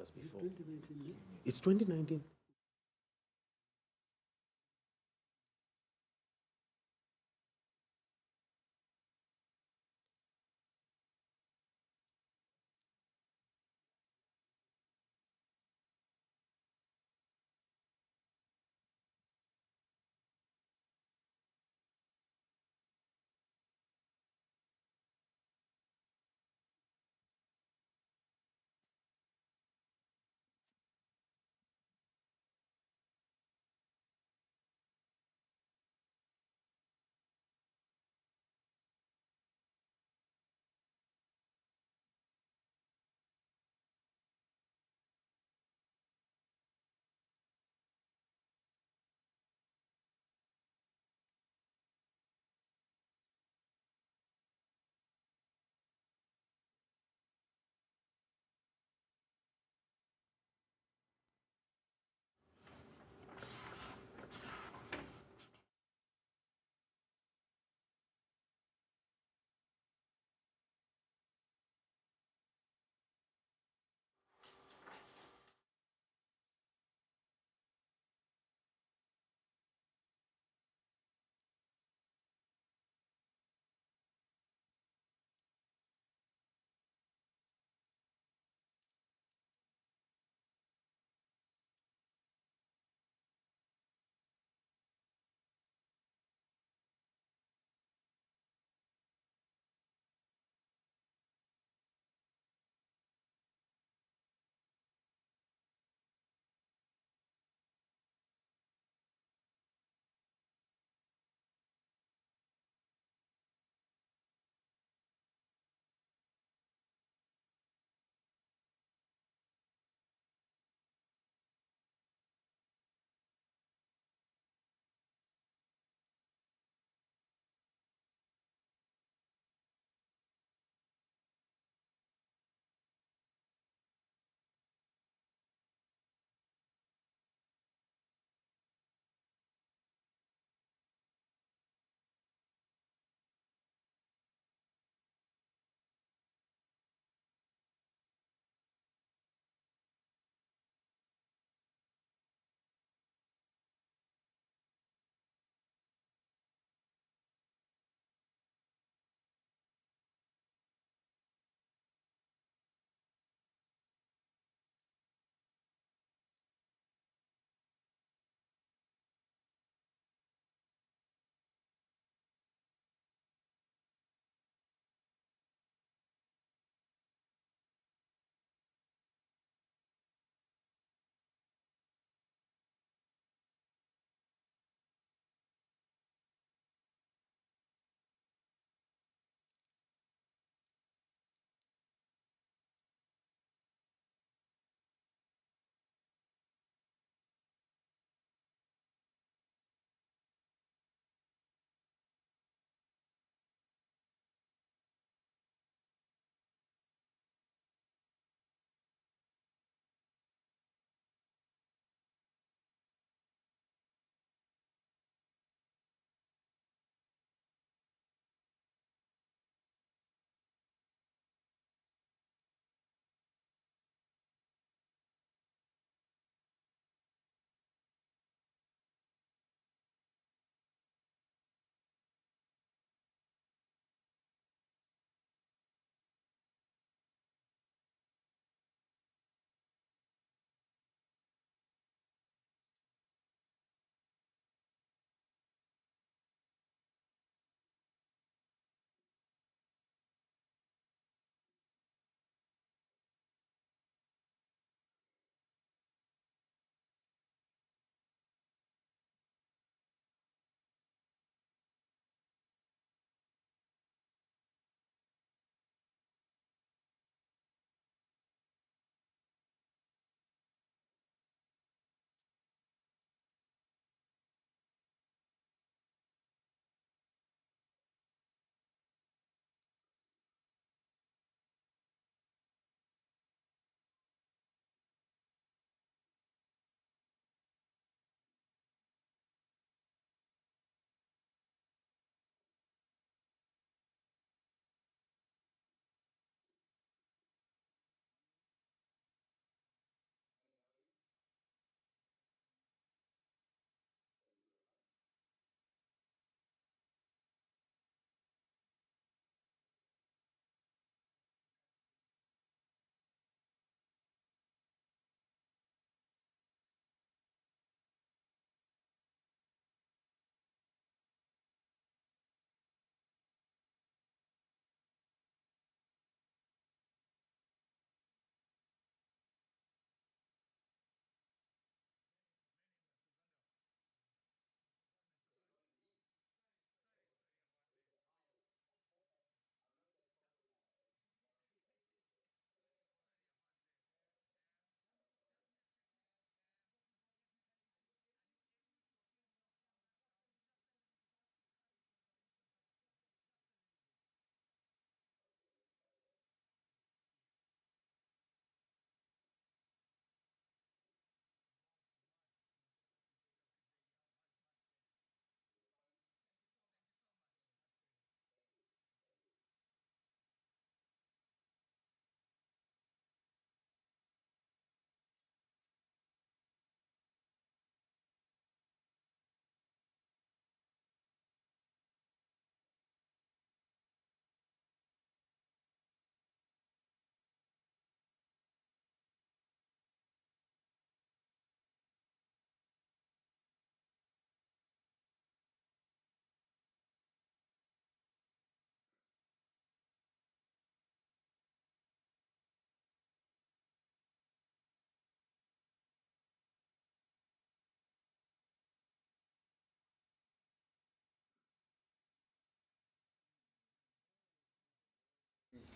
US before. 2019. It's 2019.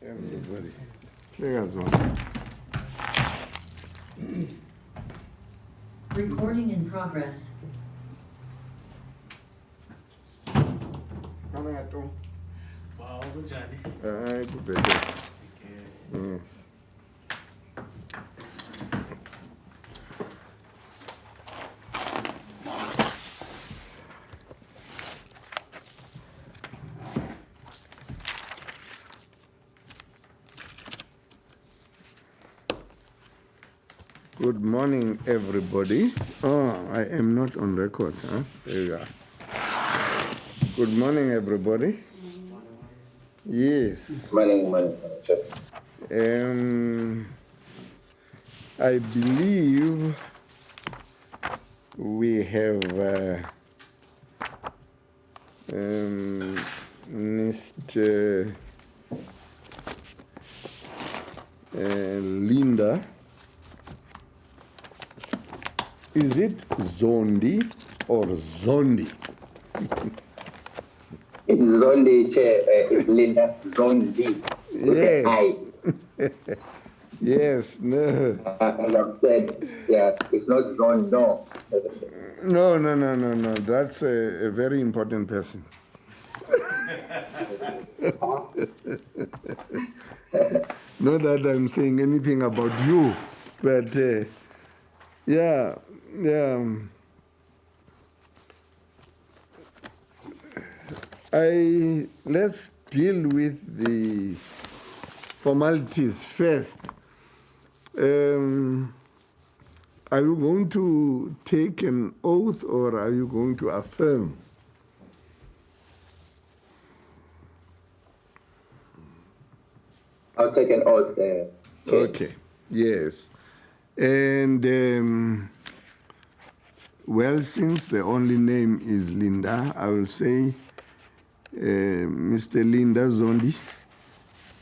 Everybody. Take us on. Recording in progress. Coming at home. Wow, good journey. Good better. Yes. Good morning, everybody. Oh, I am not on record, huh? There you are. Good morning, everybody. Yes. Morning. I believe we have Mr. Linda. Is it Zondi or Zondi? It's Zondi, Chair. It's Linda Zondi. Yeah. Yes, no. As I've said, yeah, it's not Zondo. No. That's a very important person. Not that I'm saying anything about you, but yeah. Let's deal with the formalities first. Are you going to take an oath or are you going to affirm? I'll take an oath there. Okay, yes. And, well, since the only name is Linda, I will say, Mr. Linda Zondi,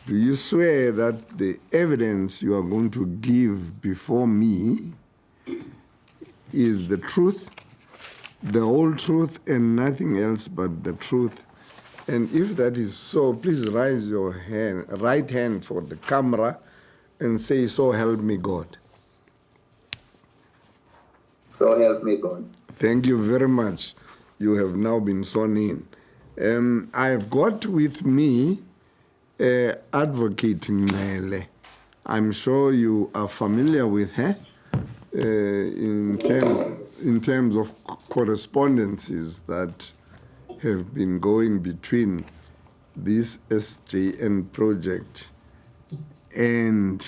do you swear that the evidence you are going to give before me is the truth, the whole truth, and nothing else but the truth? And if that is so, please raise your right hand for the camera and say, "So help me God." So help me God. Thank you very much. You have now been sworn in. I've got with me Advocate Ntsebeza. I'm sure you are familiar with her in terms of correspondences that have been going between this SJN project and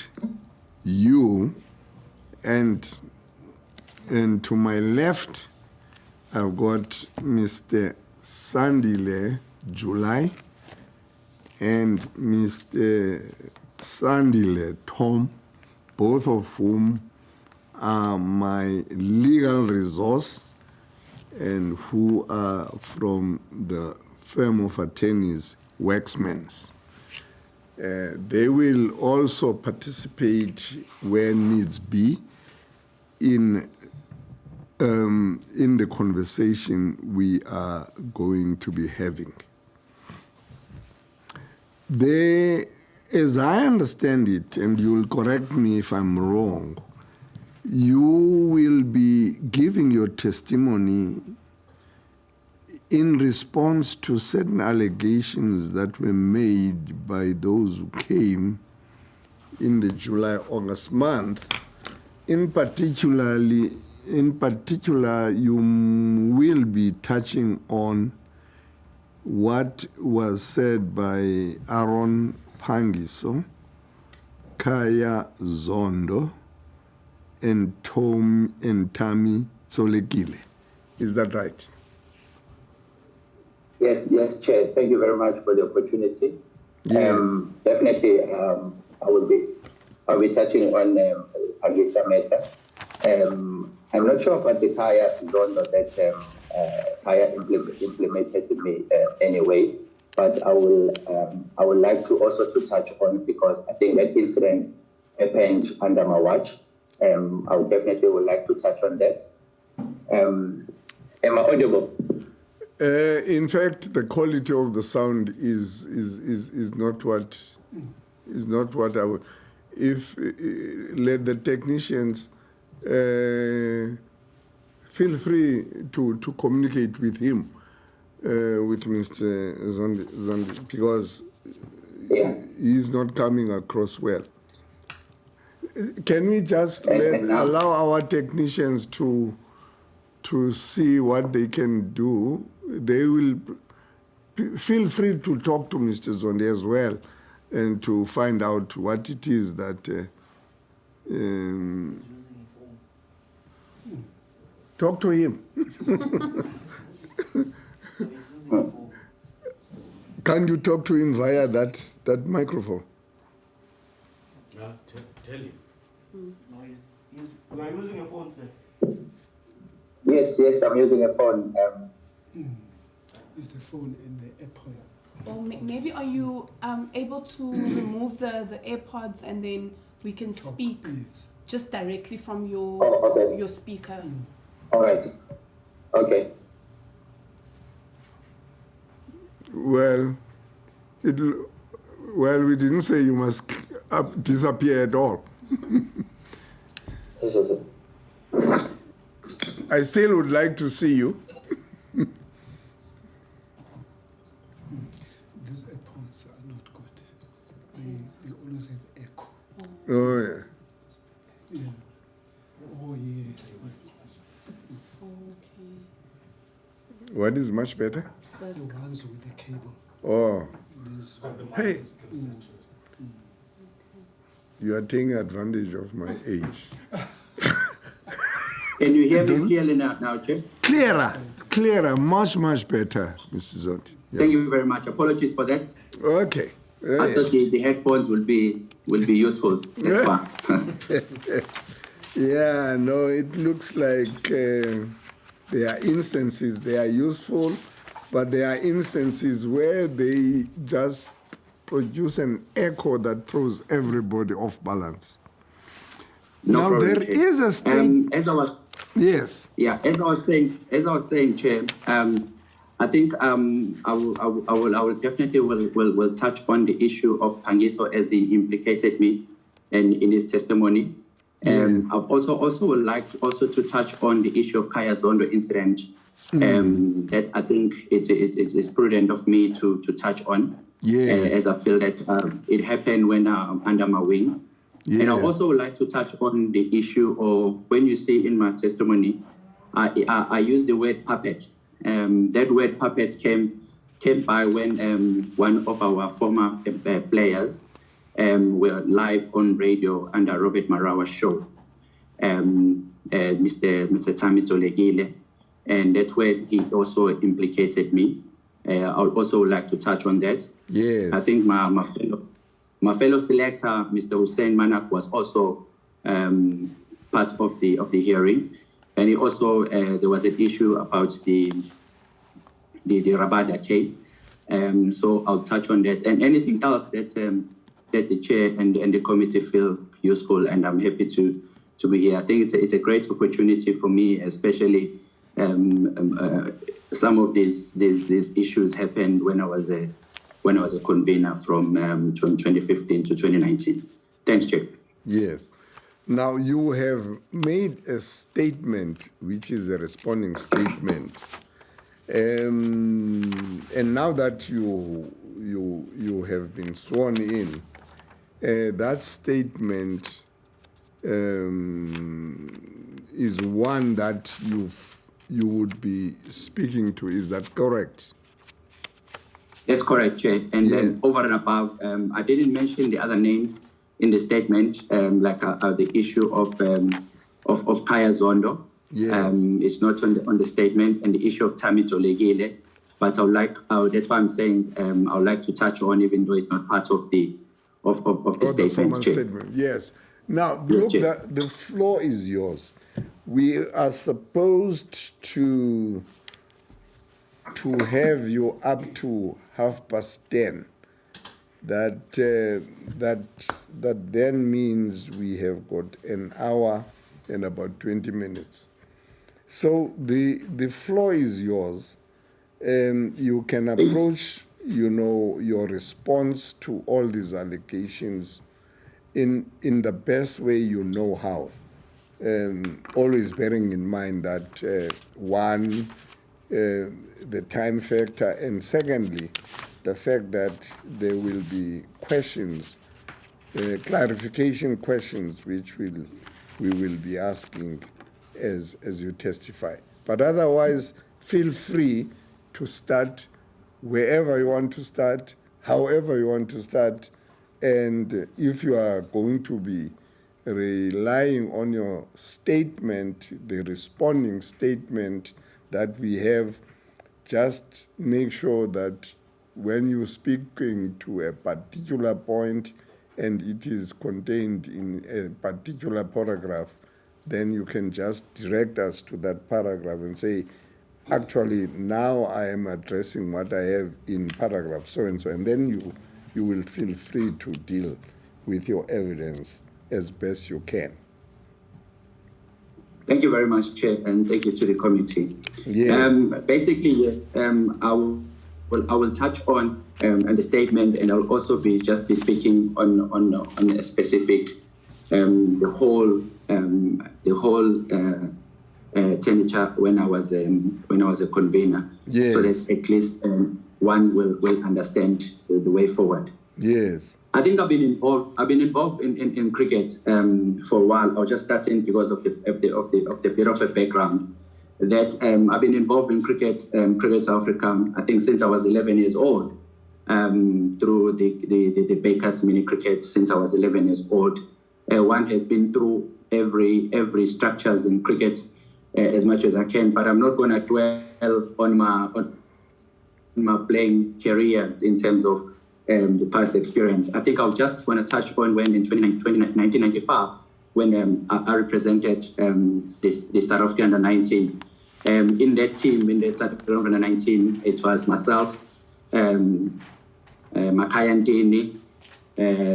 you. And to my left, I've got Mr. Sandile July and Mr. Sandile Tom, both of whom are my legal resource and who are from the firm of attorneys Waxmans. They will also participate where needs be in the conversation we are going to be having. As I understand it, and you'll correct me if I'm wrong, you will be giving your testimony in response to certain allegations that were made by those who came in the July-August month. In particular, you will be touching on what was said by Aaron Pangiso, Kaya Zondo, and Tami Tsolekile. Is that right? Yes, Chair. Thank you very much for the opportunity. Yeah. Definitely, I'll be touching on Pangisa matter. I'm not sure about the Kaya Zondo that Kaya implemented to me anyway, but I would like to also to touch on, because I think that incident happened under my watch. I would like to touch on that. Am I audible? In fact, the quality of the sound is not what is not what I would. If let the technicians feel free to communicate with him, with Mr. Zondi, because he's not coming across well. Can we just allow our technicians to see what they can do? They will feel free to talk to Mr. Zondi as well, and to find out what it is that. Talk to him. Can you talk to him via that microphone? Tell him. You are using a phone, sir? Yes, I'm using a phone. Is the phone in the app here? Or maybe are you able to remove the AirPods and then we can speak just directly from your speaker? All right. Okay. Well, we didn't say you must disappear at all. I still would like to see you. These AirPods are not good. They always have echo. Oh, yeah. Yeah. Oh, yes. Okay. What is much better? The ones with the cable. Oh, These- hey. You are taking advantage of my age. Can you hear me clearly now, Chair? Clearer, much better, Mr. Zondi. Yeah. Thank you very much. Apologies for that. Okay. I thought the headphones will be useful. That's fine. Yeah, no, it looks like there are instances they are useful, but there are instances where they just produce an echo that throws everybody off balance. No now problem, there Chair. is a state. As I was Yes. Yeah, as I was saying, Chair, I think I will definitely will touch on the issue of Pangiso as he implicated me in his testimony. I've also would like to touch on the issue of Kaya Zondo incident. That I think it's prudent of me to touch on. As I feel that it happened when I'm under my wings. And I also would like to touch on the issue of when you see in my testimony, I use the word puppet. That word puppet came by when one of our former players were live on radio under Robert Marawa's show, Mr. Tami Tolegile, and that's where he also implicated me. I would also like to touch on that. Yes. I think my fellow selector, Mr. Hussein Manak, was also part of the hearing, and he also there was an issue about the Rabada case. So I'll touch on that, and anything else that the chair and the committee feel useful, and I'm happy to be here. I think it's a great opportunity for me, especially some of these issues happened when I was a convener from 2015 to 2019. Thanks, Chair. Yes. Now you have made a statement, which is a responding statement, and now that you have been sworn in, that statement is one that you would be speaking to. Is that correct? That's correct, Chair. And then over and above, I didn't mention the other names in the statement, like the issue of Kaya Zondo. Yes. It's not on the statement, and the issue of Tami Tolegile. But that's why I'm saying I would like to touch on, even though it's not part of the statement. The formal Chair. statement. Yes. Now look, the floor is yours. We are supposed to have you up to 10:30. That then means we have got an hour and about 20 minutes. So the floor is yours. You can approach your response to all these allegations in the best way you know how. Always bearing in mind that one, the time factor, and secondly, the fact that there will be questions, clarification questions, which we will be asking as you testify. But otherwise, feel free to start wherever you want to start, however you want to start, and if you are going to be relying on your statement, the responding statement that we have, just make sure that when you're speaking to a particular point and it is contained in a particular paragraph, then you can just direct us to that paragraph and say, actually, now I am addressing what I have in paragraph so-and-so, and then you will feel free to deal with your evidence as best you can. Thank you very much, Chair, and thank you to the committee. Yes. Basically, yes, I will touch on the statement, and I'll also be speaking on a specific the whole temperature when I was a convener. Yes. So that at least one will understand the way forward. Yes. I think I've been involved in cricket for a while. I was just starting because of the bit of a background that I've been involved in cricket South Africa, I think since I was 11 years old, through the Bakers mini cricket since I was 11 years old. One had been through every structures in cricket as much as I can, but I'm not going to dwell on my playing careers in terms of the past experience. I think I'll just want to touch on when in 1995, when I represented the South Africa under 19. In that team, in the South Africa under 19, it was myself, Makaya Ndini,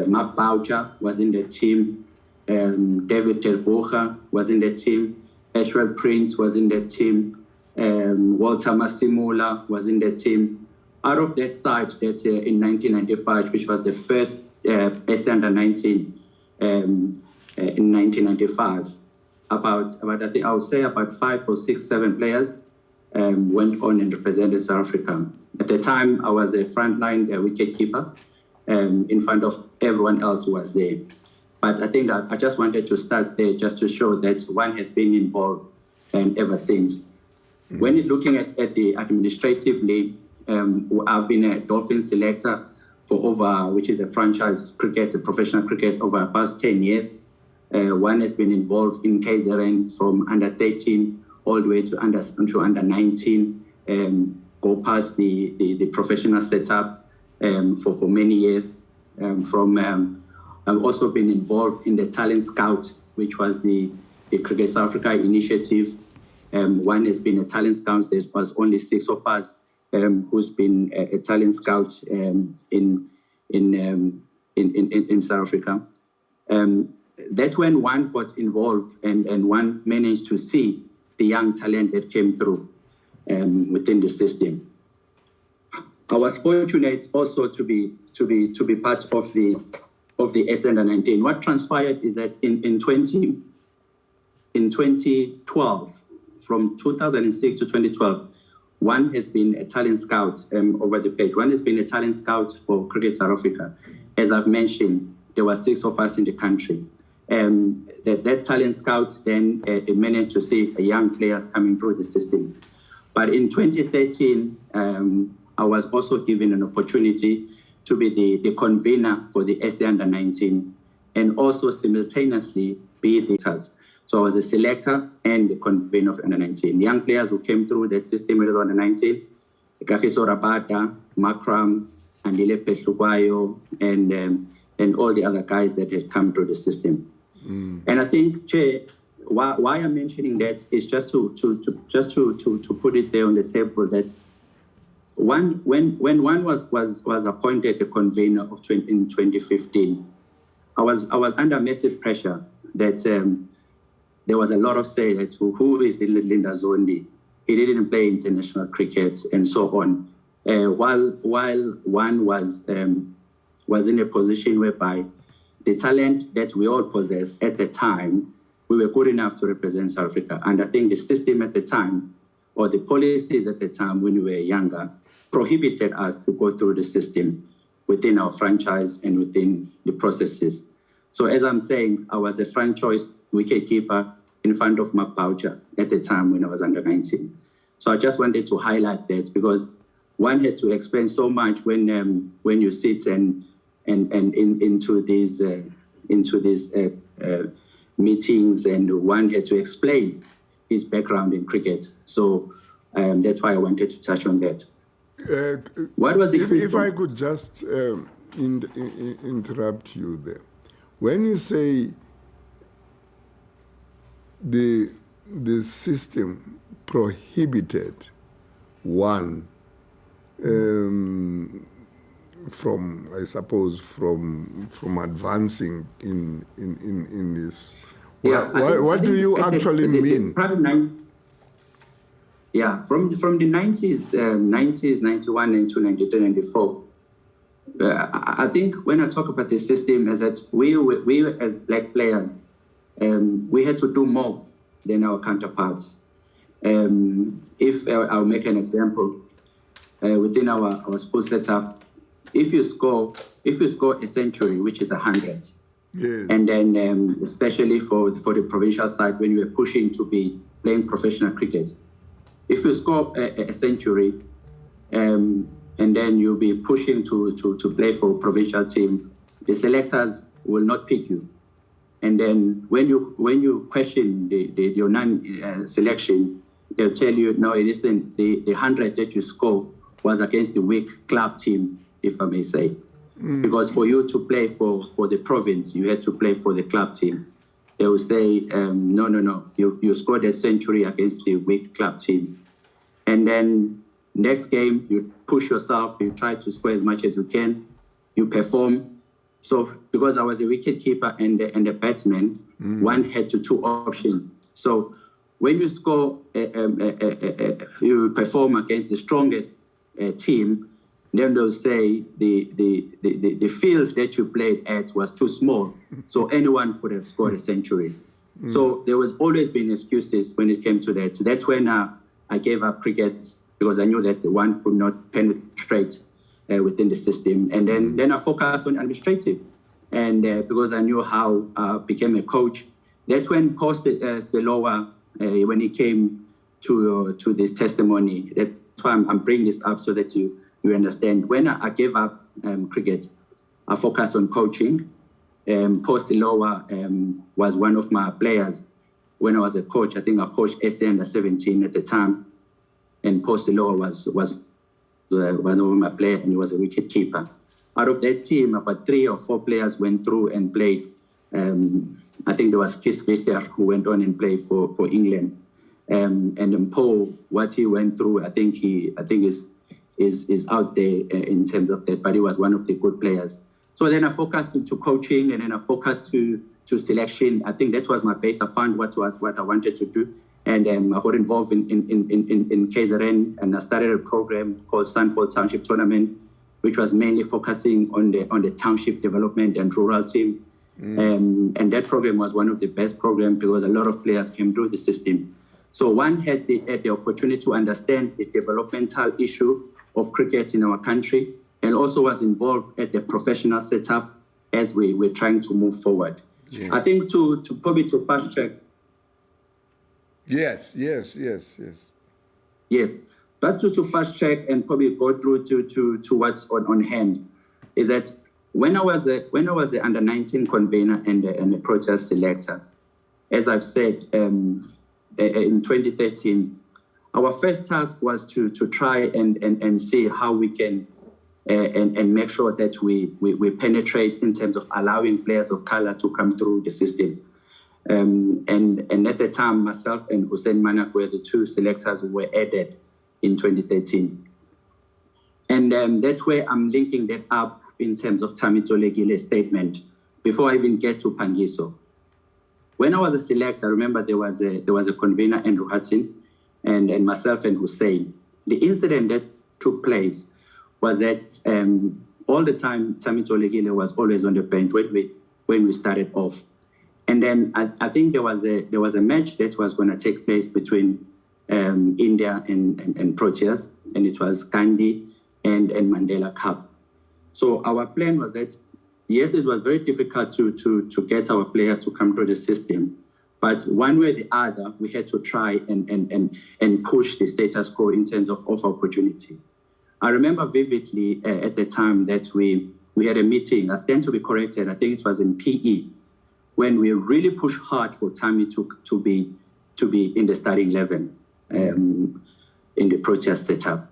Mark Boucher was in the team, David Terbocha was in the team, Ashwell Prince was in the team, Walter Masimula was in the team. Out of that side, that in 1995, which was the first SA under 19 in 1995, about I think I would say about 5 or 6, 7 players went on and represented South Africa. At the time, I was a frontline wicketkeeper in front of everyone else who was there. But I think I just wanted to start there just to show that one has been involved ever since. Mm-hmm. When you're looking at the administratively, I've been a Dolphin selector for over, which is a franchise cricket, a professional cricket, over the past 10 years. One has been involved in KZN from under 13 all the way to under 19, go past the professional setup for many years. I've also been involved in the Talent Scout, which was the Cricket South Africa initiative. One has been a Talent Scout. There was only 6 of us who's been a Talent Scout in South Africa. That's when one got involved and one managed to see the young talent that came through within the system. I was fortunate also to be part of the SA under 19. What transpired is that in 2012, from 2006 to 2012, one has been a talent scout over the page. One has been a talent scout for Cricket South Africa. As I've mentioned, there were 6 of us in the country. That talent scout then managed to see young players coming through the system. But in 2013, I was also given an opportunity to be the convener for the SA under 19 and also simultaneously be the leaders. So I was a selector and the convener of under 19. Young players who came through that system was under 19, Kagiso Rabada, Makram, Andile Pehlukwayo, and all the other guys that had come through the system. Mm. And I think, Chair, why I'm mentioning that is just to put it there on the table that when one was appointed the convener in 2015, I was under massive pressure that there was a lot of say that who is the Linda Zondi? He didn't play international cricket and so on. while one was in a position whereby the talent that we all possessed at the time, we were good enough to represent South Africa. And I think the system at the time, or the policies at the time when we were younger, prohibited us to go through the system within our franchise and within the processes. So as I'm saying, I was a franchise wicketkeeper in front of Mark Boucher at the time when I was under 19. So I just wanted to highlight that because one had to explain so much when you sit and into these meetings, and one had to explain his background in cricket. So that's why I wanted to touch on that. What was it? If I could just interrupt you there. When you say the system prohibited one from, I suppose, from advancing in this. What do you actually mean? From the 90s, 91 into 92, 94. I think when I talk about the system is that we as black players, we had to do more than our counterparts. If I'll make an example, within our school setup, if you score a century, which is 100, yes. And then especially for the provincial side, when you are pushing to be playing professional cricket, if you score a century, and then you'll be pushing to play for a provincial team, the selectors will not pick you. And then when you question your non-selection, they'll tell you, no, it isn't. The 100 that you score was against the weak club team, if I may say. Because for you to play for the province, you had to play for the club team. They will say, no, you scored a century against the weak club team. And then next game, you push yourself, you try to score as much as you can, you perform. So because I was a wicket keeper and a batsman, one had two options. So when you score, you perform against the strongest team, then they'll say the field that you played at was too small, so anyone could have scored a century. So there was always been excuses when it came to that. So that's when I gave up cricket, because I knew that the one could not penetrate within the system. And then I focused on administrative. And because I knew how I became a coach, that's when Paul Selowa, when he came to this testimony, that's why I'm bringing this up so that you understand. When I gave up cricket, I focused on coaching. Paul Selowa was one of my players when I was a coach. I think I coached SJN Under-17 at the time. And Paul Selowa was one of my players, and he was a wicket keeper. Out of that team, about 3 or 4 players went through and played. I think there was Kees Richter who went on and played for England. And then Paul, what he went through, I think is out there in terms of that. But he was one of the good players. So then I focused into coaching, and then I focused to selection. I think that was my base. I found what I wanted to do. And I got involved in KZN, and I started a program called Faul Township Tournament, which was mainly focusing on the township development and rural team. And that program was one of the best programs because a lot of players came through the system. So one had the opportunity to understand the developmental issue of cricket in our country, and also was involved at the professional setup as we were trying to move forward. Yeah. I think to probably to fast track. Yes. But to fast track and probably go through to what's on hand is that when I was the under-19 convener and the protest selector, as I've said, in 2013, our first task was to try and see how we can and make sure that we penetrate in terms of allowing players of color to come through the system. And at the time, myself and Hussein Manak were the 2 selectors who were added in 2013. And that's where I'm linking that up in terms of Tamito Legile's statement before I even get to Pangiso. When I was a selector, I remember there was a convener, Andrew Hudson, and myself and Hussein. The incident that took place was that all the time, Tammy Tolegile was always on the bench when we started off. And then I think there was a match that was going to take place between India and Proteas, and it was Gandhi and Mandela Cup. So our plan was that, yes, it was very difficult to get our players to come through the system, but one way or the other, we had to try and push the status quo in terms of opportunity. I remember vividly at the time that we had a meeting. I stand to be corrected. I think it was in PE, when we really pushed hard for Tammy to be in the starting 11 in the Proteas setup,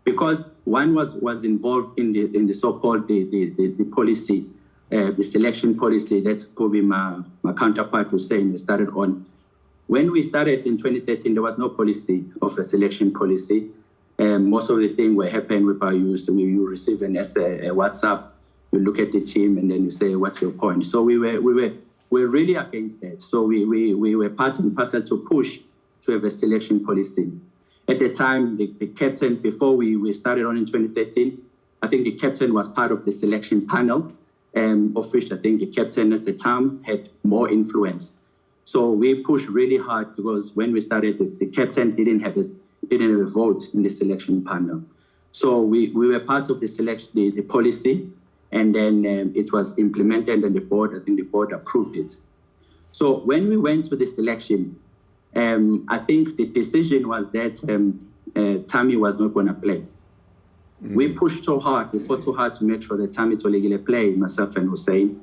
because one was involved in the so-called the policy, the selection policy that probably my counterpart was saying started on. When we started in 2013, there was no policy of a selection policy. Most of the things were happening whereby you receive a WhatsApp, you look at the team, and then you say, what's your point? So we were really against that. So we were part and parcel to push to have a selection policy. At the time, the captain, before we started on in 2013, I think the captain was part of the selection panel, of which I think the captain at the time had more influence. So we pushed really hard, because when we started, the captain didn't have a vote in the selection panel. So we were part of the selection, the policy, and then it was implemented, and the board approved it. So when we went to the selection, I think the decision was that Tammy was not going to play. We pushed so hard, we fought so hard to make sure that Tammy Tolegile played, myself and Hussein.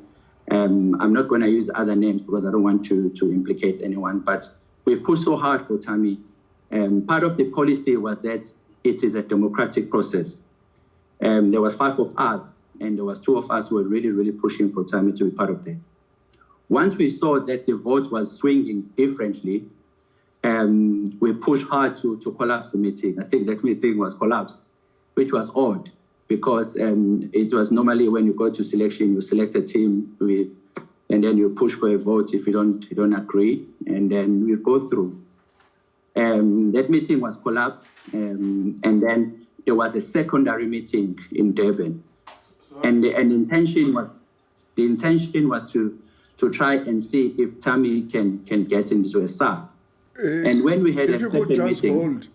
I'm not going to use other names because I don't want to implicate anyone, but we pushed so hard for Tammy. Part of the policy was that it is a democratic process. There was 5 of us, and there was 2 of us who were really, really pushing for Tammy to be part of that. Once we saw that the vote was swinging differently, we pushed hard to collapse the meeting. I think that meeting was collapsed, which was odd, because it was normally when you go to selection, you select a team, and then you push for a vote if you don't agree, and then we go through. That meeting was collapsed, and then there was a secondary meeting in Durban, and the intention was to try and see if Tammy can get into a SAR. And when we had a second meeting, if you could just hold,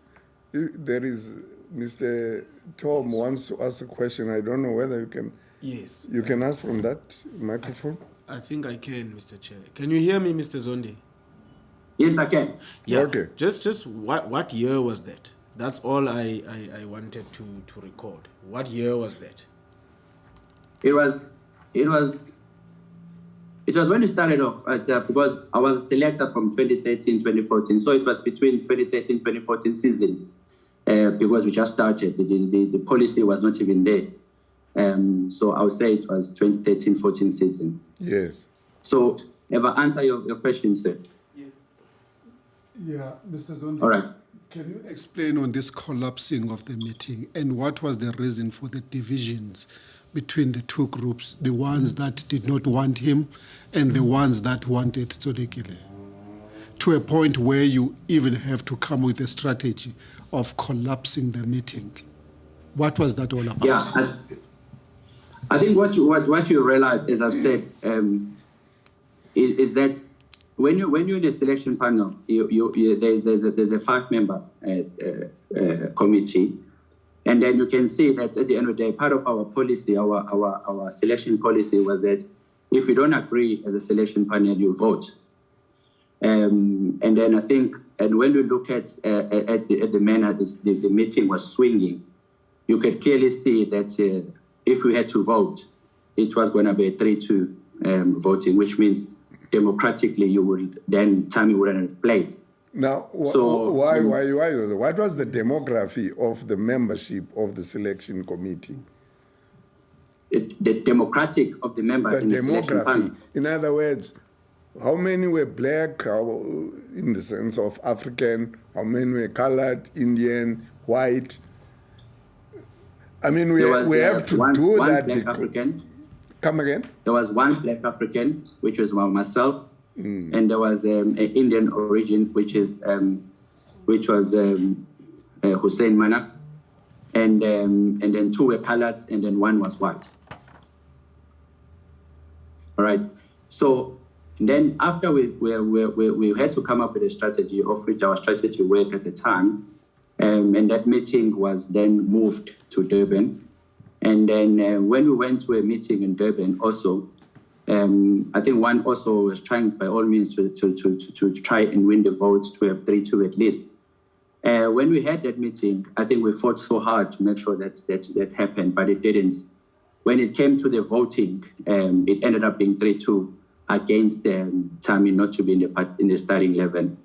there is Mr. Tom wants to ask a question. I don't know whether you can. Yes. You can ask from that microphone. I think I can, Mr. Chair. Can you hear me, Mr. Zondi? Yes, I can. Yeah. Okay. Just what year was that? That's all I wanted to record. What year was that? It was when we started off, because I was a selector from 2013, 2014. So it was between 2013, 2014 season, because we just started. The policy was not even there. So I would say it was 2013, 14 season. Yes. So have I answered your question, sir? Yeah, Mr. Zondi. All right. Can you explain on this collapsing of the meeting, and what was the reason for the divisions between the 2 groups, the ones that did not want him and the ones that wanted Tolegile, to a point where you even have to come with a strategy of collapsing the meeting? What was that all about? Yeah, I think what you realize, as I've said, is that when you're in a selection panel, there's a 5-member committee. And then you can see that at the end of the day, part of our policy, our selection policy was that if you don't agree as a selection panel, you vote. And then I think, and when you look at the manner the meeting was swinging, you could clearly see that if we had to vote, it was going to be a 3-2 voting, which means democratically Tammy wouldn't have played. Now, why? What was the demography of the membership of the selection committee? The democratic of the members in the selection panel. In other words, how many were black, in the sense of African? How many were colored, Indian, white? I mean, we have to do that. Black African. Come again? There was one black African, which was myself. And there was an Indian origin, which was Hussein Manak, and then 2 were colored, and then 1 was white. All right. So then after we had to come up with a strategy, of which our strategy worked at the time, and that meeting was then moved to Durban. And then when we went to a meeting in Durban also, I think one also was trying by all means to try and win the votes to have 3-2 at least. When we had that meeting, I think we fought so hard to make sure that happened, but it didn't. When it came to the voting, it ended up being 3-2 against Tammy not to be in the starting 11.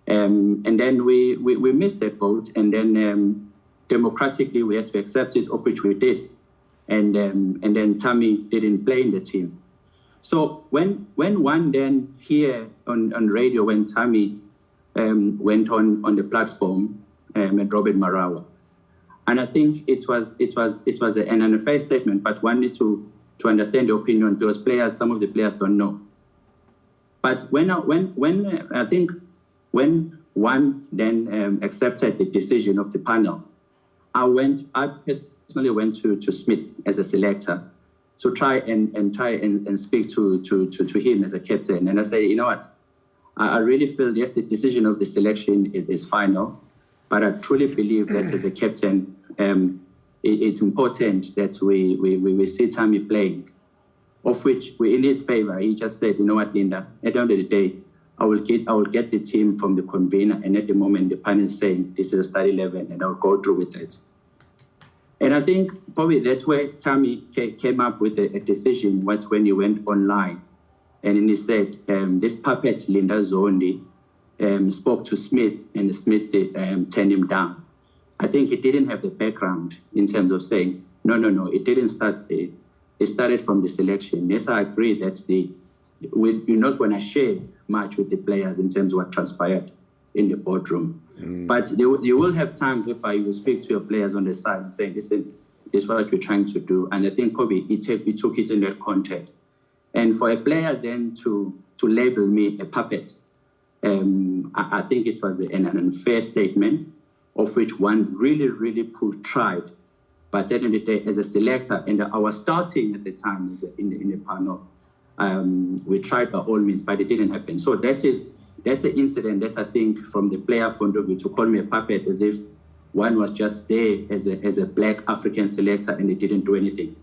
And then we missed that vote, and then democratically we had to accept it, of which we did. And then Tammy didn't play in the team. So when one then hear on radio when Tammy went on the platform and Robert Marawa, and I think it was an unfair statement, but one needs to understand the opinion, because some of the players don't know. But when one then accepted the decision of the panel, I personally went to Smith as a selector to try and speak to him as a captain. And I say, you know what, I really feel, yes, the decision of the selection is final, but I truly believe that as a captain, it's important that we see Tammy playing, of which in his favor, he just said, you know what, Linda, at the end of the day, I will get the team from the convener, and at the moment the panel is saying this is a start 11, and I'll go through with it. And I think probably that's where Tammy came up with a decision when he went online, and then he said, this puppet, Linda Zondi, spoke to Smith, and Smith turned him down. I think he didn't have the background in terms of saying, no, it didn't start there. It started from the selection. Yes, I agree that you're not going to share much with the players in terms of what transpired in the boardroom. But you will have times whereby you will speak to your players on the side and say, listen, this is what we're trying to do. And I think Kobe, he took it in that context. And for a player then to label me a puppet, I think it was an unfair statement, of which one really tried. But at the end of the day, as a selector, and I was starting at the time in the panel, we tried by all means, but it didn't happen. So that's an incident that I think, from the player point of view, to call me a puppet as if one was just there as a black African selector and they didn't do anything.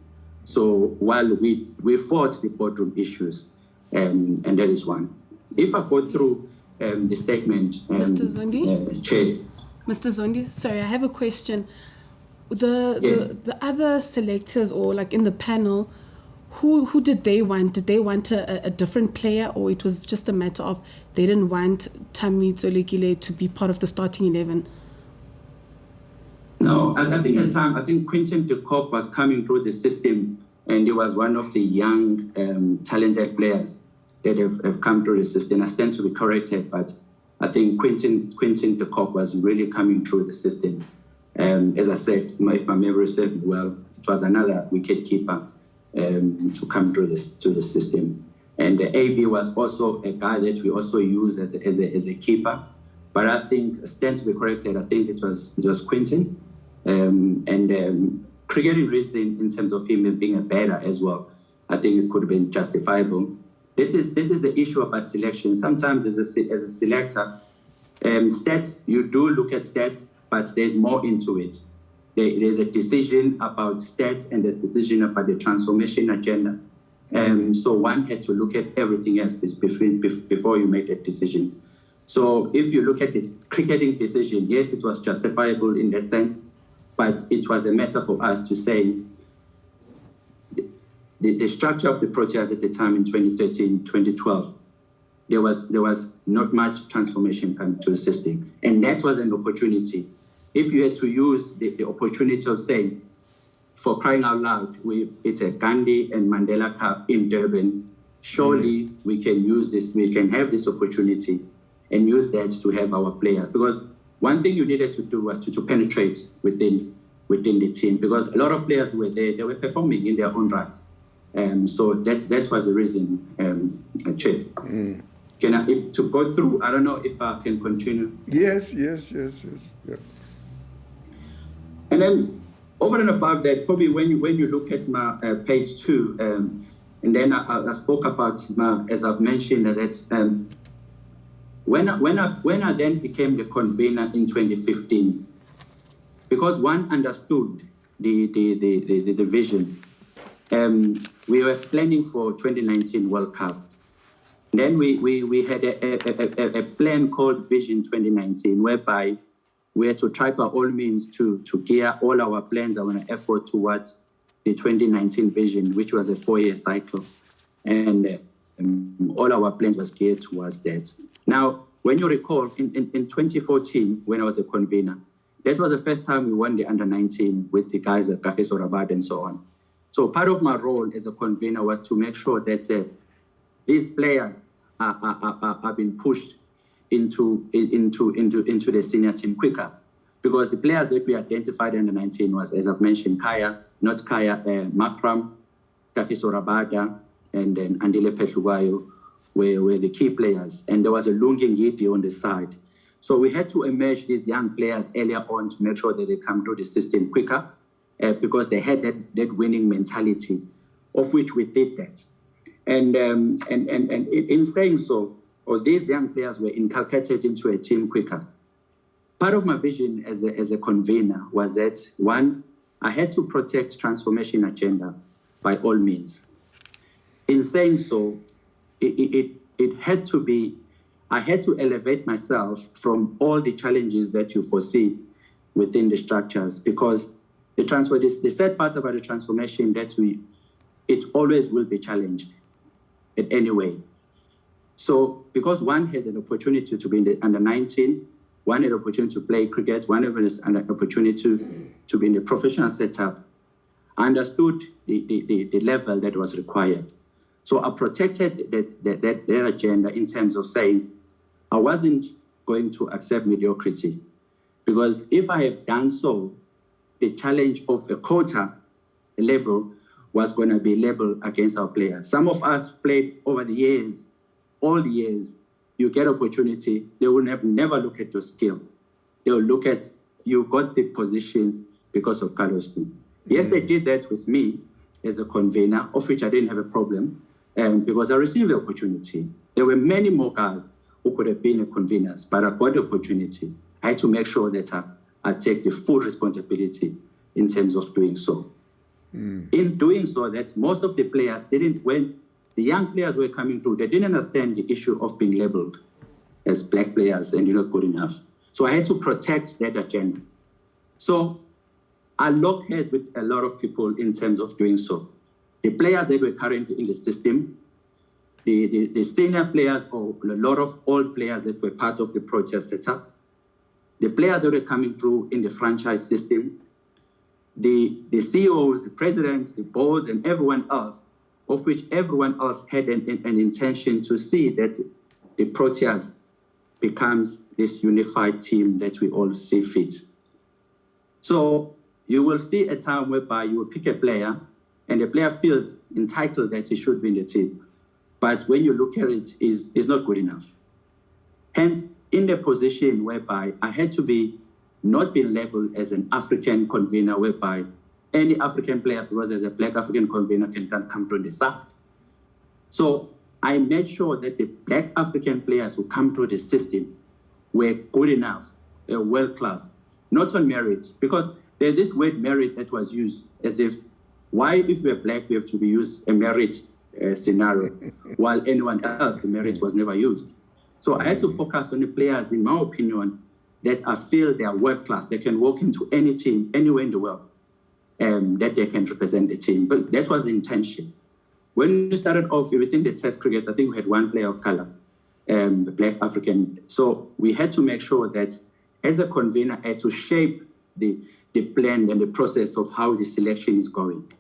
So while we fought the boardroom issues, and that is one. If I go through the statement, Mr. Zondi? Chair. Mr. Zondi, sorry, I have a question. The other selectors, or like in the panel, who did they want? Did they want a different player, or it was just a matter of they didn't want Tammy Tsolekile to be part of the starting 11? No, I think at the time, I think Quentin de Kock was coming through the system, and he was one of the young, talented players that have come through the system. I stand to be corrected, but I think Quentin de Kock was really coming through the system. As I said, if my memory serves me well, it was another wicket keeper to come through to the system. And the AB was also a guy that we also used as a keeper. But I think, stand to be corrected, I think it was Quentin. And cricketing reason in terms of him being a batter as well, I think it could have been justifiable. This is the issue about selection. Sometimes as a selector, stats, you do look at stats, but there's more into it. There's a decision about stats and a decision about the transformation agenda. So one has to look at everything else before you make that decision. So if you look at this cricketing decision, yes, it was justifiable in that sense, but it was a matter for us to say the structure of the Proteas at the time in 2013, 2012, there was not much transformation coming to the system. And that was an opportunity. If you had to use the opportunity of saying, for crying out loud, it's a Gandhi and Mandela Cup in Durban, surely we can use this, we can have this opportunity and use that to have our players. Because one thing you needed to do was to penetrate within the team, because a lot of players were there, they were performing in their own right. So that was the reason, Chair. If to go through, I don't know if I can continue. Yes. Yeah. And then over and above that, probably when you look at my page 2, and then I spoke about as I've mentioned that when I then became the convener in 2015, because one understood the vision. We were planning for 2019 World Cup. Then we had a plan called Vision 2019, whereby we had to try by all means to gear all our plans, our effort towards the 2019 vision, which was a 4-year cycle. And all our plans was geared towards that. Now, when you recall, in 2014, when I was a convener, that was the first time we won the under-19 with the guys at Kagiso Rabat and so on. So part of my role as a convener was to make sure that these players are being pushed into the senior team quicker, because the players that we identified under 19 was, as I've mentioned, Makram, Kagiso Rabada, and then Andile Peshuwayo were the key players, and there was a Lungi Ngidi on the side. So we had to emerge these young players earlier on to make sure that they come through the system quicker, because they had that winning mentality, of which we did that. And in saying so, these young players were inculcated into a team quicker. Part of my vision as a convener was that, one, I had to protect transformation agenda by all means. In saying so, it had to be, I had to elevate myself from all the challenges that you foresee within the structures, because the sad part about the transformation that it always will be challenged in any way. So because one had an opportunity to be in the under-19, one had an opportunity to play cricket, one had an opportunity to be in the professional setup, I understood the level that was required. So I protected that agenda in terms of saying I wasn't going to accept mediocrity, because if I have done so, the challenge of a quota label was going to be labeled against our players. Some of us played over the years, all the years. You get opportunity, they will never look at your skill. They will look at, you got the position because of Carlos. Yes, they did that with me as a convener, of which I didn't have a problem, because I received the opportunity. There were many more guys who could have been conveners, but I got the opportunity. I had to make sure that I take the full responsibility in terms of doing so. In doing so, that most of the players when the young players were coming through, they didn't understand the issue of being labeled as black players and you're not good enough. So I had to protect that agenda. So I locked heads with a lot of people in terms of doing so. The players that were currently in the system, the senior players, or a lot of old players that were part of the Protea setup, the players that were coming through in the franchise system, the CEOs, the president, the board, and everyone else, of which everyone else had an intention to see that the Proteas becomes this unified team that we all see fit. So you will see a time whereby you will pick a player and the player feels entitled that he should be in the team. But when you look at it, it's not good enough. Hence, in the position whereby I had to be not being labeled as an African convener, whereby any African player, because as a black African convener, can come through the side. So I made sure that the black African players who come through the system were good enough, world class, not on merit, because there's this word merit that was used as if, why if we're black, we have to be used a merit scenario, while anyone else, the merit was never used. So I had to focus on the players, in my opinion, that I feel they are world class. They can walk into any team, anywhere in the world, that they can represent the team. But that was the intention. When we started off within the Test cricket, I think we had one player of color, the black African. So we had to make sure that as a convener, I had to shape the plan and the process of how the selection is going.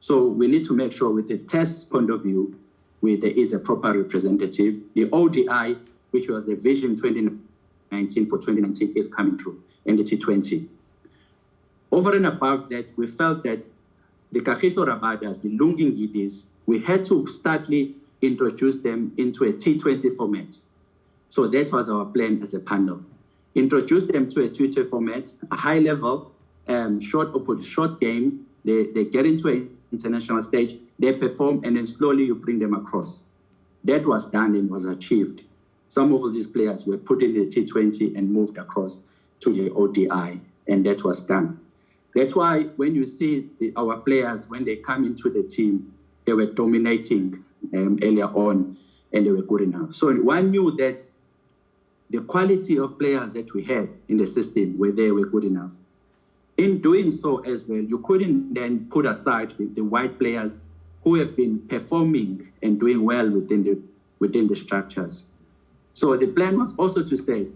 So we need to make sure with the Test point of view, there is a proper representative. The ODI, which was the Vision 2019 for 2019, is coming through, and the T20. Over and above that, we felt that the Kagiso Rabadas, the Lungi Ngidis, we had to startly introduce them into a T20 format. So that was our plan as a panel. Introduce them to a T20 format, a high level, short game. They get into an international stage, they perform, and then slowly you bring them across. That was done and was achieved. Some of these players were put in the T20 and moved across to the ODI, and that was done. That's why when you see our players, when they come into the team, they were dominating earlier on, and they were good enough. So one knew that the quality of players that we had in the system were good enough. In doing so as well, you couldn't then put aside the white players who have been performing and doing well within the structures. So the plan was also to say,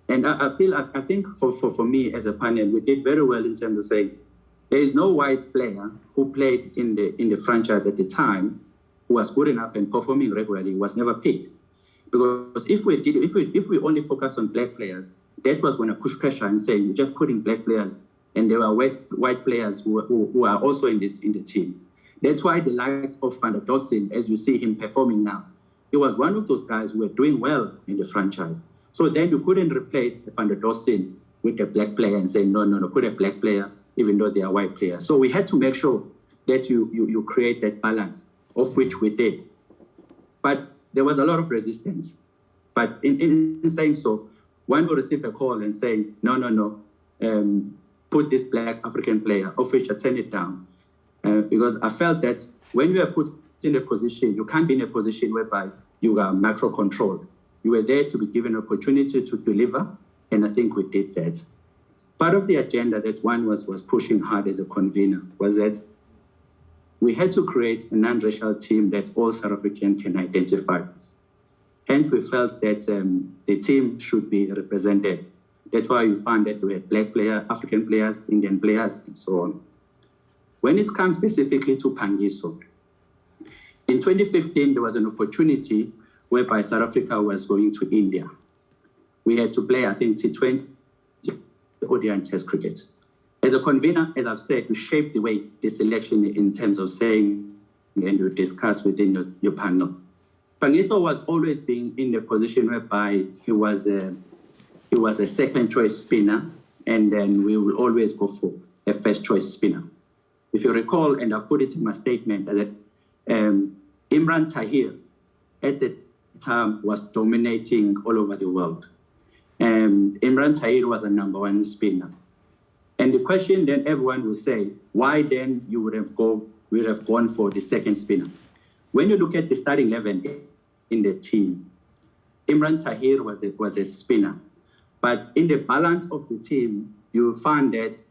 and I think for me as a panel, we did very well in terms of saying there is no white player who played in the franchise at the time who was good enough and performing regularly, was never picked. Because if we only focus on black players, that was going to push pressure and say you're just putting black players, and there were white players who are also in the team. That's why the likes of Van der Dossen, as you see him performing now, he was one of those guys who were doing well in the franchise. So then you couldn't replace Van der Dossen with a black player and say, no, put a black player, even though they are white players. So we had to make sure that you create that balance, of which we did. But there was a lot of resistance. But in saying so, when we received a call and saying, no, put this black African player, of which I turned it down. Because I felt that when you are put in a position, you can't be in a position whereby you are macro-controlled. You were there to be given an opportunity to deliver, and I think we did that. Part of the agenda that one was pushing hard as a convener was that we had to create a non-racial team that all South Africans can identify with. Hence, we felt that the team should be represented. That's why you found that we had black players, African players, Indian players, and so on. When it comes specifically to Pangiso, in 2015, there was an opportunity whereby South Africa was going to India. We had to play, I think, T20, ODI, and Test cricket. As a convener, as I've said, you shape the way the selection in terms of saying, and you discuss within your panel. Pangiso was always being in the position whereby he was a second choice spinner, and then we will always go for a first choice spinner. If you recall, and I've put it in my statement, that Imran Tahir at the time was dominating all over the world. Imran Tahir was a number one spinner. And the question then everyone will say, why then you would have gone for the second spinner? When you look at the starting 11 in the team, Imran Tahir was a spinner. But in the balance of the team, you'll find that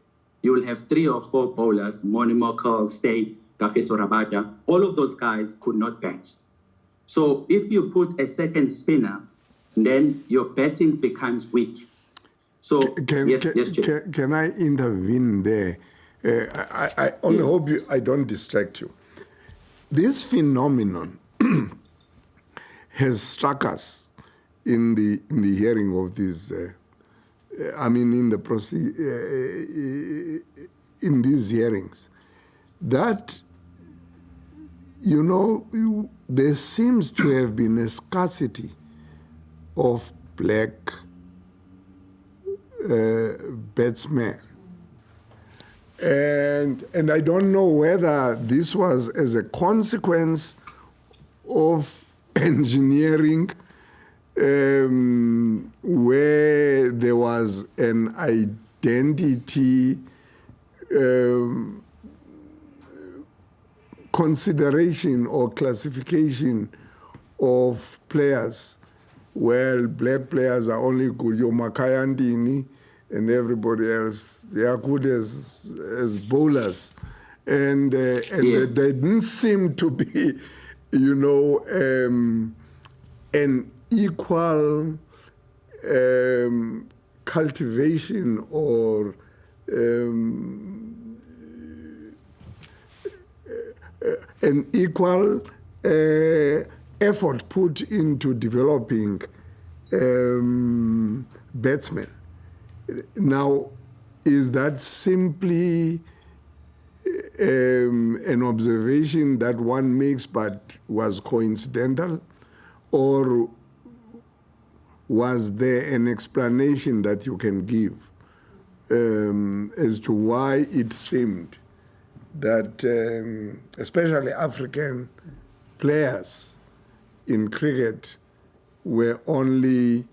you will have 3 or 4 bowlers, Moni Mokal, Stay, Kagiso Rabada. All of those guys could not bat. So if you put a second spinner, then your batting becomes weak. So can I intervene there? I only hope I don't distract you. This phenomenon has struck us in the hearing of this. In these hearings, that there seems to have been a scarcity of black batsmen. And I don't know whether this was as a consequence of engineering, where there was an identity consideration or classification of players. Well, black players are only good, Makaya Ndini, and everybody else, they are good as bowlers. And there didn't seem to be, an equal cultivation or an equal effort put into developing batsmen. Now, is that simply an observation that one makes but was coincidental? Or was there an explanation that you can give as to why it seemed that especially African players in cricket were only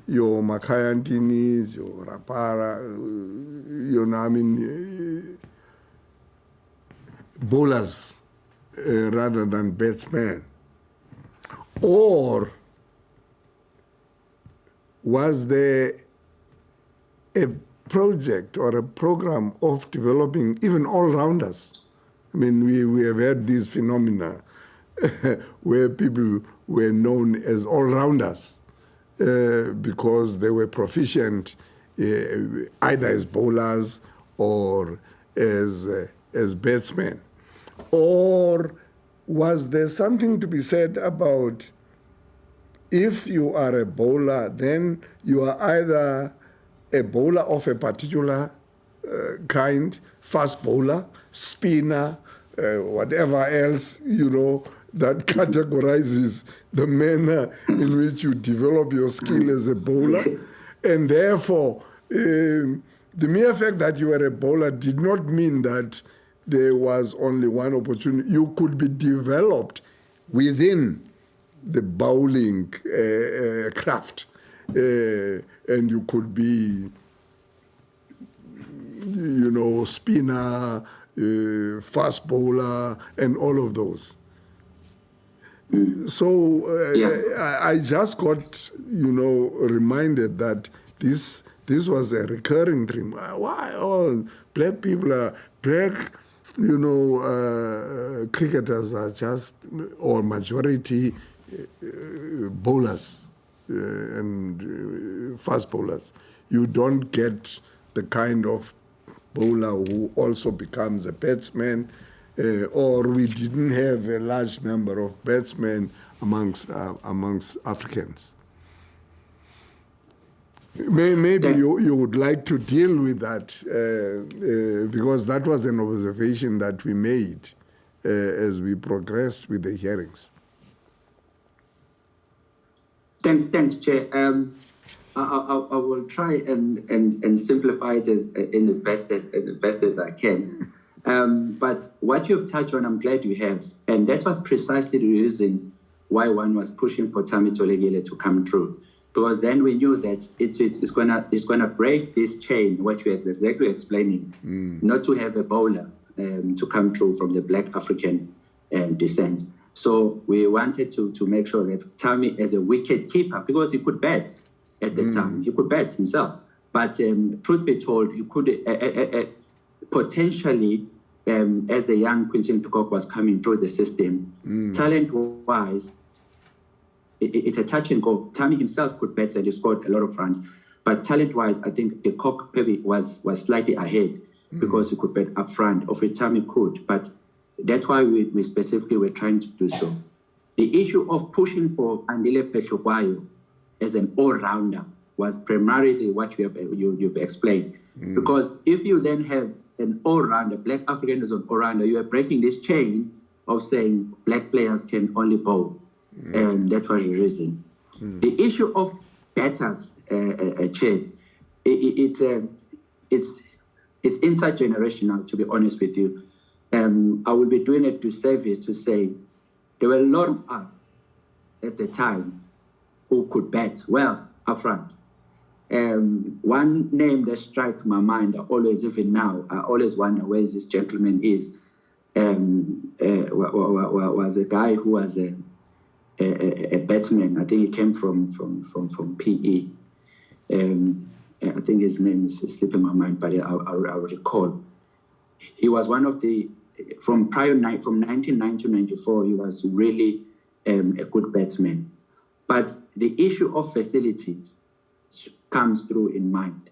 your Makayantinis, your Rapara, bowlers rather than batsmen. Or was there a project or a program of developing even all-rounders? I mean, we have had these phenomena where people were known as all-rounders because they were proficient either as bowlers or as batsmen. Or was there something to be said about if you are a bowler, then you are either a bowler of a particular kind, fast bowler, spinner, whatever else, that categorizes the manner in which you develop your skill as a bowler. And therefore, the mere fact that you were a bowler did not mean that there was only one opportunity. You could be developed within the bowling craft. And you could be, spinner, fast bowler, and all of those. So I just got, reminded that this was a recurring theme. Why all black people are black? Cricketers are just, or majority bowlers and fast bowlers. You don't get the kind of bowler who also becomes a batsman, or we didn't have a large number of batsmen amongst Africans. Maybe you would like to deal with that because that was an observation that we made as we progressed with the hearings. Thanks, Chair. I will try and simplify it in the best as I can. But what you've touched on, I'm glad you have, and that was precisely the reason why one was pushing for Thami Tolegile to come through, because then we knew that it's gonna break this chain, what you are exactly explaining, not to have a bowler to come through from the Black African descent. So we wanted to make sure that Thami, as a wicket keeper, because he could bat at the time, he could bat himself. But truth be told, he could potentially, as the young Quinton Peacock was coming through the system, talent-wise, it's a touch and go. Thami himself could bat and he scored a lot of runs. But talent-wise, I think Peacock maybe was slightly ahead because he could bat up front, of which Thami could. But that's why we specifically were trying to do so. The issue of pushing for Andile Peshokwayo as an all-rounder was primarily what you've explained. Because if you then have an all-rounder, Black African is an all-rounder, you are breaking this chain of saying Black players can only bowl. And that was the reason. The issue of batters, Chair, it's inside generational, to be honest with you. I will be doing a disservice to say there were a lot of us at the time who could bat well up front. One name that struck my mind, even now, I always wonder where this gentleman is, was a guy who was a batsman. I think he came from PE. I think his name is slipping my mind, but I'll recall. He was one of the, from 1990 to 94, he was really a good batsman. But the issue of facilities comes through in mind.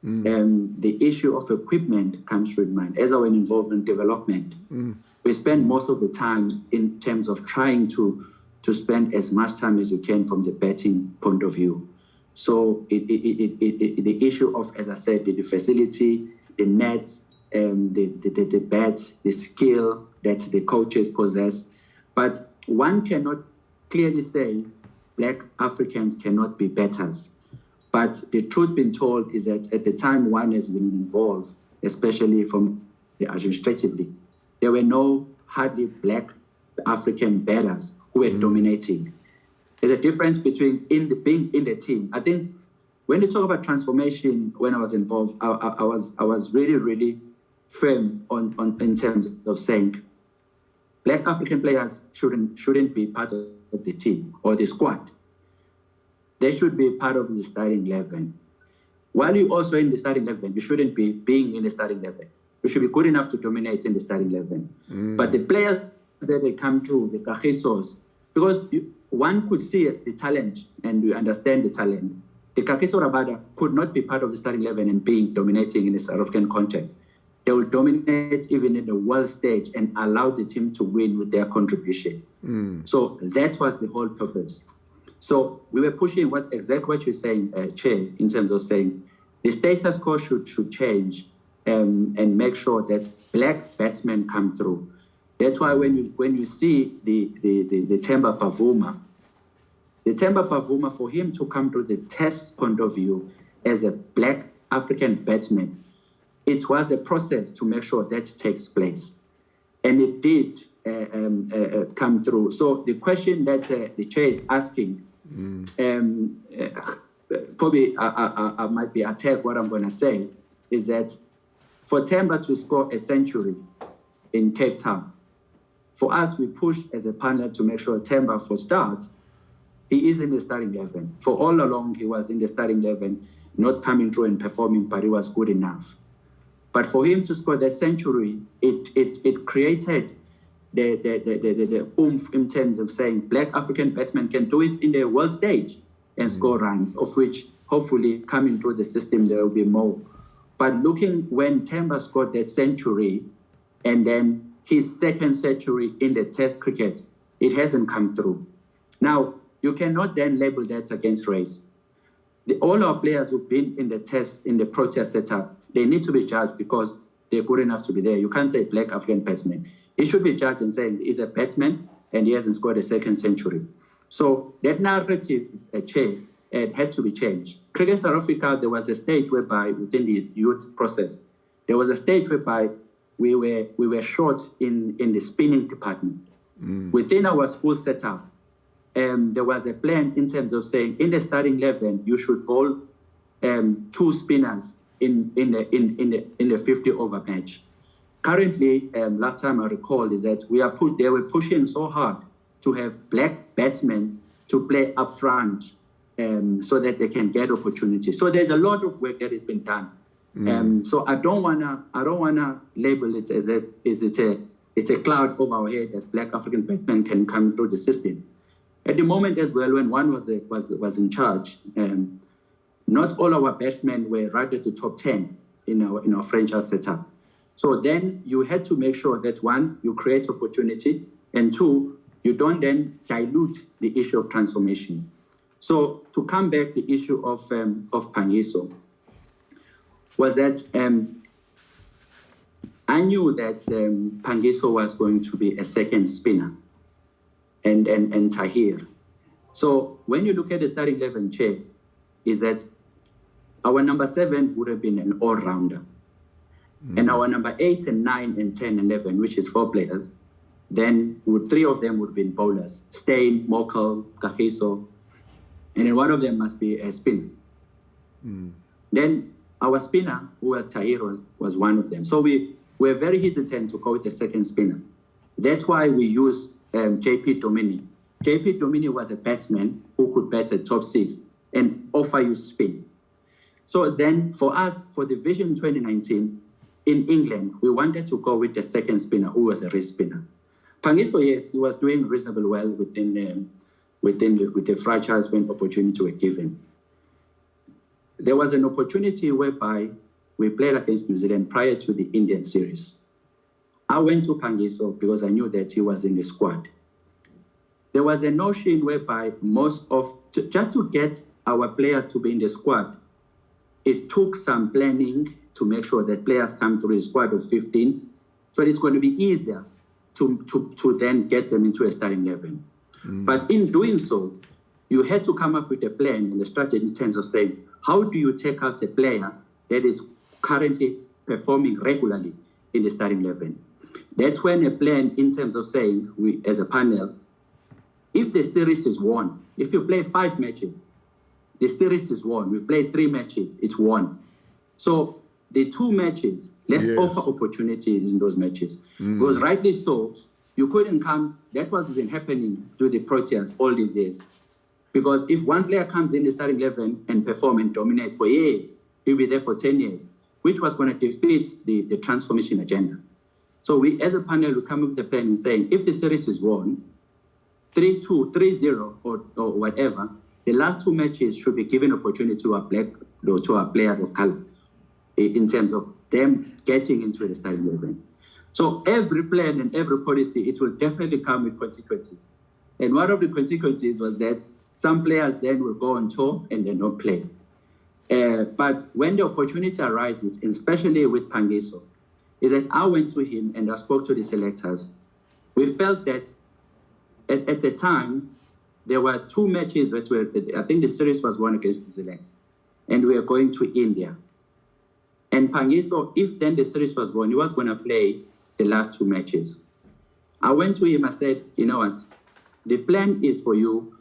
The issue of equipment comes through in mind. As I was involved in development, we spend most of the time in terms of trying to spend as much time as you can from the batting point of view. So the issue of, as I said, the facility, the nets, the bat, the skill that the coaches possess. But one cannot clearly say Black Africans cannot be batters. But the truth being told is that at the time one has been involved, especially from the administratively, there were hardly black African batters who were dominating. There's a difference between being in the team. I think when you talk about transformation, when I was involved, I was really, really firm on in terms of saying black African players shouldn't be part of the team or the squad. They should be part of the starting 11. While you're also in the starting 11, you shouldn't be being in the starting 11. You should be good enough to dominate in the starting 11. But the players that they come through, the Kagisos, because one could see the talent and you understand the talent. The Kagiso Rabada could not be part of the starting 11 and being dominating in the South African context. They will dominate even in the world stage and allow the team to win with their contribution. So that was the whole purpose. So we were pushing exactly what you're saying, Chair, in terms of saying the status quo should change and make sure that black batsmen come through. That's why when you see the Themba Bavuma, for him to come to the test point of view as a black African batsman, it was a process to make sure that takes place. And it did come through. So the question that the Chair is asking, probably I might be attacked what I'm going to say, is that for Themba to score a century in Cape Town, for us, we pushed as a panel to make sure Themba, for starts, he is in the starting 11. For all along, he was in the starting 11, not coming through and performing, but he was good enough. But for him to score that century, it created the oomph in terms of saying black African batsmen can do it in the world stage and score runs, of which hopefully coming through the system there will be more. But looking when Themba scored that century and then his second century in the Test cricket, it hasn't come through. Now, you cannot then label that against race. All our players who've been in the Test, in the Protea setup, they need to be judged because they're good enough to be there. You can't say black African batsman. He should be judged and saying he's a batsman and he hasn't scored a second century. So that narrative, Chair, it has to be changed. Cricket South Africa, there was a stage whereby within the youth process, there was a stage whereby we were short in the spinning department. Within our school setup, there was a plan in terms of saying in the starting 11 you should bowl 2 spinners in the 50 over match. Currently, last time I recall is that they were pushing so hard to have black batsmen to play up front so that they can get opportunities. So there's a lot of work that has been done. So I don't wanna label it as it's a cloud over our head that black African batsmen can come through the system. At the moment as well, when one was in charge, not all our batsmen were rated to top 10 in our franchise setup. So then you had to make sure that 1, you create opportunity, and 2, you don't then dilute the issue of transformation. So to come back, the issue of Pangiso was that I knew that Pangiso was going to be a second spinner and Tahir. So when you look at the starting 11, Chair, is that our number 7 would have been an all-rounder. And our number 8 and 9 and 10 and 11, which is 4 players, then 3 of them would have been bowlers, Steyn, Mokel, Kagiso, and then one of them must be a spinner. Then our spinner, who was Tahir, was one of them. So we were very hesitant to go with the second spinner. That's why we used JP Domini. JP Domini was a batsman who could bat at top 6 and offer you spin. So then for us, for the Vision 2019, in England, we wanted to go with the second spinner, who was a wrist spinner. Pangiso, yes, he was doing reasonably well with the franchise when opportunity were given. There was an opportunity whereby we played against New Zealand prior to the Indian series. I went to Pangiso because I knew that he was in the squad. There was a notion whereby just to get our player to be in the squad, it took some planning to make sure that players come to a squad of 15. So it's going to be easier to then get them into a starting 11. But in doing so, you had to come up with a plan and a strategy in terms of saying, how do you take out a player that is currently performing regularly in the starting 11? That's when a plan in terms of saying, we as a panel, if the series is won, if you play 5 matches, the series is won. We play 3 matches, it's won. So the 2 matches, let's offer opportunities in those matches. Because rightly so, you couldn't come, that was been happening to the Proteas all these years. Because if one player comes in the starting 11 and perform and dominate for years, he'll be there for 10 years, which was going to defeat the transformation agenda. So we, as a panel, we come up with a plan and saying, if the series is won, 3-2, 3-0, or whatever, the last 2 matches should be given opportunity to our players of color in terms of them getting into the starting 11. So every plan and every policy, it will definitely come with consequences. And one of the consequences was that some players then will go on tour and then not play. But when the opportunity arises, especially with Pangiso, is that I went to him and I spoke to the selectors. We felt that at the time, there were 2 matches that were, I think the series was won against New Zealand, and we were going to India. And Pangiso, if then the series was won, he was going to play the last 2 matches. I went to him, I said, you know what, the plan is for you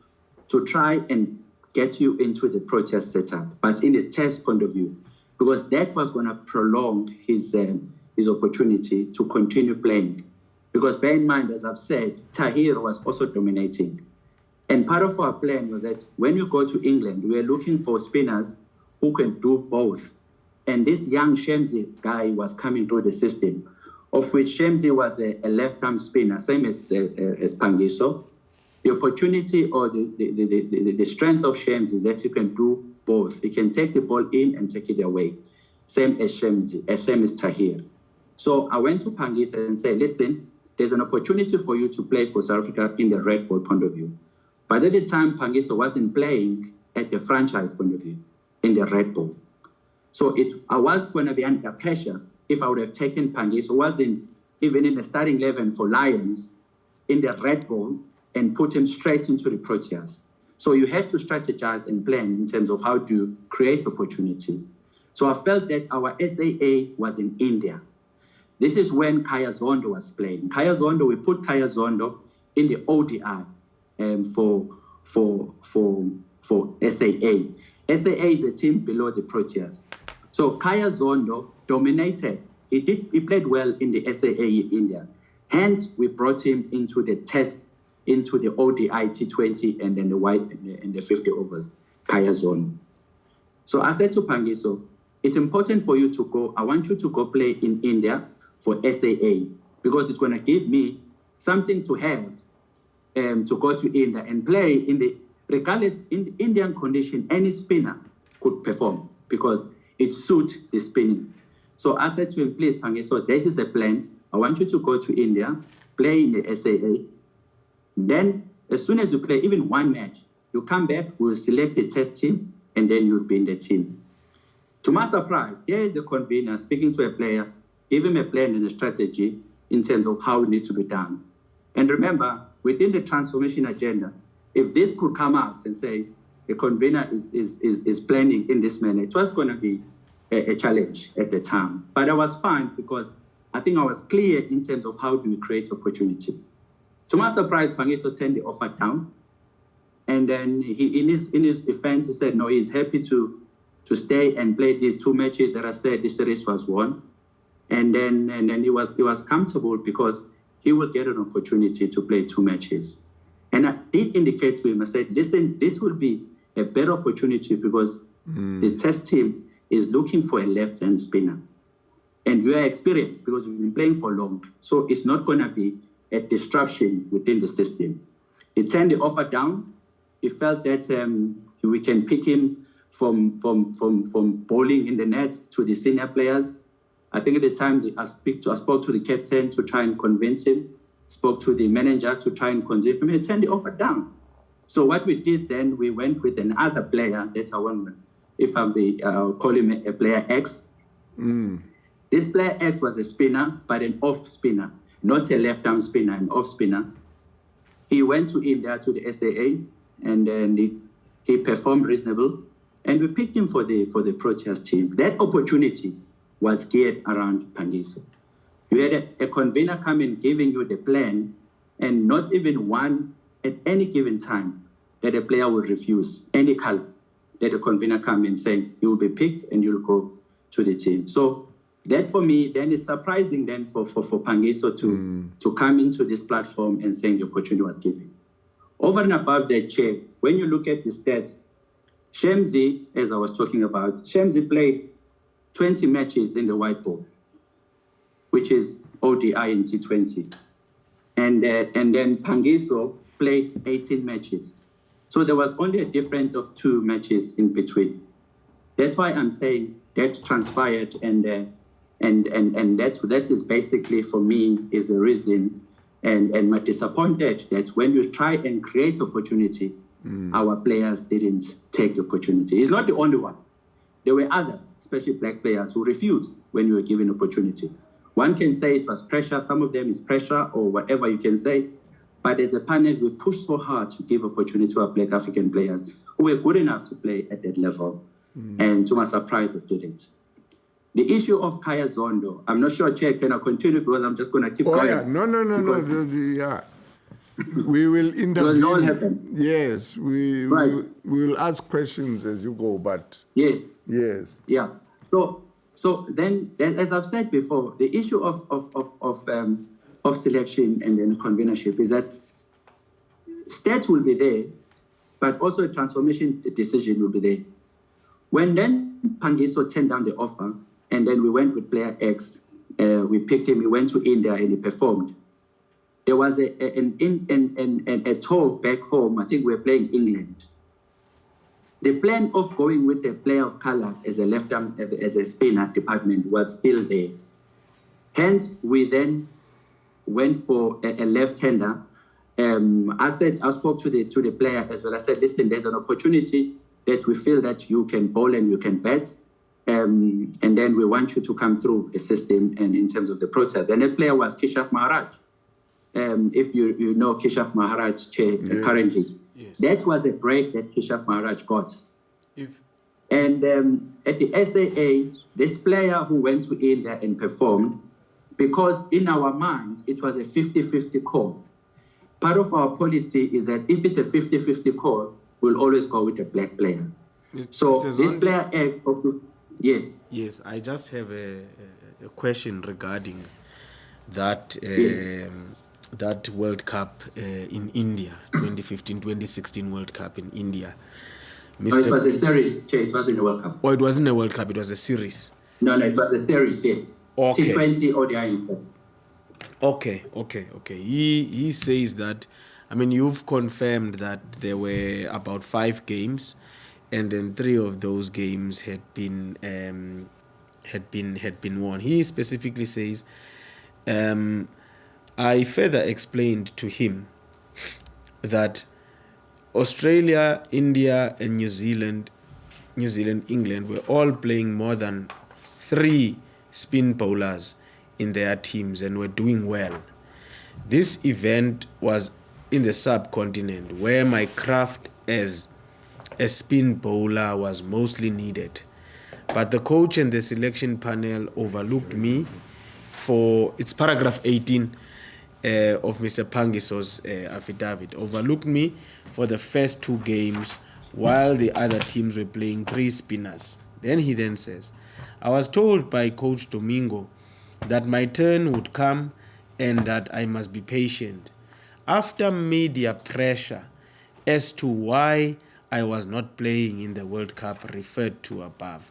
to try and get you into the Proteas setup, but in a test point of view, because that was going to prolong his opportunity to continue playing. Because bear in mind, as I've said, Tahir was also dominating. And part of our plan was that when you go to England, we are looking for spinners who can do both. And this young Shamsi guy was coming through the system, of which Shamsi was a left-arm spinner, same as Pangiso. The opportunity or the strength of Shamsi is that he can do both. He can take the ball in and take it away, same as Shamsi, same as Tahir. So I went to Pangiso and said, listen, there's an opportunity for you to play for South Africa in the red ball point of view. But at the time, Pangiso wasn't playing at the franchise point of view in the red ball. So I was going to be under pressure if I would have taken Pangiso, wasn't even in the starting 11 for Lions in the red ball and put him straight into the Proteas. So you had to strategize and plan in terms of how to create opportunity. So I felt that our SAA was in India. This is when Kaya Zondo was playing. Kaya Zondo, we put Kaya Zondo in the ODI for SAA. SAA is a team below the Proteas. So Kaya Zondo dominated. He played well in the SAA in India. Hence, we brought him into the test, into the ODI T20 and then the white and the 50 overs, Kaya Zondo. So I said to Pangiso, it's important for you to go. I want you to go play in India for SAA because it's going to give me something to have to go to India and play in the, regardless in the Indian condition, any spinner could perform because it suits the spinning. So I said to him, please, Pangiso, this is a plan. I want you to go to India, play in the SAA. Then, as soon as you play even 1 match, you come back, we'll select the test team, and then you'll be in the team. To my surprise, here is the convener speaking to a player, give him a plan and a strategy in terms of how it needs to be done. And remember, within the transformation agenda, if this could come out and say the convener is planning in this manner, it was going to be a challenge at the time. But I was fine because I think I was clear in terms of how do we create opportunity. To my surprise, Pangiso turned the offer down. And then he, in his defense, he said, no, he's happy to stay and play these 2 matches that I said the series was won. And then he was comfortable because he will get an opportunity to play 2 matches. And I did indicate to him, I said, listen, this will be a better opportunity because the test team is looking for a left-hand spinner. And you are experienced because you've been playing for long. So it's not going to be a disruption within the system. He turned the offer down. He felt that we can pick him from bowling in the net to the senior players. I think at the time I spoke to the captain to try and convince him, spoke to the manager to try and convince him. He turned the offer down. So what we did then, we went with another player. That's our one. If I'll call him a player X. This player X was a spinner, but an off spinner, not a left-arm spinner, an off spinner. He went to India to the SAA. and then he performed reasonable, and we picked him for the Proteas team. That opportunity was geared around Pangiso. You had a convener come in giving you the plan, and not even one at any given time that a player would refuse any color, that a convener come in saying you will be picked and you'll go to the team. So that for me then is surprising then for Pangiso to come into this platform and saying the opportunity was given. Over and above that, Chair, when you look at the stats, Shemzi, as I was talking about, Shemzi played 20 matches in the white ball, which is ODI and T20. And then Pangiso played 18 matches. So there was only a difference of 2 matches in between. That's why I'm saying that transpired, and that is basically for me is the reason, and I'm disappointed that when you try and create opportunity, our players didn't take the opportunity. It's not the only one. There were others, especially black players, who refused when you were given opportunity. One can say it was pressure, some of them is pressure or whatever you can say, but as a panel, we pushed so hard to give opportunity to our black African players who were good enough to play at that level, and to my surprise, it didn't. The issue of Kaya Zondo, I'm not sure, Chair, can I continue because I'm just going to keep going? Yeah. No. Yeah. We will intervene. Yes, we will ask questions as you go, but... Yes. Yeah. So then, as I've said before, the issue of selection and then convenership is that stats will be there, but also a transformation decision will be there. When then Pangiso turned down the offer, and then we went with player X, we picked him, he went to India and he performed. There was a tour back home, I think we were playing England. The plan of going with a player of color as a left arm, as a spinner department was still there. Hence, we then went for a left-hander. I spoke to the player as well. I said, listen, there's an opportunity that we feel that you can bowl and you can bat. And then we want you to come through the system and in terms of the process. And the player was Kishaf Maharaj. If you know Kishaf Maharaj currently. Yes. That was a break that Kishaf Maharaj got. And at the SAA, this player who went to India and performed, because in our minds, it was a 50-50 call. Part of our policy is that if it's a 50-50 call, we'll always go with a black player. So this player X of the... Yes. Yes, I just have a question regarding that that World Cup in India, 2015-2016 World Cup in India. It was a series, it wasn't a World Cup. Oh, it wasn't a World Cup, it was a series. No, it was a series, yes. Okay. T20 ODI. Okay. He says that, I mean, you've confirmed that there were about 5 games, and then 3 of those games had been won. He specifically says, I further explained to him that Australia, India, and New Zealand, England were all playing more than 3 spin bowlers in their teams and were doing well. This event was in the subcontinent where my craft as a spin bowler was mostly needed. But the coach and the selection panel overlooked me for, it's paragraph 18 of Mr. Pangiso's affidavit, overlooked me for the first 2 games while the other teams were playing 3 spinners. Then he then says, I was told by Coach Domingo that my turn would come and that I must be patient. After media pressure as to why I was not playing in the World Cup referred to above,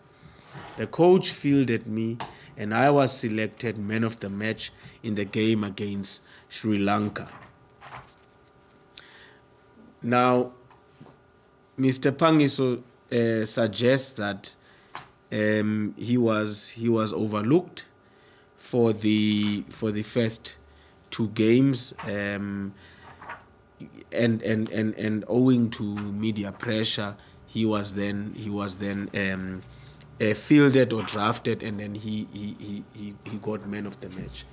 the coach fielded me and I was selected man of the match in the game against Sri Lanka. Now, Mr. Pangiso suggests that he was overlooked for the first 2 games, and owing to media pressure, he was then fielded or drafted, and then he got man of the match.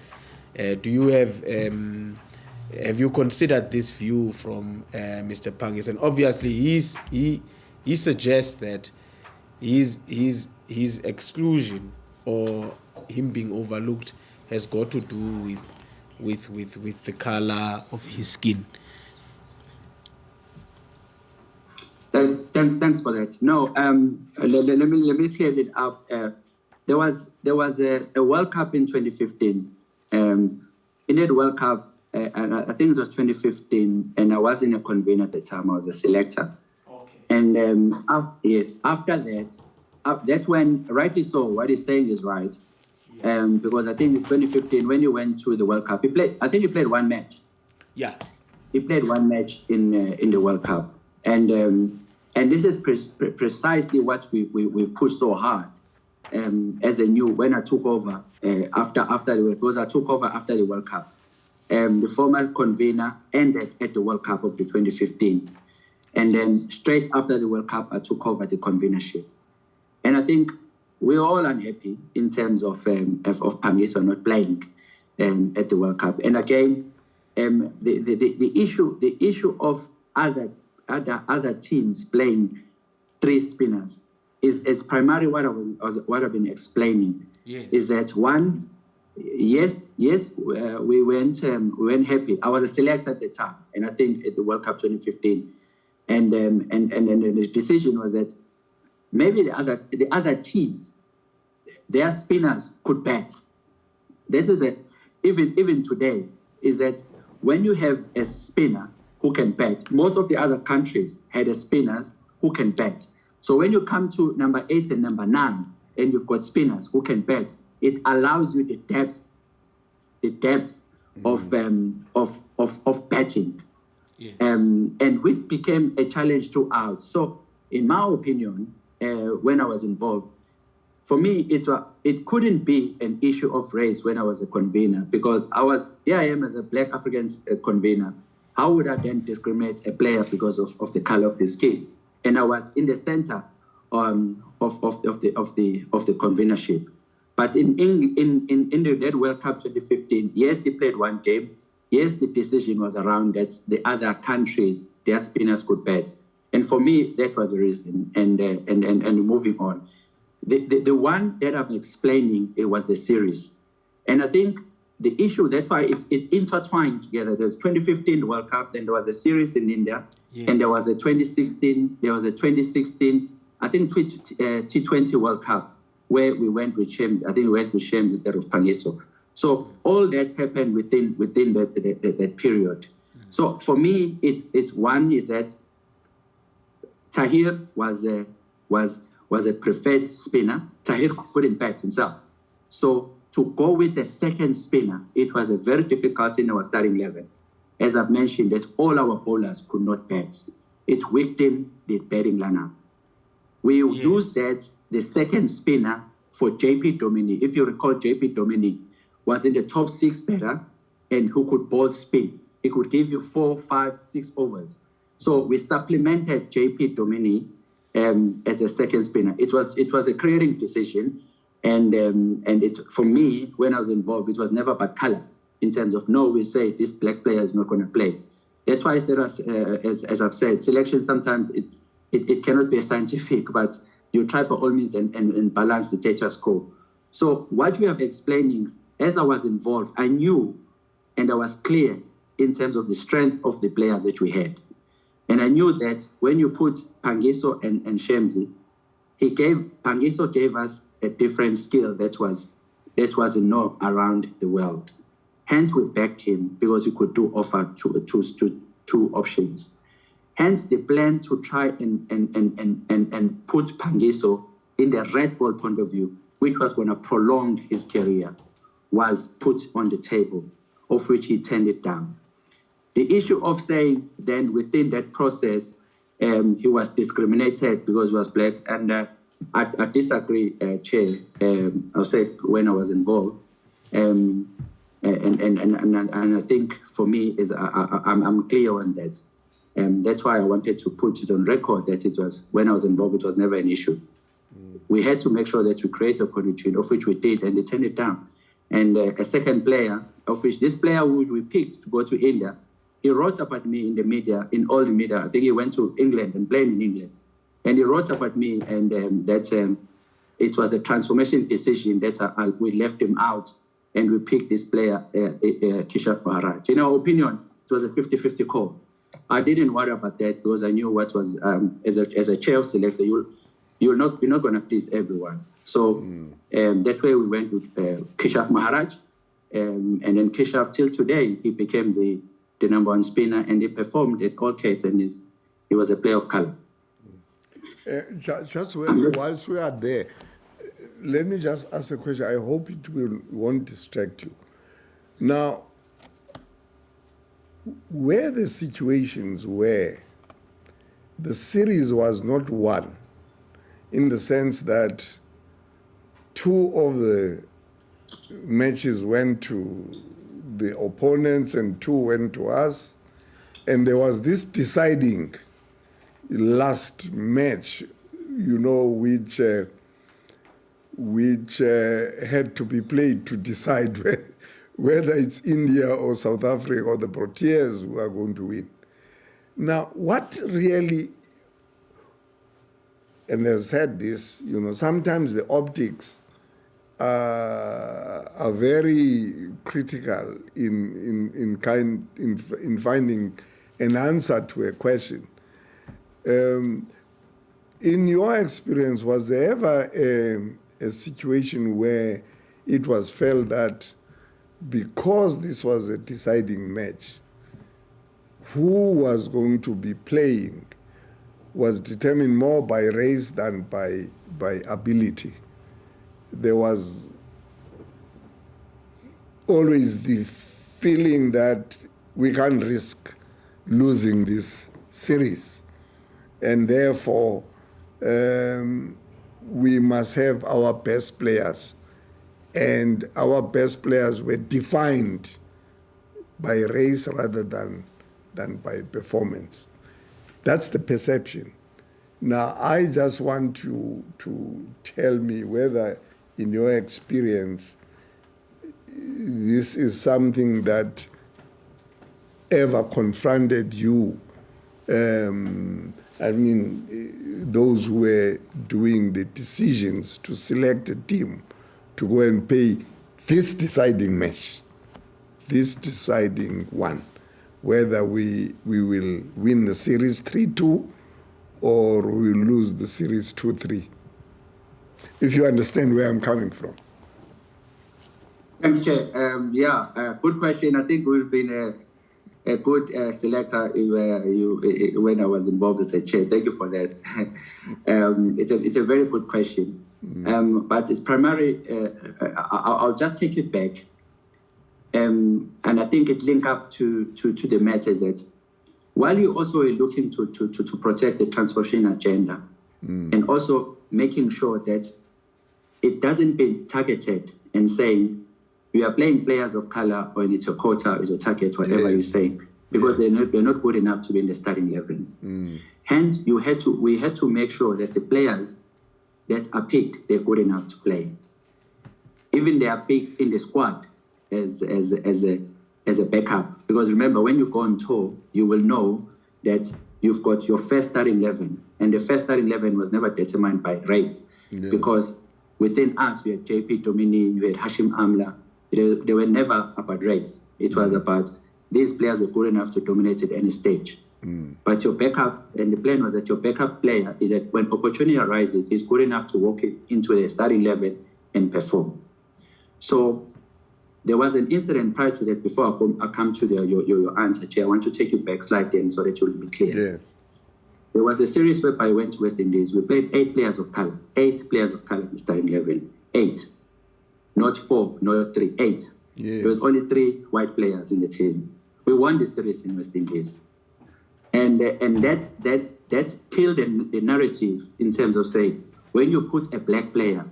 Do you have Have you considered this view from Mr. Pangisa? And obviously, he suggests that his exclusion or him being overlooked has got to do with the color of his skin. Thanks for that. No, let me clear it up. There was a World Cup in 2015. In that World Cup, and I think it was 2015, and I wasn't a convener at the time. I was a selector. Okay. And yes, after that, that's when, rightly so, what he's saying is right. Yes. Because I think in 2015, when he went to the World Cup, he played one match. Yeah. He played one match in the World Cup. And this is precisely what we pushed so hard when I took over because I took over after the World Cup. The former convener ended at the World Cup of the 2015. And then straight after the World Cup, I took over the convenership. And I think we're all unhappy in terms of Pangisa not playing at the World Cup. And again, the issue of other teams playing three spinners is primarily what I've been explaining. Yes. Is that one? Yes, we weren't happy. I was a selector at the time, and I think at the World Cup 2015, and the decision was that maybe the other teams, their spinners could bat. This is even today is that when you have a spinner who can bat, most of the other countries had a spinners who can bat. So when you come to number 8 and number 9, and you've got spinners who can bat, it allows you the depth of batting. Yes. And which became a challenge throughout. So in my opinion, when I was involved, for me, it couldn't be an issue of race when I was a convener, because I am as a Black African convener. How would I then discriminate a player because of the color of his skin? And I was in the center of the convenership. But in the World Cup 2015, yes, he played one game. Yes, the decision was around that the other countries, their spinners could bat. And for me, that was the reason. And moving on. The one that I'm explaining, it was the series. And I think the issue, that's why it's intertwined together. There's 2015 World Cup, then there was a series in India, yes. And there was a 2016, I think T20 World Cup, where we went with Shems. I think we went with Shems instead of Pangiso. So all that happened within that period. So for me, it's one is that Tahir was a preferred spinner. Tahir couldn't bat himself. So to go with the second spinner, it was a very difficult in our starting 11. As I've mentioned, that all our bowlers could not bat. It weakened the batting lineup. We used that, the second spinner, for JP Domini. If you recall, JP Domini was in the top 6 batter and who could bowl spin. He could give you 4, 5, 6 overs. So we supplemented JP Domini as a second spinner. It was a creating decision. And it, for me, when I was involved, it was never about color in terms of, no, we say this black player is not going to play. That's why I said, as I've said, selection sometimes it cannot be scientific, but you try by all means and balance the status quo. So what we have explaining, as I was involved, I knew and I was clear in terms of the strength of the players that we had. And I knew that when you put Pangiso and Shemzi, Pangiso gave us a different skill that was known around the world. Hence, we backed him because he could offer two options. Hence, the plan to try and put Pangiso in the red ball point of view, which was going to prolong his career, was put on the table, of which he turned it down. The issue of saying then within that process, he was discriminated because he was black, and I disagree, Chair. I'll say when I was involved, and I think for me is I'm clear on that. That's why I wanted to put it on record that it was, when I was involved, it was never an issue. We had to make sure that we create a condition, of which we did, and they turned it down. and a second player, of which this player who we picked to go to India, he wrote about me in the media, in all the media. I think he went to England and played in England. And he wrote about me, and that it was a transformation decision that we left him out, and we picked this player, Kishaf Maharaj. In our opinion, it was a 50-50 call. I didn't worry about that because I knew what was, as a chair of selector, you're not going to please everyone. So that's where we went with Kishaf Maharaj. And then Kishaf, till today, he became the number one spinner, and he performed at all cases, and he was a player of color. Whilst we are there, let me just ask a question. I hope it won't distract you. Now, were the situations where the series was not won, in the sense that 2 of the matches went to the opponents and 2 went to us, and there was this deciding last match, which had to be played to decide whether it's India or South Africa or the Proteas who are going to win. Now, what really, and I've said this, sometimes the optics are very critical in finding an answer to a question. In your experience, was there ever a situation where it was felt that because this was a deciding match, who was going to be playing was determined more by race than by ability? There was always the feeling that we can't risk losing this series, and therefore we must have our best players, and our best players were defined by race rather than by performance. That's the perception. Now, I just want you to tell me whether, in your experience, this is something that ever confronted you. Those who were doing the decisions to select a team to go and play this deciding match, this deciding one, whether we will win the series 3-2 or we will lose the series 2-3. If you understand where I'm coming from. Thanks, Chair. Good question. I think we've been a good selector when I was involved as a chair. Thank you for that. It's a very good question. But it's primarily, I'll just take it back. And I think it links up to the matters that while you also are looking to protect the transformation agenda and also making sure that it doesn't be targeted and saying, you are playing players of color or it's your quota, it's your target, whatever you say, because they're not good enough to be in the starting 11. Hence, we had to make sure that the players that are picked, they're good enough to play. Even they are picked in the squad as a backup. Because remember, when you go on tour, you will know that you've got your first starting 11, and the first starting 11 was never determined by race, because within us, we had JP Domini, you had Hashim Amla. They were never about race. It was about these players were good enough to dominate at any stage. But your backup, and the plan was that your backup player is that when opportunity arises, he's good enough to walk into the starting 11 and perform. So there was an incident prior to that. Before I come to your answer, Chair, I want to take you back slightly so that you'll be clear. Yes. There was a series where I went to West Indies. We played 8 players of color. 8 players of color in the starting 11. 8. Not 4, not 3, 8. Yes. There was only 3 white players in the team. We won the series in West Indies. And that killed the narrative in terms of saying, when you put a black player,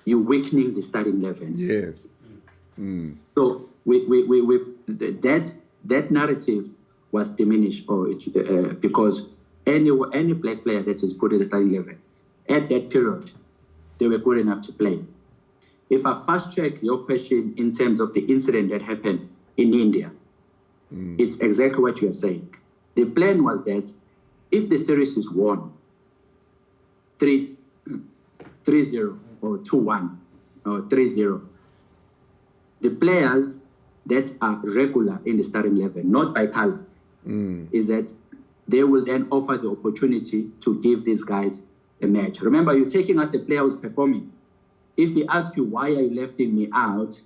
you're weakening the starting 11. Yes. So that narrative was diminished because any black player that is put in the starting 11, at that period, they were good enough to play. if I fast-check your question in terms of the incident that happened in India, it's exactly what you are saying. The plan was that if the series is won 3-0 or 2-1 or 3-0, the players that are regular in the starting 11, not by color, is that they will then offer the opportunity to give these guys a match. Remember, you're taking out a player who's performing. If they ask you, why are you lefting me out?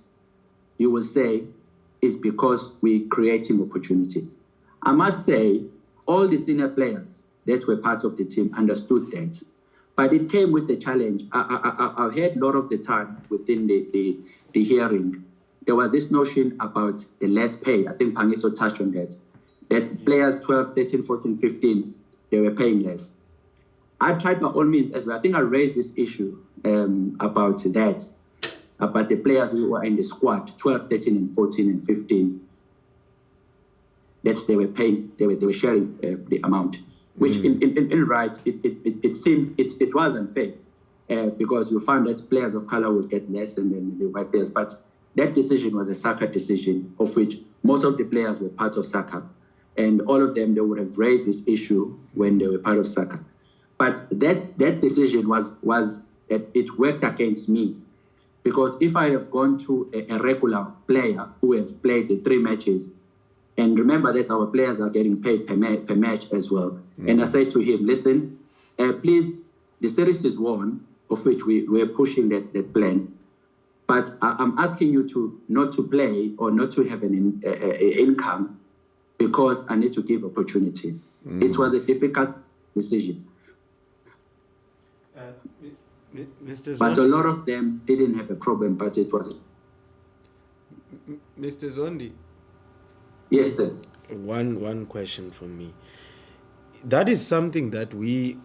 You will say, it's because we're creating opportunity. I must say, all the senior players that were part of the team understood that. But it came with the challenge. I heard a lot of the time within the hearing, there was this notion about the less pay. I think Pangiso touched on that. That players 12, 13, 14, 15, they were paying less. I tried by all means as well. I think I raised this issue about that, about the players who were in the squad, 12, 13, and 14, and 15, that they were paying, they were sharing the amount, which in right, it seemed, it was unfair because you found that players of color would get less than the white players. But that decision was a SACA decision, of which most of the players were part of SACA. And all of them, they would have raised this issue when they were part of SACA. But that decision it worked against me, because if I have gone to a regular player who have played the 3 matches, and remember that our players are getting paid per match as well, and I said to him, listen, please, the series is won, of which we're pushing that plan, but I'm asking you to not to play or not to have an income because I need to give opportunity. It was a difficult decision. Mr. Zondi, but a lot of them didn't have a problem, but it was... Mr. Zondi. Yes, sir. One question from me. That is something that we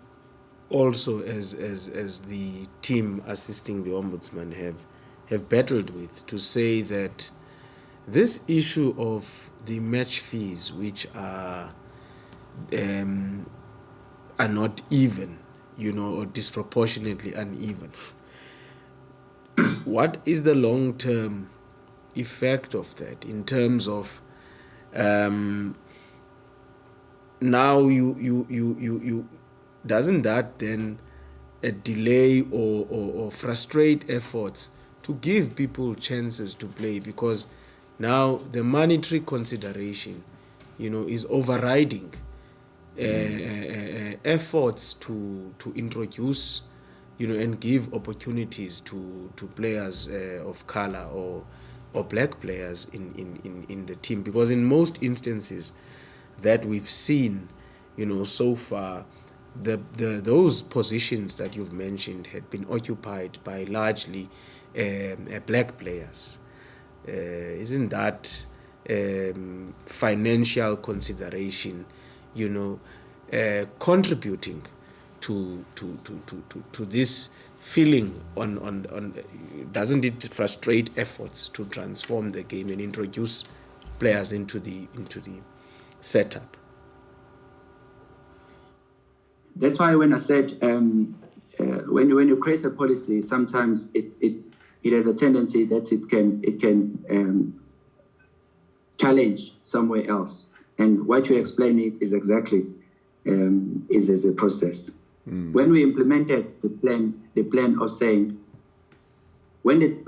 also, as the team assisting the Ombudsman, have battled with, to say that this issue of the match fees, which are not even, or disproportionately uneven. What is the long-term effect of that in terms of now you doesn't that then delay or frustrate efforts to give people chances to play, because now the monetary consideration is overriding efforts to introduce and give opportunities to players of color or black players in the team, because in most instances that we've seen so far, those positions that you've mentioned had been occupied by largely black players. Isn't that financial consideration contributing to this feeling on doesn't it frustrate efforts to transform the game and introduce players into the setup? That's why when I said when you create a policy, sometimes it has a tendency that it can challenge somewhere else. And what you explain it is exactly is as a process. When we implemented the plan of saying when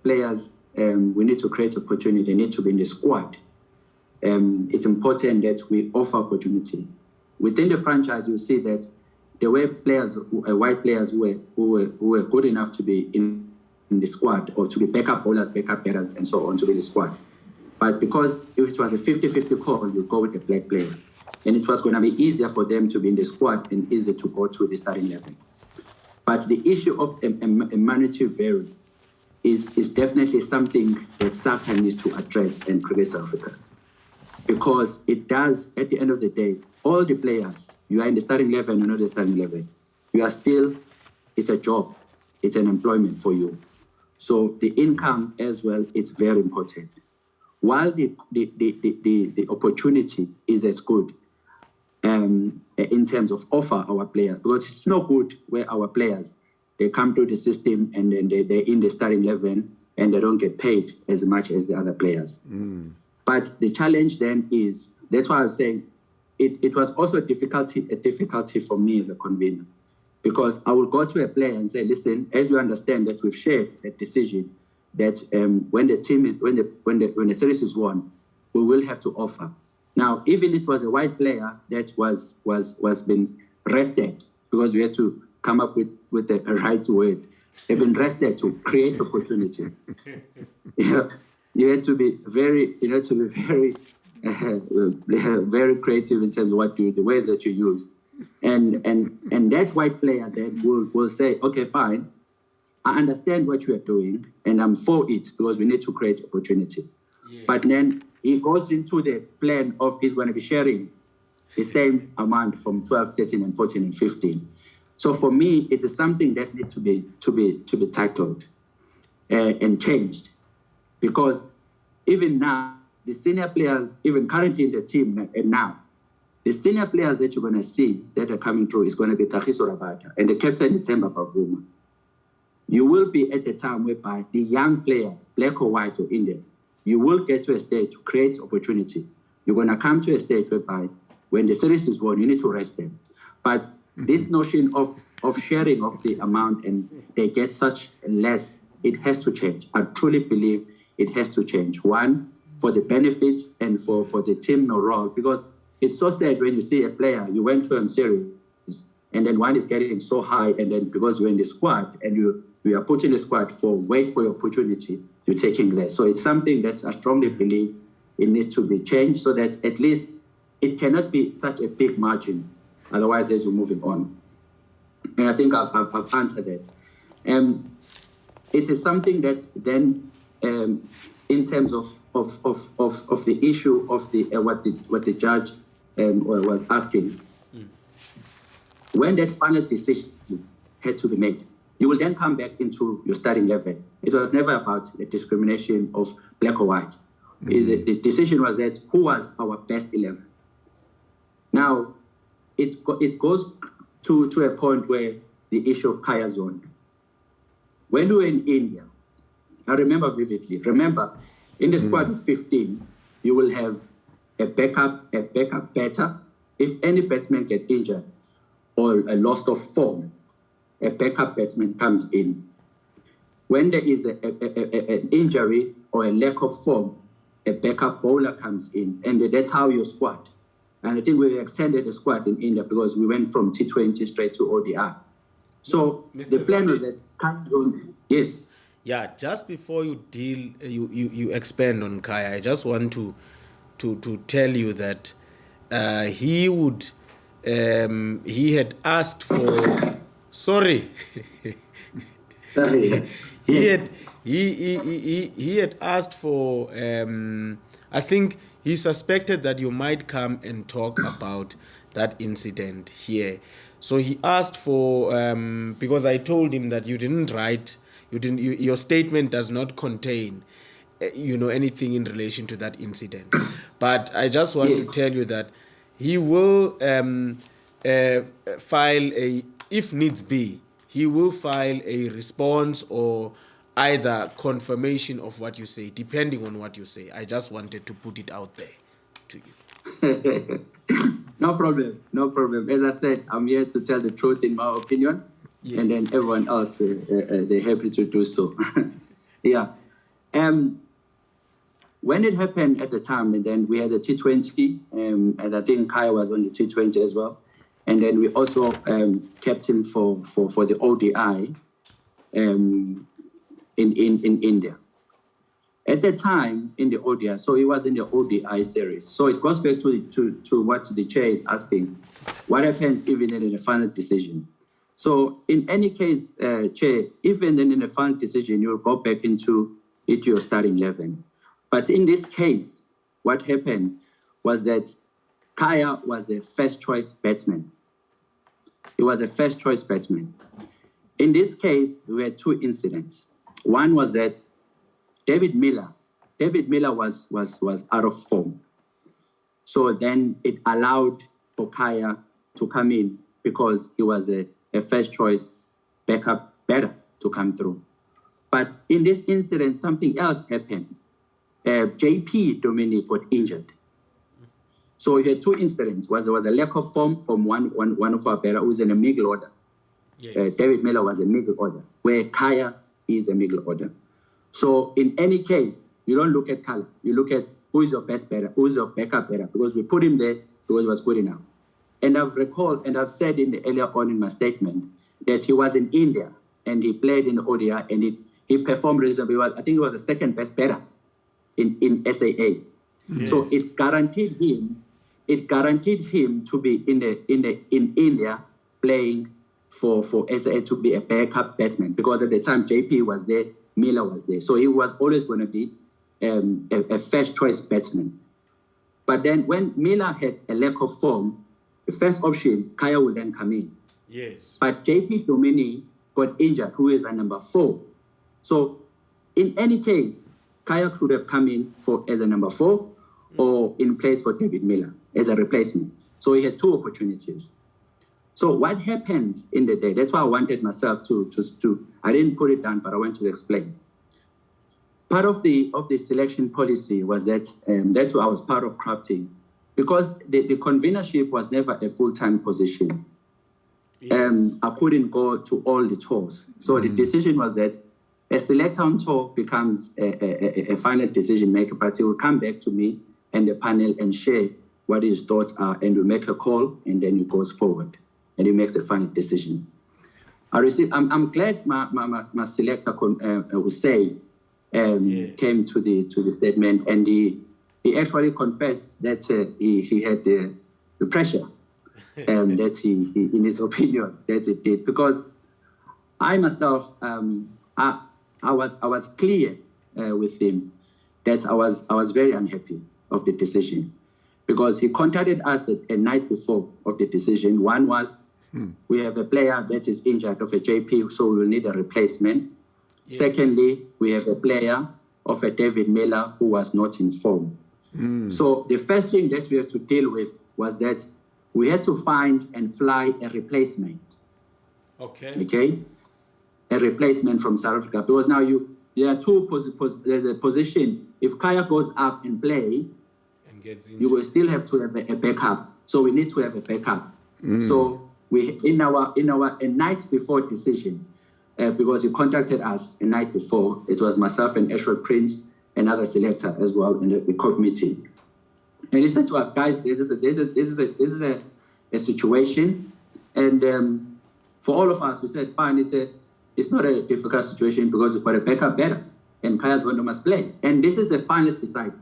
players we need to create opportunity, they need to be in the squad. It's important that we offer opportunity within the franchise. You see that there were players, white players, who were good enough to be in the squad or to be backup bowlers, backup batters, and so on, to be in the squad. But because if it was a 50-50 call, you go with a black player. And it was going to be easier for them to be in the squad and easier to go to the starting 11. But the issue of a monetary value is definitely something that SACA needs to address in Cricket South Africa. Because it does, at the end of the day, all the players, you are in the starting 11, you're not the starting 11. You are still, it's a job, it's an employment for you. So the income as well, it's very important. While the opportunity is as good in terms of offer our players, because it's no good where our players they come through the system and then they're in the starting 11 and they don't get paid as much as the other players. But the challenge then is, that's why I was saying, it was also a difficulty for me as a convener, because I would go to a player and say, listen, as you understand that we've shared a decision that when the series is won, we will have to offer. Now, even it was a white player that was been rested, because we had to come up with the right word. They've been rested to create opportunity. You had to be very, very creative in terms of the ways that you use. And that white player then will say, okay, fine, I understand what you are doing, and I'm for it because we need to create opportunity. Yeah. But then he goes into the plan of he's going to be sharing the same amount from 12, 13, and 14, and 15. So for me, it is something that needs to be tackled and changed, because even now, the senior players, even currently in the team and now, the senior players that you're going to see that are coming through is going to be Tagiso Rabata, and the captain is Themba Bavuma. You will be at the time whereby the young players, black or white or Indian, you will get to a stage to create opportunity. You're going to come to a stage whereby when the series is won, you need to rest them. But this notion of sharing of the amount and they get such less, it has to change. I truly believe it has to change. One, for the benefits and for the team morale, because it's so sad when you see a player, you went to a series, and then one is getting so high, and then because you're in the squad and you are put in the squad wait for your opportunity, you're taking less. So it's something that I strongly believe it needs to be changed, so that at least it cannot be such a big margin. Otherwise, as we're moving on. And I think I've answered that. It is something that then, in terms of the issue of what the judge was asking, when that final decision had to be made, you will then come back into your starting 11. It was never about the discrimination of black or white. The decision was that who was our best 11. Now, it goes to a point where the issue of Kaya zone. When we were in India, I remember vividly. Remember, in the squad of 15, you will have a backup batter. If any batsman gets injured or a loss of form, a backup batsman comes in. When there is an injury or a lack of form, a backup bowler comes in, and that's how your squad. And I think we extended the squad in India because we went from T20 straight to ODI. So Mr. the plan was that, yes. Yeah, just before you you expand on Kaya, I just want to tell you that he had asked for sorry. he had asked for I think he suspected that you might come and talk about that incident here. So he asked for because I told him that you didn't write, your statement does not contain anything in relation to that incident. But I just want to tell you that he will file if needs be, he will file a response or either confirmation of what you say, depending on what you say. I just wanted to put it out there to you. No problem. As I said, I'm here to tell the truth in my opinion, and then everyone else, they're happy to do so. Yeah. When it happened at the time, and then we had a T20, and I think Kaya was on the T20 as well. And then we also kept him for the ODI in India. At the time, in the ODI, so he was in the ODI series. So it goes back to what the chair is asking. What happens even in the final decision? So in any case, chair, even then in the final decision, you'll go back into your starting 11. But in this case, what happened was that Kaya was a first choice batsman. He was a first choice batsman. In this case, there were two incidents. One was that David Miller was out of form. So then it allowed for Kaya to come in because he was a first choice backup better to come through. But in this incident, something else happened. JP Dominic got injured. So we had two incidents. There was a lack of form from one of our better who's in a middle order. Yes. David Miller was a middle order, where Kaya is a middle order. So in any case, you don't look at color. You look at who is your best better, who is your backup better, because we put him there because he was good enough. And I've recalled, and I've said earlier on in my statement, that he was in India and he played in the ODI and he performed reasonably well. I think he was the second best batter in SAA. Yes. So it guaranteed him to be in India playing for SAA to be a backup batsman, because at the time JP was there, Miller was there. So he was always going to be a first choice batsman. But then when Miller had a lack of form, the first option, Kaya will then come in. Yes. But JP Domini got injured, who is a number 4. So in any case, Kaya should have come in as a number 4 or in place for David Miller as a replacement. So he had two opportunities. So what happened in the day, that's why I wanted myself to I didn't put it down, but I want to explain. Part of the selection policy was that, that's what I was part of crafting, because the convenership was never a full-time position. Yes. I couldn't go to all the tours. So the decision was that a selector on tour becomes a final decision maker, but he will come back to me and the panel and share what his thoughts are, and we make a call, and then he goes forward and he makes the final decision. I'm glad my selector Hussein came to the statement, and he actually confessed that he had the pressure that he in his opinion that it did, because I myself I was clear with him that I was very unhappy of the decision, because he contacted us a night before of the decision. One was we have a player that is injured of a JP, so we will need a replacement. Yes. Secondly, we have a player of a David Miller who was not in form. So the first thing that we had to deal with was that we had to find and fly a replacement. Okay? A replacement from South Africa. Because now there are there's a position. If Kaya goes up and play, and gets injured, you will still have to have a backup. So we need to have a backup. So we in a night before decision, because he contacted us a night before. It was myself and Ashford Prince, another selector as well, in the COP meeting. And he said to us, guys, this is a situation, and for all of us, we said, fine, it's not a difficult situation because we've got a backup better, and Kaya's one must play. And this is the final decide.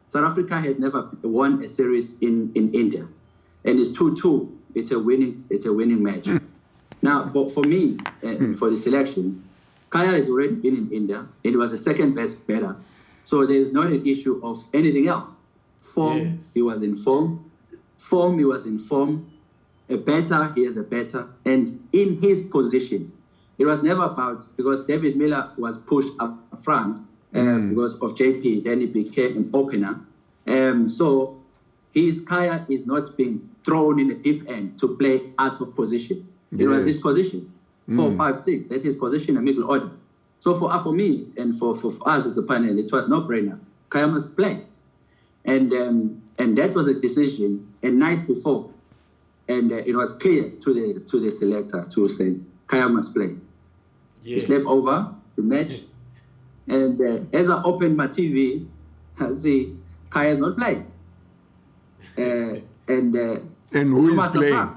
South Africa has never won a series in India, and it's 2-2. It's a winning match. Now, for me, for the selection, Kaya has already been in India. It was the second best batter. So there's not an issue of anything else. Form, yes. He was in form. Form, he was in form. A batter, he is a batter. And in his position, it was never about, because David Miller was pushed up front because of JP, then he became an opener. So his Kaya is not being thrown in the deep end to play out of position. It was his position, 4, 5, 6. That's his position, a middle order. So for me and for us as a panel, it was no-brainer. Kaya must play, and that was a decision a night before, and it was clear to the selector to say Kaya must play. Yes. He slept over the match, and as I opened my TV, I see Kaya's not playing, and who is playing?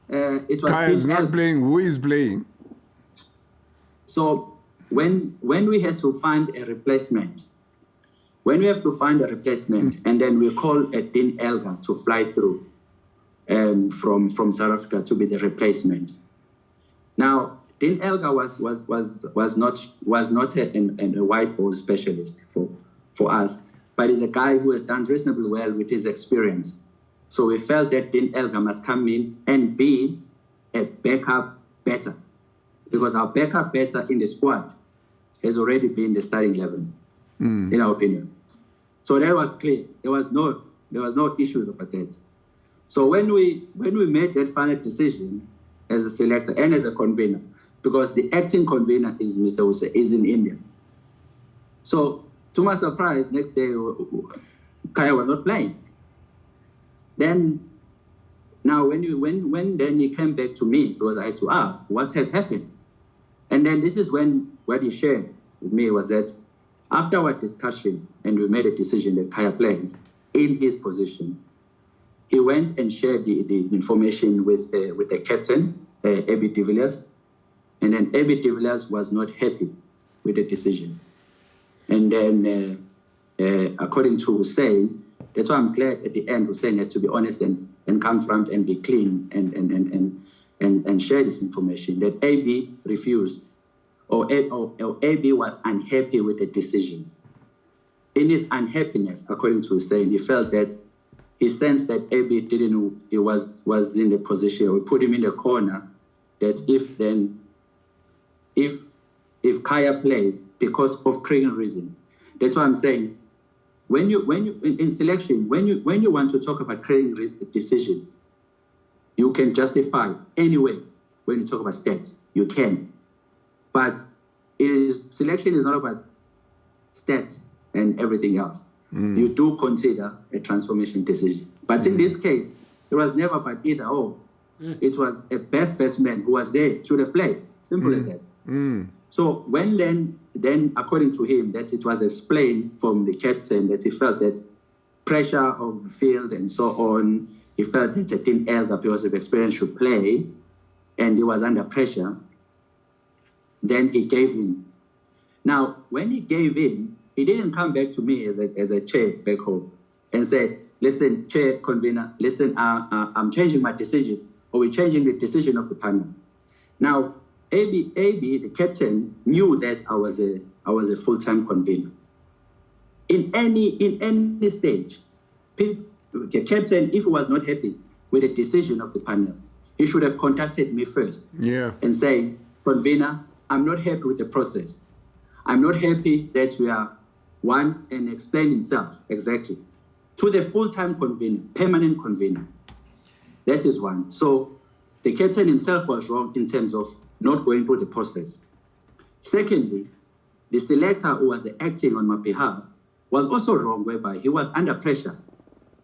It was Kaya is not playing. Who is playing? So when we had to find a replacement, and then we called Dean Elgar to fly through from South Africa to be the replacement. Now, Dean Elgar was not a white ball specialist for us, but he's a guy who has done reasonably well with his experience. So we felt that Dean Elgar must come in and be a backup batter, because our backup batter in the squad has already been the starting 11, in our opinion. So that was clear. There was no issue about that. So when we made that final decision as a selector and as a convener, because the acting convener is Mr. Hussein, is in India. So, to my surprise, next day, Kaya was not playing. Then, now when then he came back to me, because I had to ask, what has happened? And then this is when what he shared with me was that after our discussion, and we made a decision that Kaya plays in his position, he went and shared the information with the captain, Abby de Villiers, and then Abby de Villiers was not happy with the decision. And then, according to Hussein, that's why I'm glad at the end Hussein has to be honest and come front and be clean and share this information, that AB refused, or AB was unhappy with the decision. In his unhappiness, according to Hussein, he felt that he sensed that AB didn't know he was in the position. We put him in the corner that if Kaya plays because of criminal reason. That's why I'm saying when you in selection, when you want to talk about criminal decision, you can justify anyway. When you talk about stats, you can. But selection is not about stats and everything else. You do consider a transformation decision. But in this case, it was never about either or. It was a best batsman who was there, should have played. Simple as that. So when then according to him, that it was explained from the captain that he felt that pressure of the field and so on, he felt that a team elder because of experience should play, and he was under pressure, then he gave in. Now, when he gave in, he didn't come back to me as a chair back home and said, listen, chair, convener, listen, I'm changing my decision, or we're changing the decision of the panel. Now, AB, the captain, knew that I was a full-time convener. In any stage, the captain, if he was not happy with the decision of the panel, he should have contacted me first. And say, convener, I'm not happy with the process. I'm not happy that we are one, and explain himself exactly to the full-time convener, permanent convener. That is one. So the captain himself was wrong in terms of not going through the process. Secondly, the selector who was acting on my behalf was also wrong, whereby he was under pressure.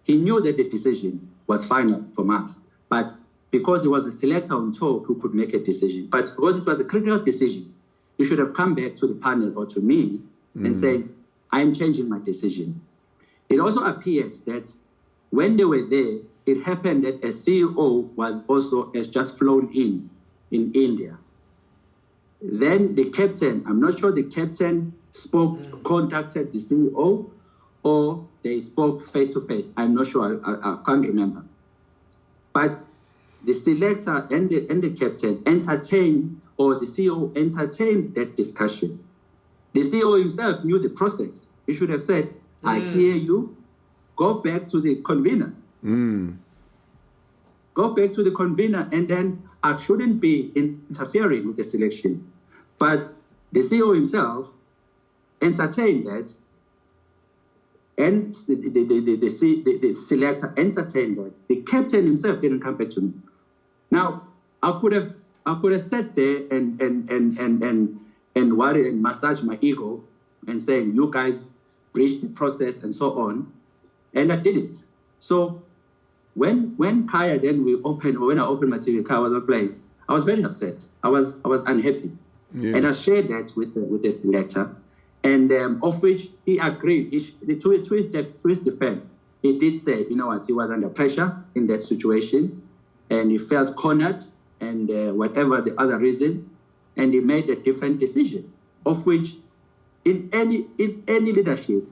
He knew that the decision was final from us, but because he was a selector on top who could make a decision, but because it was a critical decision, he should have come back to the panel or to me and said, I'm changing my decision. It also appeared that when they were there, it happened that a CEO has just flown in India. Then the captain, I'm not sure the captain contacted the CEO, or they spoke face to face. I'm not sure, I can't remember. But the selector and the captain entertained, or the CEO entertained that discussion. The CEO himself knew the process. He should have said, I hear you, go back to the convener. Go back to the convener, and then I shouldn't be interfering with the selection. But the CEO himself entertained that, and the selector entertained that. The captain himself didn't come back to me. Now, I could have sat there and worry and massage my ego and saying, you guys breached the process and so on, and I didn't. So when Kaya then when I opened my TV, Kaya was not playing, I was very upset. I was unhappy. And I shared that with the selector, and of which he agreed. To his defense, he did say, you know what, he was under pressure in that situation, and he felt cornered, and whatever the other reasons, and he made a different decision, of which in any leadership,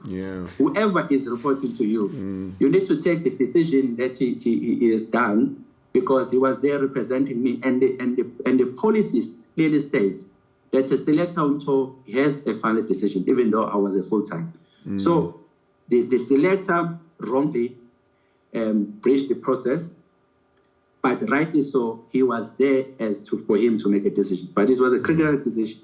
whoever is reporting to you, you need to take the decision that he has done, because he was there representing me, and the policies clearly state that a selector on tour has a final decision, even though I was a full-time. So the selector wrongly breached the process, but rightly so, he was there for him to make a decision. But it was a critical decision.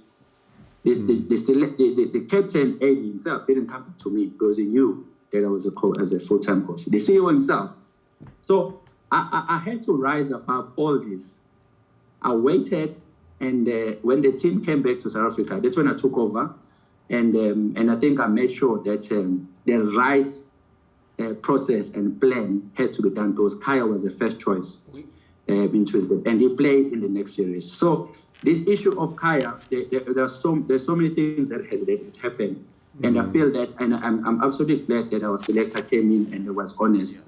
The captain, Eddie himself, didn't come to me because he knew that I was a full-time coach. The CEO himself. So I had to rise above all this. I waited And when the team came back to South Africa, that's when I took over. And I think I made sure that the right process and plan had to be done, because Kaya was the first choice and he played in the next series. So this issue of Kaya, there's so many things that happened. And I feel that, and I'm absolutely glad that our selector came in and was honest.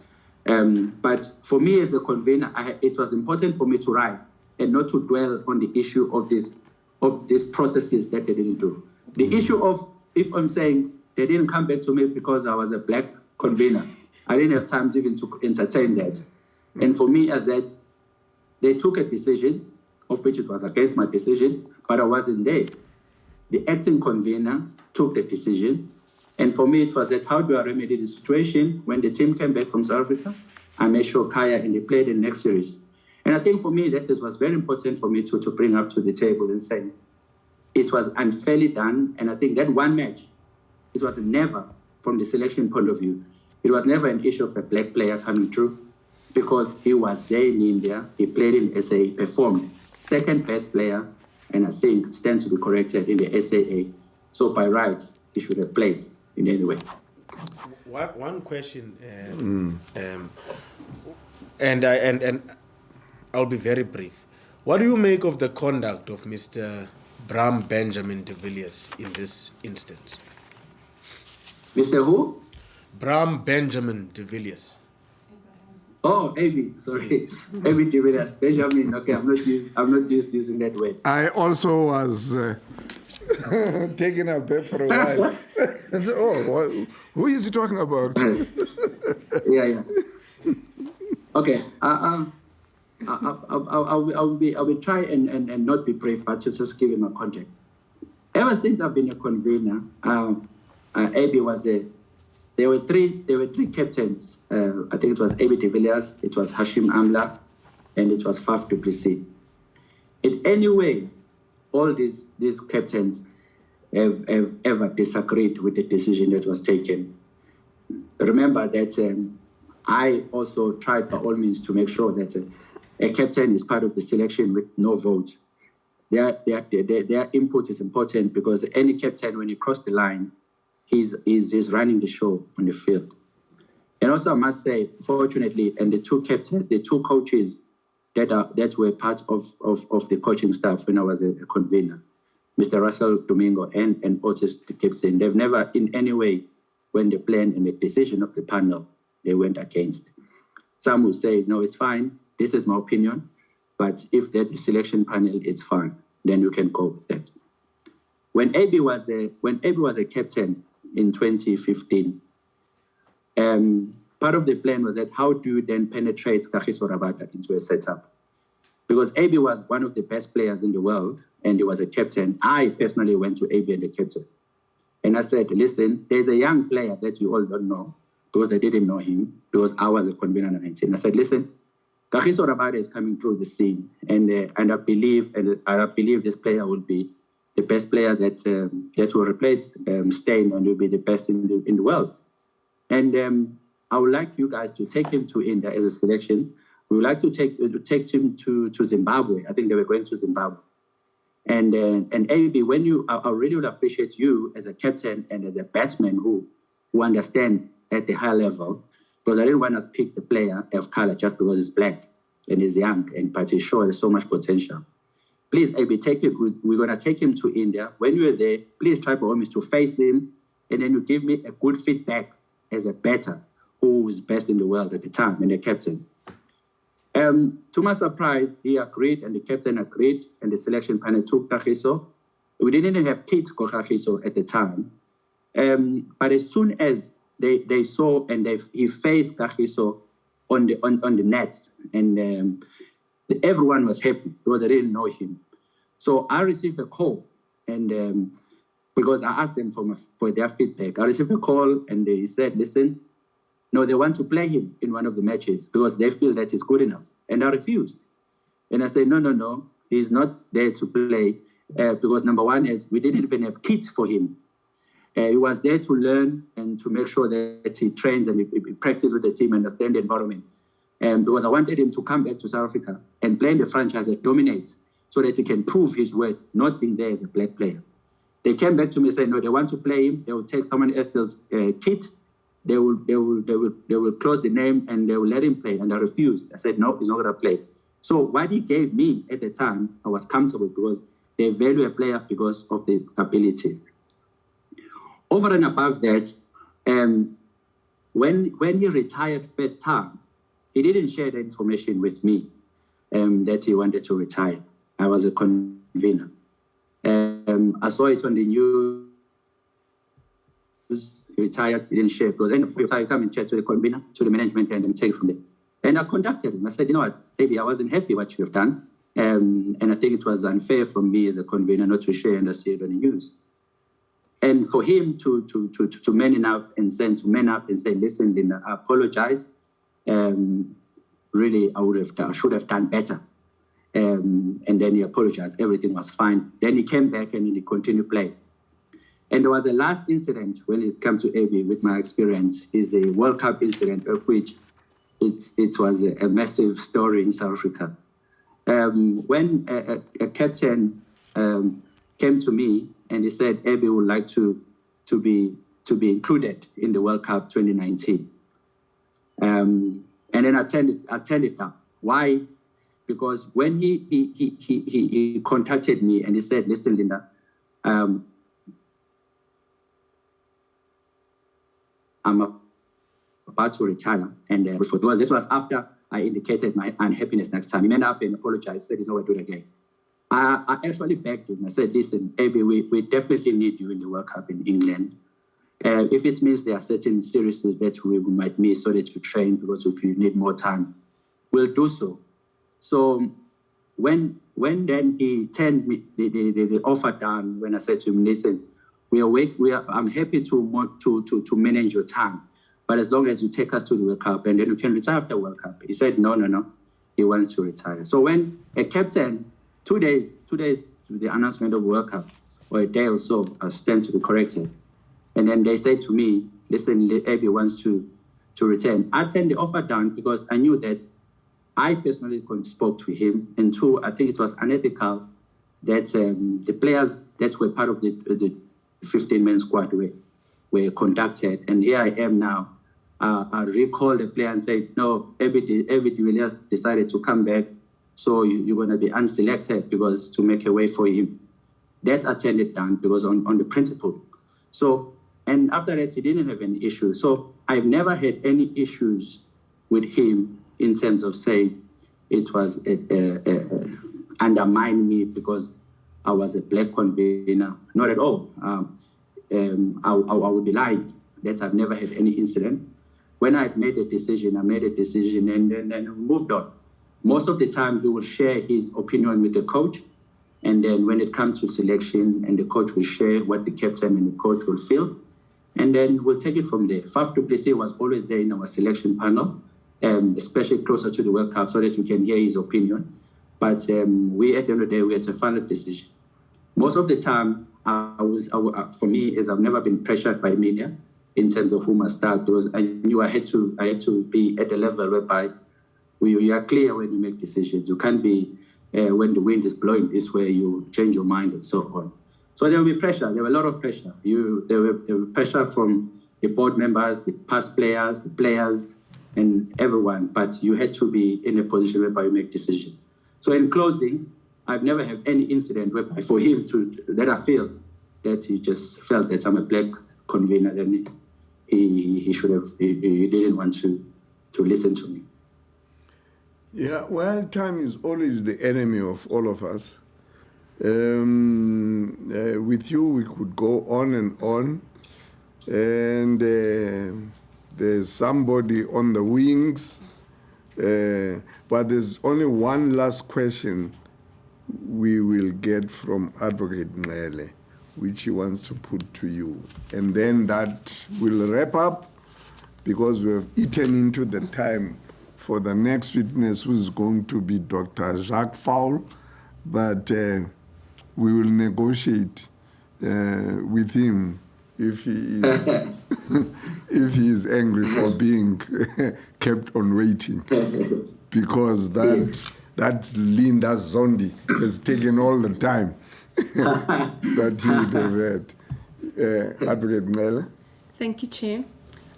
But for me as a convener, it was important for me to rise and not to dwell on the issue of these processes that they didn't do. The issue of, if I'm saying they didn't come back to me because I was a black convener, I didn't have time even to entertain that. And for me, as that, they took a decision, of which it was against my decision, but I wasn't there. The acting convener took the decision. And for me, it was that, how do I remedy the situation? When the team came back from South Africa, I made sure Kaya and they played in the next series. And I think for me, that was very important for me to bring up to the table and say, it was unfairly done. And I think that one match, it was never, from the selection point of view, it was never an issue of a black player coming through, because he was there in India, he played in SA, performed second best player, and I think stands to be corrected in the SAA. So by rights, he should have played in any way. One question, and I'll be very brief. What do you make of the conduct of Mr. Bram Benjamin de Villiers in this instance? Mr. who? Bram Benjamin de Villiers. Oh, AB, sorry. AB de Villiers. Benjamin, okay, I'm not used using that word. I also was taken aback for a while. Oh, who is he talking about? Yeah. Okay. I'll be try and not be brief, but to just give him a context. Ever since I've been a convener, AB was there were three captains. I think it was AB de Villiers, it was Hashim Amla, and it was Faf du Plessis. In any way, all these captains have ever disagreed with the decision that was taken. Remember that I also tried by all means to make sure that a captain is part of the selection with no vote. Their input is important, because any captain, when you cross the line, he's running the show on the field. And also, I must say, fortunately, and the two coaches that were part of the coaching staff when I was a convener, Mr. Russell Domingo and Otis Gibson, they've never in any way, when the plan and the decision of the panel, they went against. Some will say, no, it's fine. This is my opinion. But if that selection panel is fine, then you can go with that. When AB was a captain in 2015, part of the plan was that, how do you then penetrate Kagiso Rabada into a setup? Because AB was one of the best players in the world, and he was a captain. I personally went to AB and the captain. And I said, listen, there's a young player that you all don't know, because they didn't know him, because I was a convener in 19. I said, listen, Kagiso Rabada is coming through the scene, and I believe this player will be the best player that will replace Steyn, and will be the best in the world. And I would like you guys to take him to India as a selection. We would like to take him to Zimbabwe. I think they were going to Zimbabwe. And AB, I really would appreciate you as a captain and as a batsman who understand at the high level, because I didn't want to pick the player of color just because he's black and he's young, but he's sure there's so much potential. Please, AB, we're going to take him to India. When you're there, please try by all means to face him, and then you give me a good feedback as a batter who was best in the world at the time, and the captain. To my surprise, he agreed, and the captain agreed, and the selection panel took Kagiso. We didn't even have kids for Kagiso at the time. But as soon as they saw and he faced Kagiso on the nets, and everyone was happy because they didn't know him. So I received a call, and because I asked them for their feedback, I received a call, and they said, listen, no, they want to play him in one of the matches because they feel that he's good enough. And I refused. And I said, no, he's not there to play because number one is we didn't even have kits for him. He was there to learn and to make sure that he trains and he practices with the team, understand the environment. Because I wanted him to come back to South Africa and play in the franchise that dominates so that he can prove his worth, not being there as a black player. They came back to me and said, no, they want to play him. They will take someone else's kit. They will close the name and they will let him play. And I refused. I said, no, he's not going to play. So what he gave me at the time, I was comfortable because they value a player because of the ability. Over and above that, when he retired first time, he didn't share the information with me that he wanted to retire. I was a convener. I saw it on the news. He retired, he didn't share. Because then before you come and chat to the convener, to the management, and take it from there. And I contacted him. I said, you know what, maybe I wasn't happy what you have done. And I think it was unfair from me as a convener not to share, and I see it on the news. And for him to man up and say, listen, Linda, I apologize. Really, I should have done better. And then he apologized. Everything was fine. Then he came back and he continued playing. And there was a last incident when it comes to AB, with my experience, is the World Cup incident, of which it was a massive story in South Africa. When a captain came to me and he said, AB would like to be included in the World Cup 2019. And then I turned it down. Why? Because when he contacted me and he said, listen, Linda, I'm about to retire. And this was after I indicated my unhappiness next time. He went up and apologized, said he's not going to do it again. I actually begged him. I said, listen, AB, we definitely need you in the World Cup in England. If it means there are certain series that we might miss so that you train, because if you need more time, we'll do so. So when then he turned me the offer down, when I said to him, listen, I'm happy to manage your time, but as long as you take us to the World Cup and then you can retire after the World Cup. He said, no, he wants to retire. So when a captain, two days to the announcement of World Cup, or a day or so, I stand to be corrected. And then they said to me, listen, AB wants to return. I turned the offer down because I knew that I personally spoke to him. And two, I think it was unethical that the players that were part of the 15-man squad were conducted. And here I am now. I recall the player and say, no, AB de Villiers decided to come back. So you're going to be unselected because to make a way for him. That I turned it down because on the principle. So, and after that, he didn't have any issues. So I've never had any issues with him in terms of saying it was undermine me because I was a black convener. Not at all. I would be lying that I've never had any incident. When I made a decision, and then we moved on. Most of the time, he will share his opinion with the coach. And then when it comes to selection, and the coach will share what the captain and the coach will feel. And then we'll take it from there. Faf du Plessis was always there in our selection panel, especially closer to the World Cup, so that we can hear his opinion. But we, at the end of the day, we had a final decision. Most of the time, for me, is I've never been pressured by media in terms of whom I start, because I knew I had to be at a level whereby you are clear when you make decisions. You can't be, when the wind is blowing this way, you change your mind and so on. So there will be pressure. There were a lot of pressure. There were pressure from the board members, the past players, the players, and everyone. But you had to be in a position whereby you make decisions. So in closing, I've never had any incident whereby for him that I feel that he just felt that I'm a black convener, then he didn't want to listen to me. Yeah, well, time is always the enemy of all of us. With you, we could go on, and there's somebody on the wings, but there's only one last question we will get from Advocate Ntsebeza, which he wants to put to you. And then that will wrap up, because we have eaten into the time for the next witness, who's going to be Dr. Jacques Faul, but we will negotiate with him if he is if he is angry for being kept on waiting, because that that Linda Zondi has taken all the time that he would have had. Advocate Mele? Thank you, Chair.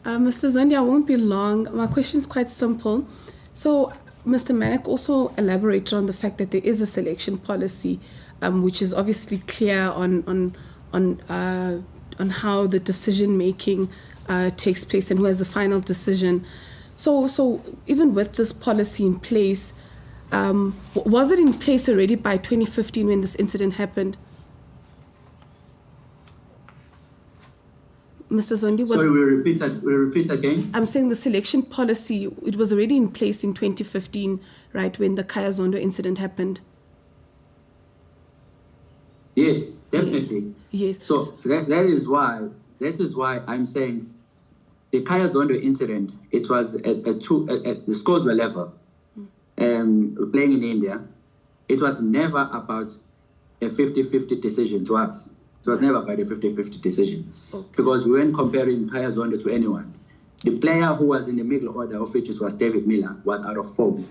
Mr. Zondi, I won't be long. My question is quite simple. So, Mr. Manek also elaborated on the fact that there is a selection policy, which is obviously clear on how the decision making takes place and who has the final decision. So even with this policy in place, was it in place already by 2015 when this incident happened? Mr. Zondi, was... Sorry, we'll repeat again? I'm saying the selection policy, it was already in place in 2015, right, when the Kaya Zondo incident happened? Yes, definitely. Yes. So that is why I'm saying the Kaya Zondo incident, it was the scores were level. Playing in India, it was never about a 50-50 decision to us. It was never about a 50-50 decision. Okay. Because we weren't comparing Kaya Zondo to anyone. The player who was in the middle order, of which was David Miller, was out of form.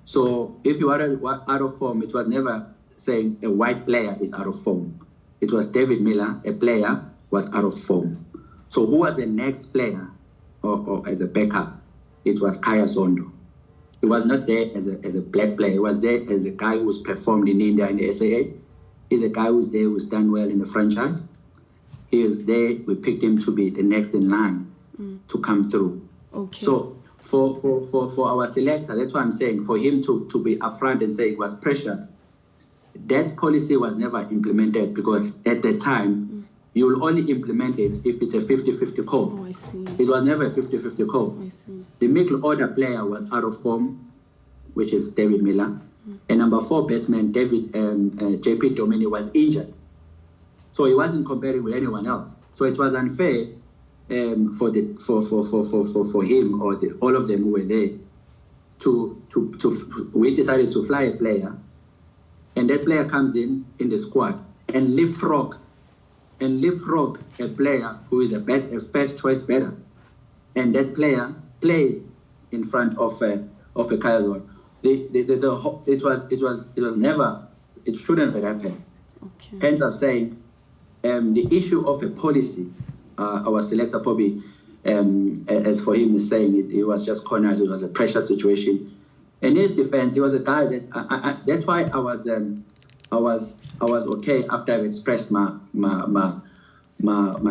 So if you were out of form, it was never saying a white player is out of form. It was David Miller, a player, was out of form. So who was the next player or as a backup? It was Kaya Zondo. He was not there as a black player. He was there as a guy who's performed in India in the SAA. He's a guy who's there, who's done well in the franchise. He is there. We picked him to be the next in line to come through. Okay. So for our selector, that's why I'm saying, for him to be upfront and say it was pressure, that policy was never implemented because at the time, you will only implement it if it's a 50-50 call. Oh, I see. It was never a 50-50 call. I see. The middle order player was out of form, which is David Miller. And number 4 batsman, JP Domini, was injured. So he wasn't comparing with anyone else. So it was unfair for him or all of them who were there we decided to fly a player, and that player comes in the squad and leapfrog a player who is a first choice batter, and that player plays in front of a Kaya Zondo. It was never, it shouldn't have happened. Okay. Hence, I'm saying the issue of a policy, our selector probably, as for him is saying, it was just cornered. It was a pressure situation. In his defense, he was a guy that that's why I was okay after I've expressed my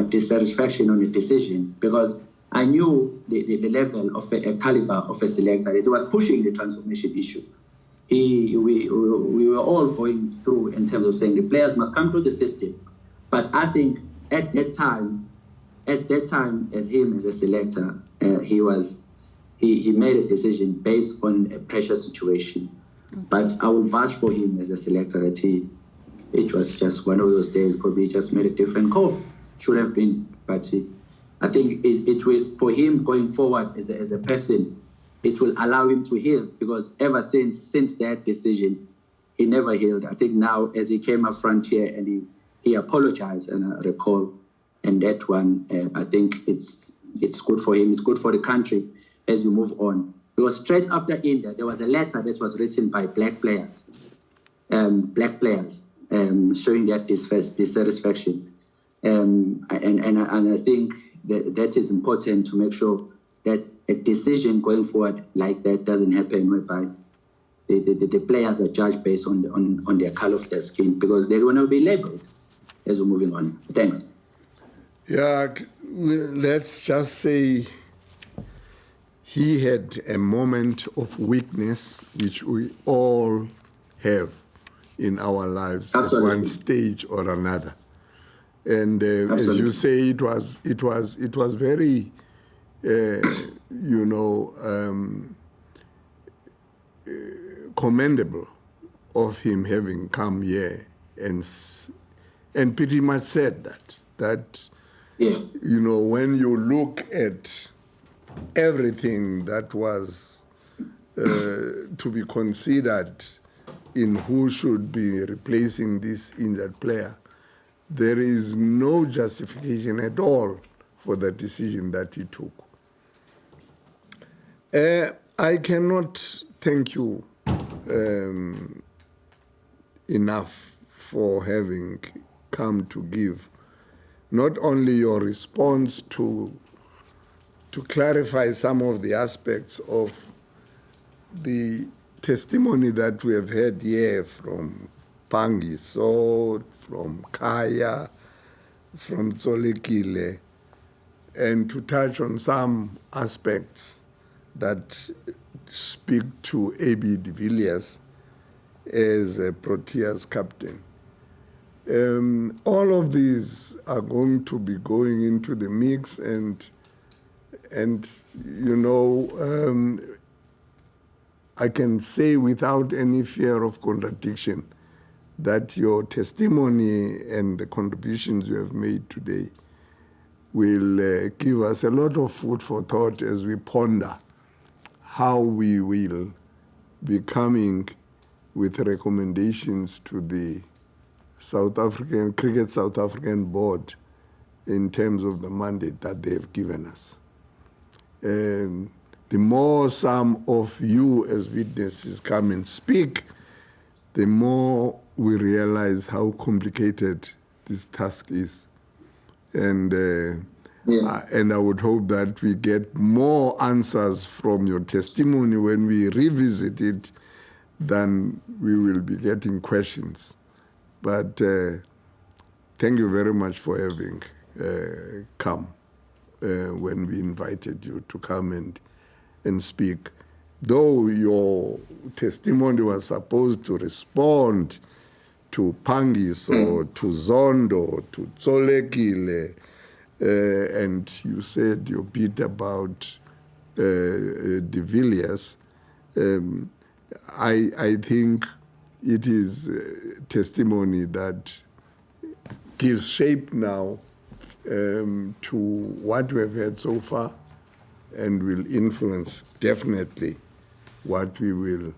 dissatisfaction on the decision, because I knew the level of a caliber of a selector. It was pushing the transformation issue. We were all going through in terms of saying the players must come to the system. But I think at that time, as him as a selector, he made a decision based on a pressure situation. Okay. But I would vouch for him as a selector that it was just one of those days, probably just made a different call. Should have been, but I think it will, for him going forward as a person, it will allow him to heal, because ever since that decision, he never healed. I think now, as he came up front here and he apologized, and I recall, and that one, I think it's good for him. It's good for the country as you move on. Because straight after India, there was a letter that was written by black players, showing their dissatisfaction. And I think that is important to make sure that a decision going forward like that doesn't happen, whereby the players are judged based on their color of their skin, because they're going to be labeled as we're moving on. Thanks. Yeah, let's just say he had a moment of weakness, which we all have in our lives. Absolutely. At one stage or another. And as you say, it was very, commendable of him having come here and pretty much said that yeah. When you look at everything that was to be considered in who should be replacing this injured player, there is no justification at all for the decision that he took. I cannot thank you enough for having come to give not only your response to clarify some of the aspects of the testimony that we have heard here from Pangiso, from Kaya, from Tsolekile, and to touch on some aspects that speak to A.B. de Villiers as a Proteas captain. All of these are going to be going into the mix, and you know, I can say without any fear of contradiction that your testimony and the contributions you have made today will give us a lot of food for thought as we ponder how we will be coming with recommendations to the Cricket South African Board in terms of the mandate that they have given us. The more some of you as witnesses come and speak, the more we realize how complicated this task is. And I would hope that we get more answers from your testimony when we revisit it than we will be getting questions. But thank you very much for having come when we invited you to come and speak. Though your testimony was supposed to respond to Pangis or to Zondo, to Tsolekile, and you said your bit about de Villiers, I think it is testimony that gives shape now to what we have heard so far and will influence definitely what we will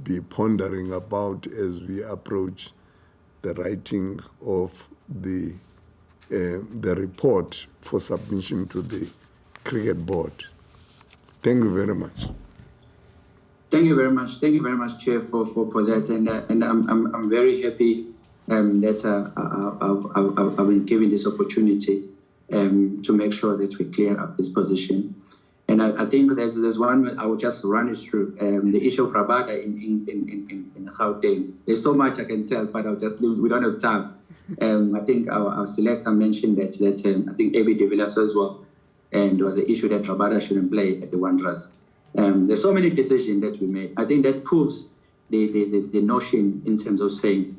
be pondering about as we approach the writing of the report for submission to the Cricket Board. Thank you very much. Thank you very much. Thank you very much, Chair, for that. And I'm very happy that I've been given this opportunity to make sure that we clear up this position. And I think there's one I will just run it through. The issue of Rabada in Gauteng. There's so much I can tell, but I'll just leave. We don't have time. I think our selector mentioned that I think A.B. de Villiers as well, and there was an issue that Rabada shouldn't play at the Wanderers. There's so many decisions that we made. I think that proves the notion in terms of saying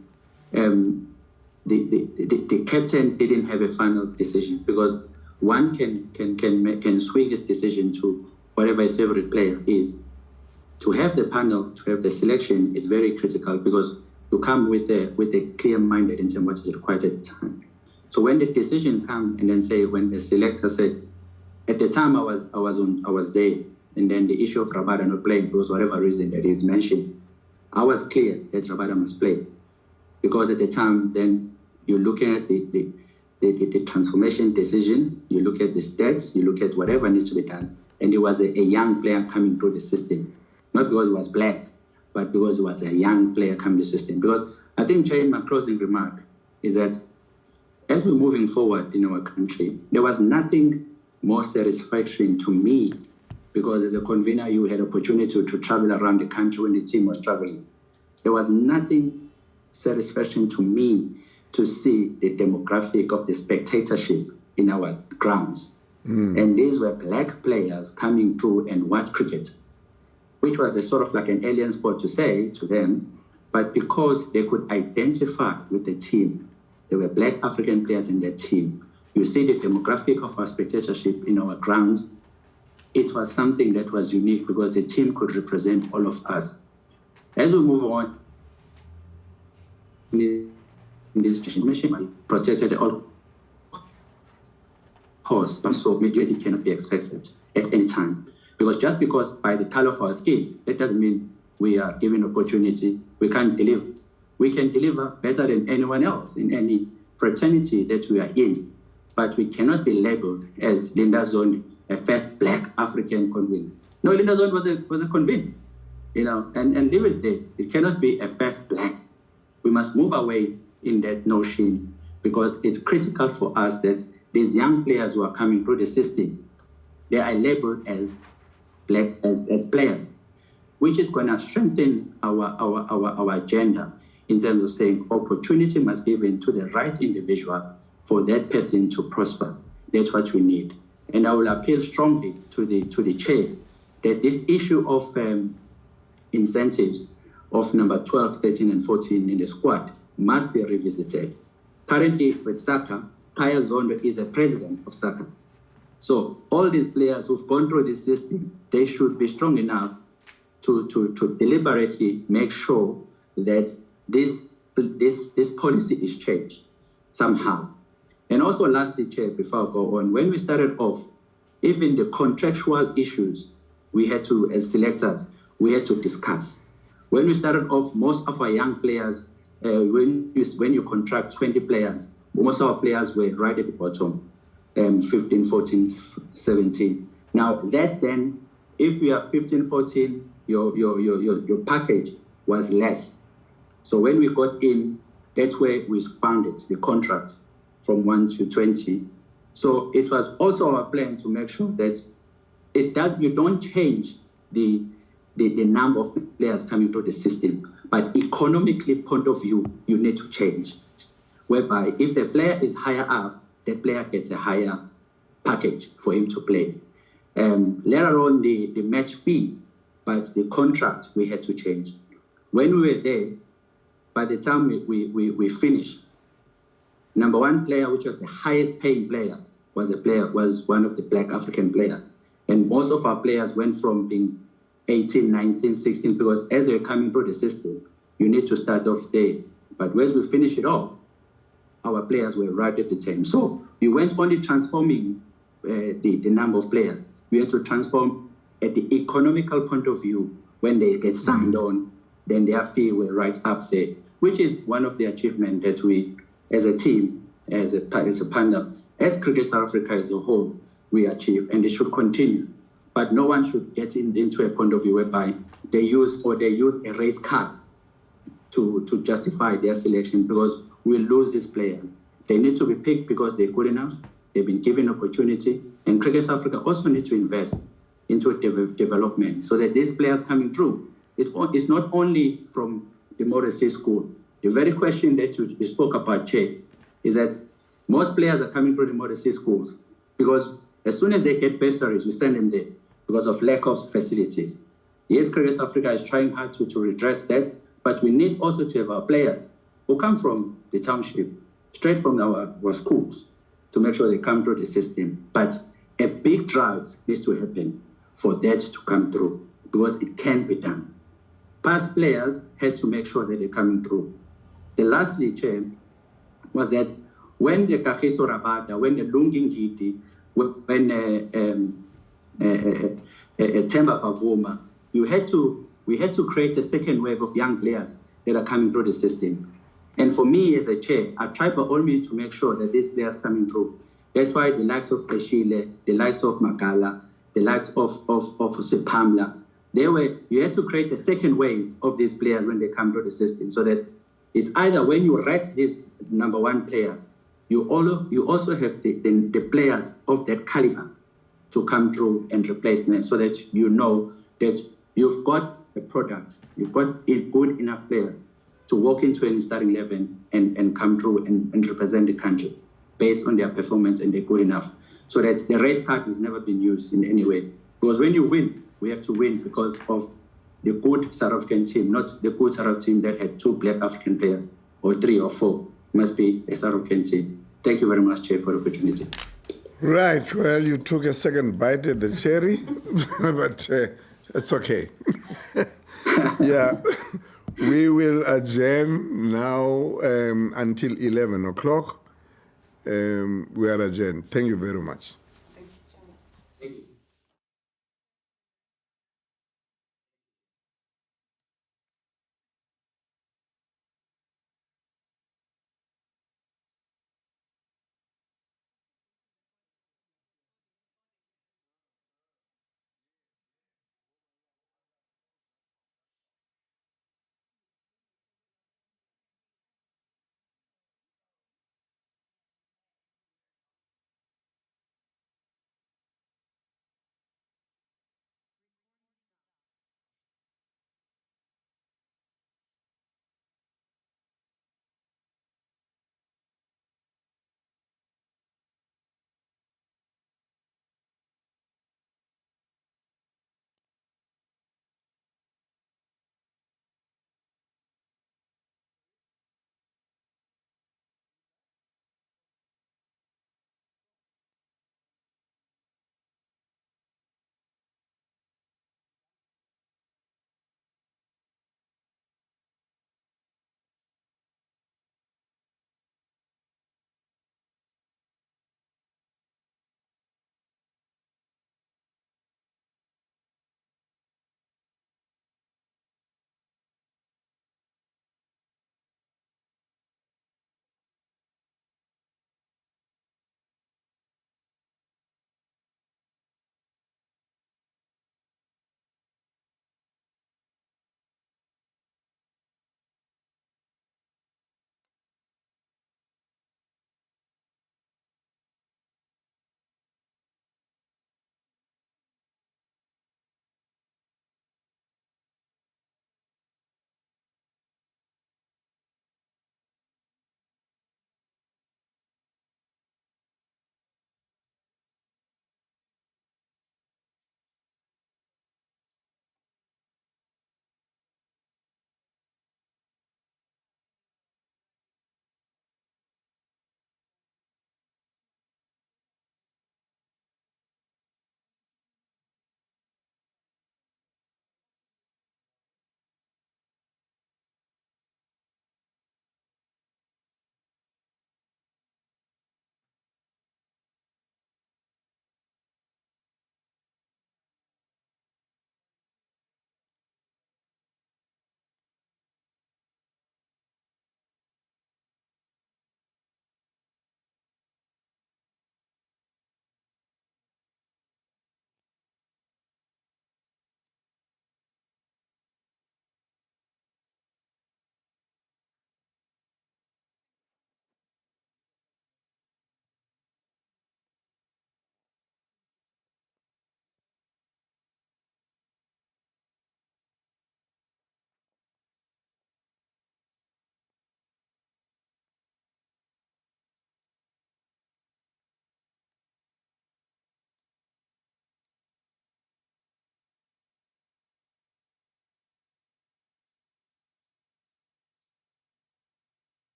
the captain didn't have a final decision, because one can swing his decision to whatever his favorite player is. To have the panel, to have the selection is very critical, because you come with a clear minded in terms of what is required at the time. So when the decision comes, and then say when the selector said, at the time I was there, and then the issue of Rabada not playing because whatever reason that is mentioned, I was clear that Rabada must play, because at the time then you're looking at the transformation decision, you look at the stats, you look at whatever needs to be done, and it was a young player coming through the system, not because he was black, but because he was a young player coming to the system. Because I think, Chair, my closing remark is that as we're moving forward in our country, there was nothing more satisfactory to me, because as a convener, you had opportunity to travel around the country when the team was traveling. There was nothing satisfactory to me to see the demographic of the spectatorship in our grounds. And these were black players coming through and watch cricket, which was a sort of like an alien sport to say to them, but because they could identify with the team, there were black African players in their team. You see the demographic of our spectatorship in our grounds. It was something that was unique, because the team could represent all of us. As we move on, in this mission, protected at all costs, but so mediated cannot be expected at any time. Because just because by the color of our skin, that doesn't mean we are given opportunity, we can't deliver. We can deliver better than anyone else in any fraternity that we are in, but we cannot be labeled as Linda Zondi, a first black African convener. No, Linda Zondi was a convener. and leave it there. It cannot be a first black. We must move away in that notion because it's critical for us that these young players who are coming through the system, they are labeled as black as players, which is going to strengthen our agenda in terms of saying opportunity must be given to the right individual for that person to prosper. That's what we need. And I will appeal strongly to the chair that this issue of incentives of number 12, 13, and 14 in the squad must be revisited. Currently with Saka, Kaya Zondo is a president of Saka. So all these players who've gone through this system, they should be strong enough to deliberately make sure that this policy is changed somehow. And also lastly, Chair, before I go on, when we started off, even the contractual issues we had to, as selectors, we had to discuss. When we started off, most of our young players, when you contract 20 players, most of our players were right at the bottom, 15, 14, 17. Now that then, if you are 15, 14, your package was less. So when we got in, that's where we expanded the contract from 1 to 20. So it was also our plan to make sure that you don't change the number of players coming through the system, but economically point of view, you need to change. Whereby if the player is higher up, the player gets a higher package for him to play. Later on, the match fee, but the contract we had to change. When we were there, by the time we finished, number one player, which was the highest paying player, was one of the black African players. And most of our players went from being 18, 19, 16, because as they're coming through the system, you need to start off there. But once we finish it off, our players were right at the time. So we weren't only transforming the number of players, we had to transform at the economical point of view. When they get signed on, then their fee were right up there, which is one of the achievements that we, as a team, as a panel, as Cricket South Africa as a whole, we achieve, and it should continue. But no one should get into a point of view whereby they use a race card to justify their selection, because we lose these players. They need to be picked because they're good enough, they've been given opportunity, and Cricket South Africa also need to invest into development so that these players coming through, it's not only from the Morrissey school. The very question that you spoke about, Chair, is that most players are coming through the Morrissey schools because as soon as they get bursaries, we send them there because of lack of facilities. Yes, Cricket South Africa is trying hard to redress that, but we need also to have our players who come from the township, straight from our schools, to make sure they come through the system. But a big drive needs to happen for that to come through, because it can be done. Past players had to make sure that they're coming through. The lastly, Chair, was that when the Kagiso Rabada, when the Lungingiti, when Temba Pavuma, we had to create a second wave of young players that are coming through the system. And for me as a chair, I try by all means to make sure that these players coming through. That's why the likes of Peshile, the likes of Magala, the likes of Sepamla, you had to create a second wave of these players when they come through the system, so that it's either when you rest these number one players, you also have the players of that caliber to come through and replace them, so that you know that you've got a product, you've got good enough players to walk into any starting 11 and come through and represent the country based on their performance, and they're good enough. So that the race card has never been used in any way. Because when you win, we have to win because of the good South African team, not the good South African team that had 2 black African players or 3 or 4. It must be a South African team. Thank you very much, Chair, for the opportunity. Right. Well, you took a second bite at the cherry, but it's okay. Yeah. We will adjourn now until 11 o'clock. We are adjourned. Thank you very much.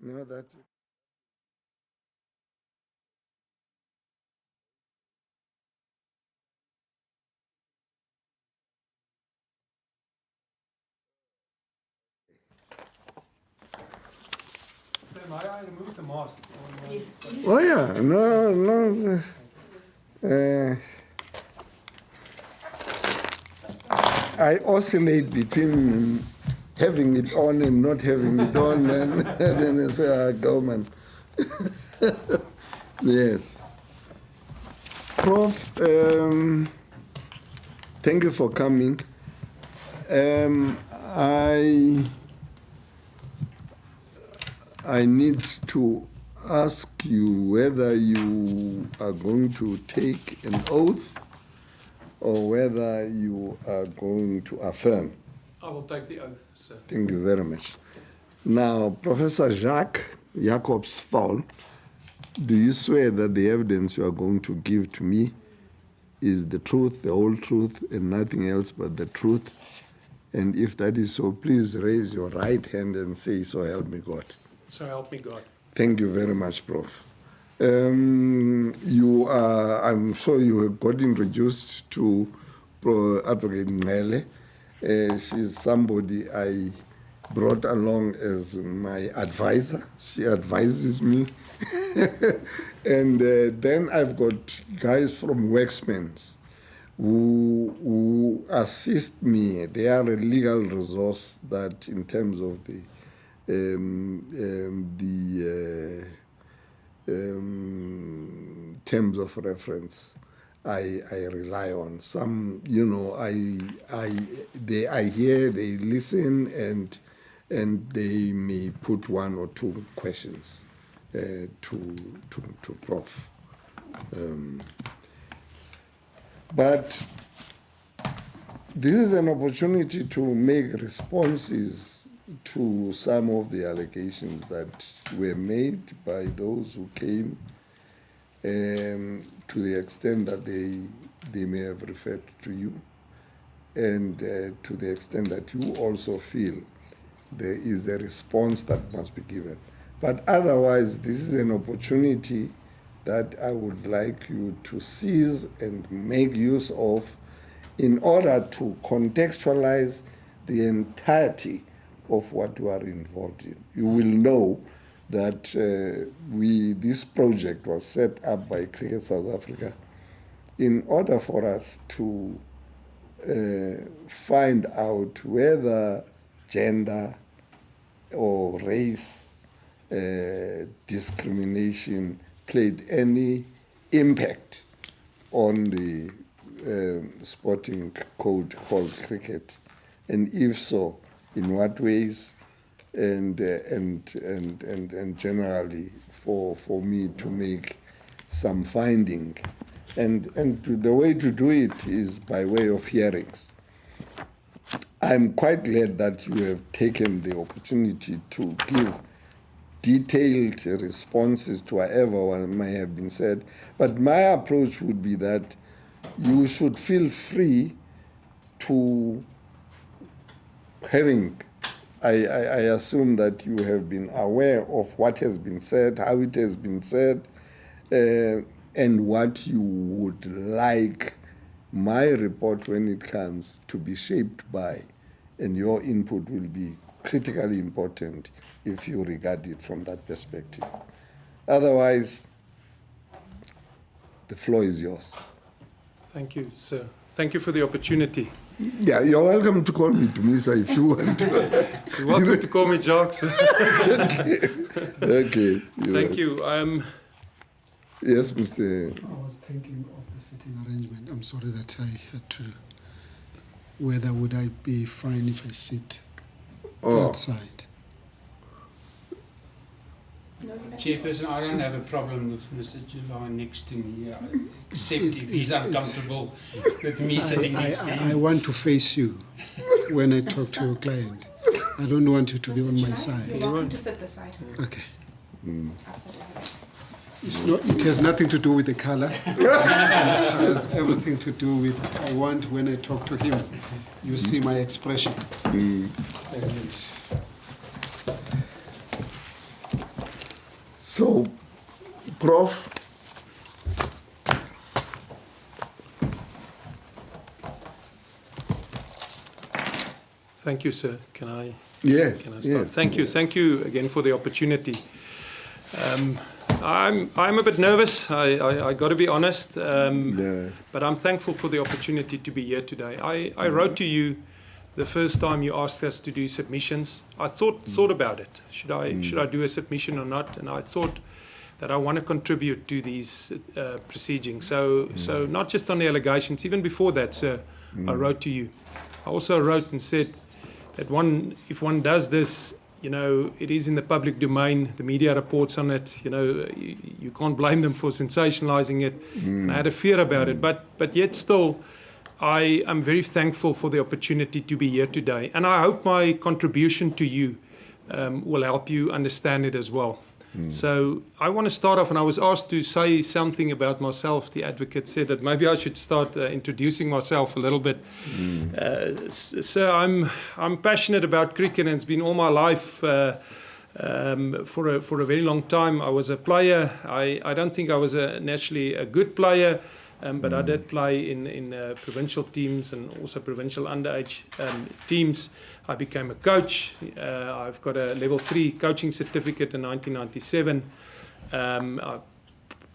No, that. So may I remove the mask? Yes, please. Oh yeah, no. I oscillate between having it on and not having it on, and then I say, go man. Yes. Prof, thank you for coming. I need to ask you whether you are going to take an oath or whether you are going to affirm. I will take the oath, sir. Thank you very much. Now, Professor Jacques Jacobs Faul, do you swear that the evidence you are going to give to me is the truth, the whole truth, and nothing else but the truth? And if that is so, please raise your right hand and say, so help me God. So help me God. Thank you very much, Prof. You are, I'm sure you have got introduced to Advocate Ngele. She's somebody I brought along as my advisor. She advises me. And then I've got guys from Worksmans who assist me. They are a legal resource that in terms of the terms of reference I rely on. Some, they hear, they listen, and they may put one or two questions to Prof. But this is an opportunity to make responses to some of the allegations that were made by those who came, to the extent that they may have referred to you, and to the extent that you also feel there is a response that must be given. But otherwise, this is an opportunity that I would like you to seize and make use of in order to contextualize the entirety of what you are involved in. You will know that this project was set up by Cricket South Africa in order for us to find out whether gender or race discrimination played any impact on the sporting code called cricket, and if so, in what ways, and generally for me to make some finding, and the way to do it is by way of hearings. I'm quite glad that you have taken the opportunity to give detailed responses to whatever may have been said, but my approach would be that you should feel free to having, I assume that you have been aware of what has been said, how it has been said, and what you would like my report when it comes to be shaped by, and your input will be critically important if you regard it from that perspective. Otherwise, the floor is yours. Thank you, sir. Thank you for the opportunity. Yeah, you're welcome to call me Dumisa if you want to. You're welcome to call me Jacques. Okay. Thank you. Yes, Mr. I was thinking of the sitting arrangement. I'm sorry that I had to. Whether would I be fine if I sit outside? Chairperson, I don't have a problem with Mr. July next to me, except if he's uncomfortable with me sitting next to him. I want to face you when I talk to your client. I don't want you to be on my side. You're welcome to sit this side. Okay. I'll sit over there. It has nothing to do with the color. It has everything to do with I want when I talk to him, you see my expression. So, Prof. Thank you, sir. Can I Yes. Can I start? Yes. Thank you again for the opportunity. I'm a bit nervous. I got to be honest, but I'm thankful for the opportunity to be here today. I wrote to you the first time you asked us to do submissions. I thought about it. Should I do a submission or not? And I thought that I want to contribute to these proceedings. So not just on the allegations. Even before that, sir, I wrote to you. I also wrote and said that if one does this, you know, it is in the public domain. The media reports on it. You know, you can't blame them for sensationalizing it. And I had a fear about it, but yet still, I am very thankful for the opportunity to be here today. And I hope my contribution to you will help you understand it as well. So I want to start off, and I was asked to say something about myself. The advocate said that maybe I should start introducing myself a little bit. So I'm passionate about cricket, and it's been all my life for a very long time. I was a player. I don't think I was naturally a good player, but I did play in provincial teams and also provincial underage teams. I became a coach. I've got a level 3 coaching certificate in 1997. I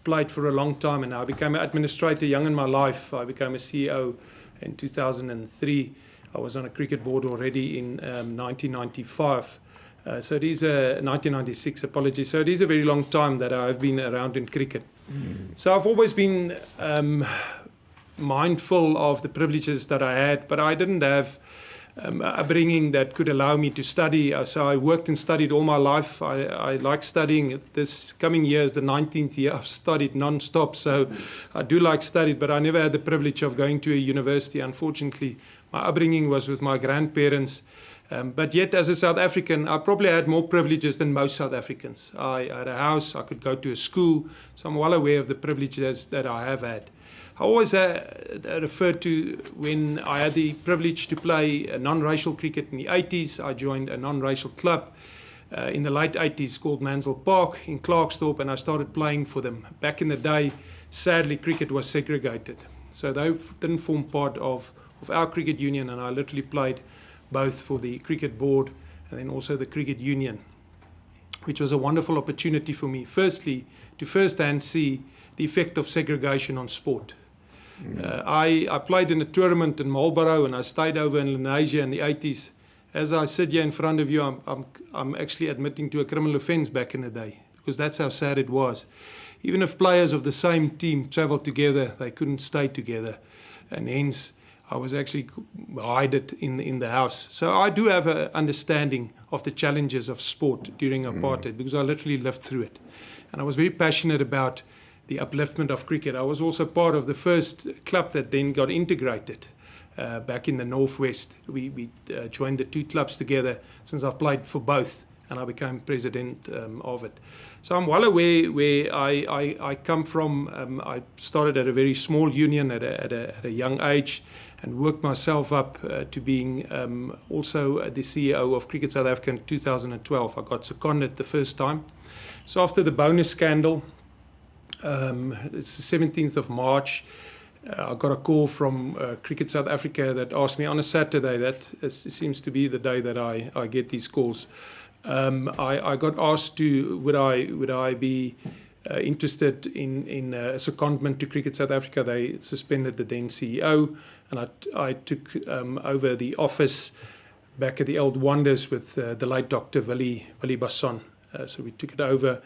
played for a long time, and I became an administrator young in my life. I became a CEO in 2003. I was on a cricket board already in 1995. So it is 1996, apologies. So it is a very long time that I've been around in cricket. So I've always been mindful of the privileges that I had, but I didn't have upbringing that could allow me to study. So I worked and studied all my life. I like studying. This coming year is the 19th year I've studied non-stop. So I do like study, but I never had the privilege of going to a university, unfortunately. My upbringing was with my grandparents. But yet, as a South African, I probably had more privileges than most South Africans. I had a house, I could go to a school, so I'm well aware of the privileges that I have had. I always refer to when I had the privilege to play non-racial cricket in the 80s. I joined a non-racial club in the late 80s called Mansell Park in Klerksdorp, and I started playing for them. Back in the day, sadly, cricket was segregated. So they didn't form part of our cricket union, and I literally played both for the cricket board and then also the cricket union, which was a wonderful opportunity for me, firstly, to firsthand see the effect of segregation on sport. I played in a tournament in Marlborough, and I stayed over in Lenasia in the 80s. As I sit here in front of you, I'm actually admitting to a criminal offence back in the day, because that's how sad it was. Even if players of the same team travelled together, they couldn't stay together, and hence I was actually hided in the house. So I do have an understanding of the challenges of sport during apartheid, because I literally lived through it. And I was very passionate about the upliftment of cricket. I was also part of the first club that then got integrated back in the Northwest. We joined the two clubs together, since I've played for both, and I became president of it. So I'm well aware where I come from. I started at a very small union at a young age, and worked myself up to being also the CEO of Cricket South Africa in 2012. I got seconded the first time. So after the bonus scandal, it's the 17th of March, I got a call from Cricket South Africa that asked me on a Saturday. That seems to be the day that I get these calls. I got asked to would I be interested in a secondment to Cricket South Africa. They suspended the then CEO, and I took over the office back at the Old Wonders with the late Dr. Willie Basson. So we took it over.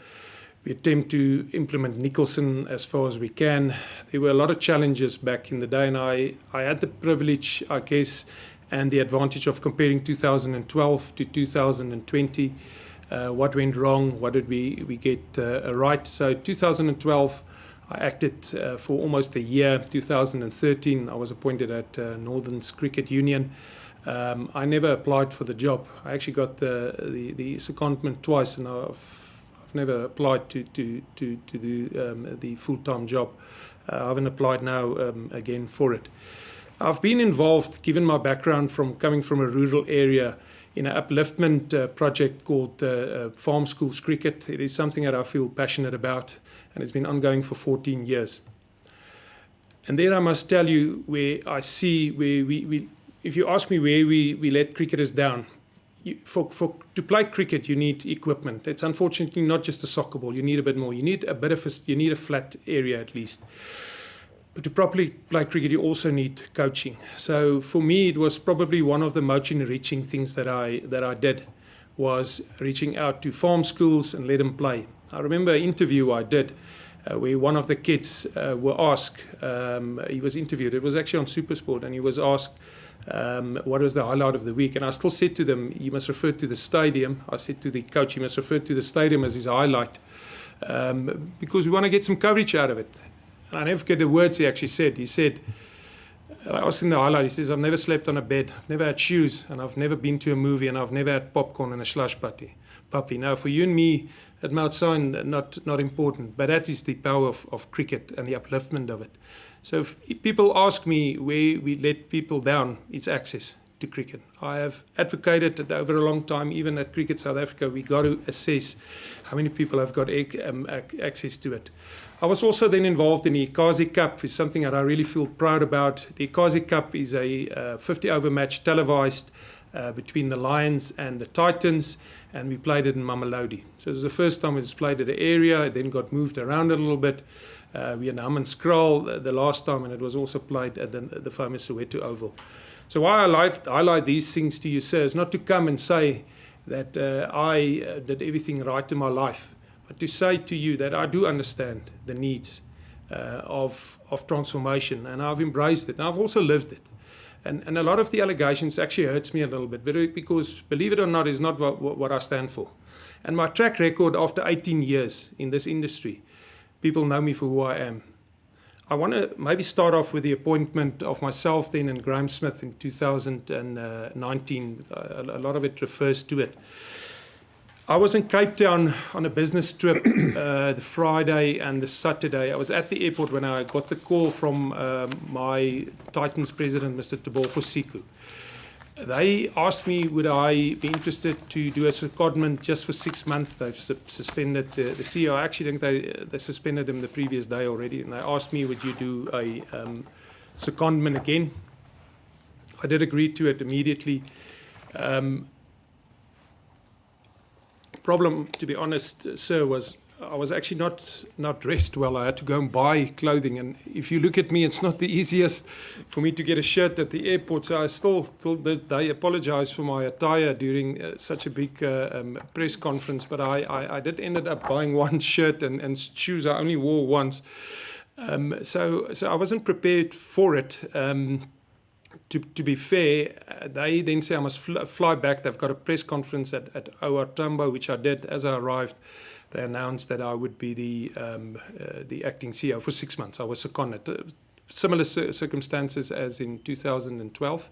We attempt to implement Nicholson as far as we can. There were a lot of challenges back in the day, and I had the privilege, I guess, and the advantage of comparing 2012 to 2020. What went wrong? What did we get right? So 2012, I acted for almost a year. 2013, I was appointed at Northern's Cricket Union. I never applied for the job. I actually got the secondment twice, and I've never applied to do the full-time job. I haven't applied now again for it. I've been involved, given my background from coming from a rural area, in an upliftment project called Farm Schools Cricket. It is something that I feel passionate about, and it's been ongoing for 14 years. And there I must tell you where I see where we if you ask me where we let cricketers down, to play cricket you need equipment. It's unfortunately not just a soccer ball. You need a bit more. You need a flat area at least. But to properly play cricket, you also need coaching. So for me, it was probably one of the most enriching things that I did, was reaching out to farm schools and let them play. I remember an interview I did where one of the kids were asked, he was interviewed, it was actually on SuperSport, and he was asked what was the highlight of the week. And I still said to them, you must refer to the stadium. I said to the coach, you must refer to the stadium as his highlight, because we want to get some coverage out of it. And I never forget the words he actually said. He said, I asked him the highlight, he says, I've never slept on a bed, I've never had shoes, and I've never been to a movie, and I've never had popcorn and a slush puppy. Now, for you and me, it might sound not important, but that is the power of cricket and the upliftment of it. So if people ask me where we let people down, it's access to cricket. I have advocated it over a long time, even at Cricket South Africa. We got to assess how many people have got access to it. I was also then involved in the Ikazi Cup, which is something that I really feel proud about. The Ikazi Cup is a 50-over match televised between the Lions and the Titans, and we played it in Mamelodi. So it was the first time it was played at the area. It then got moved around a little bit. We had Hammanskraal the last time, and it was also played at the famous Soweto Oval. So why I highlight these things to you, sir, is not to come and say that I did everything right in my life, but to say to you that I do understand the needs of transformation, and I've embraced it, and I've also lived it. And a lot of the allegations actually hurts me a little bit, because, believe it or not, is not what I stand for. And my track record after 18 years in this industry, people know me for who I am. I want to maybe start off with the appointment of myself then and Graham Smith in 2019. A lot of it refers to it. I was in Cape Town on a business trip the Friday and the Saturday. I was at the airport when I got the call from my Titans president, Mr. Tebogo Siku. They asked me would I be interested to do a secondment just for 6 months. They've suspended the CEO. I actually think they suspended him the previous day already. And they asked me, would you do a secondment again? I did agree to it immediately. Problem, to be honest, sir, was I was actually not dressed well. I had to go and buy clothing, and if you look at me, it's not the easiest for me to get a shirt at the airport. So I still they apologize for my attire during such a big press conference, but I did ended up buying one shirt and shoes I only wore once. So I wasn't prepared for it. To be fair, they then say I must fly back. They've got a press conference at OR Tambo, which I did. As I arrived, they announced that I would be the acting CEO for 6 months. I was seconded. Similar circumstances as in 2012.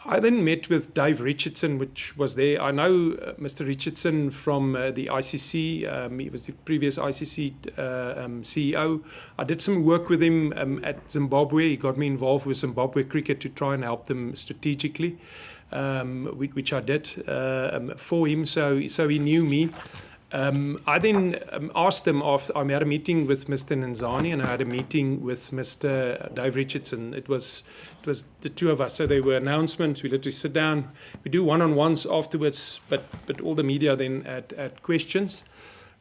I then met with Dave Richardson, which was there. I know Mr. Richardson from the ICC. He was the previous ICC CEO. I did some work with him at Zimbabwe. He got me involved with Zimbabwe cricket to try and help them strategically, which I did for him. So he knew me. I then asked them after I had a meeting with Mr. Nzani and I had a meeting with Mr. Dave Richardson. It was the two of us. So there were announcements. We literally sit down. We do one-on-ones afterwards, but all the media then had questions.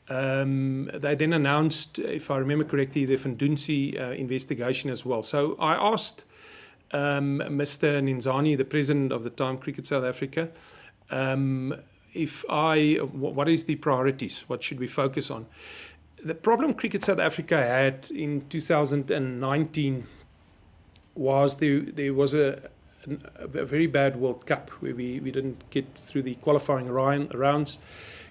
They then announced, if I remember correctly, the Fundunsi investigation as well. So I asked Mr. Nzani, the president of the time Cricket South Africa, what is the priorities? What should we focus on? The problem Cricket South Africa had in 2019 was there was a very bad World Cup where we didn't get through the qualifying rounds.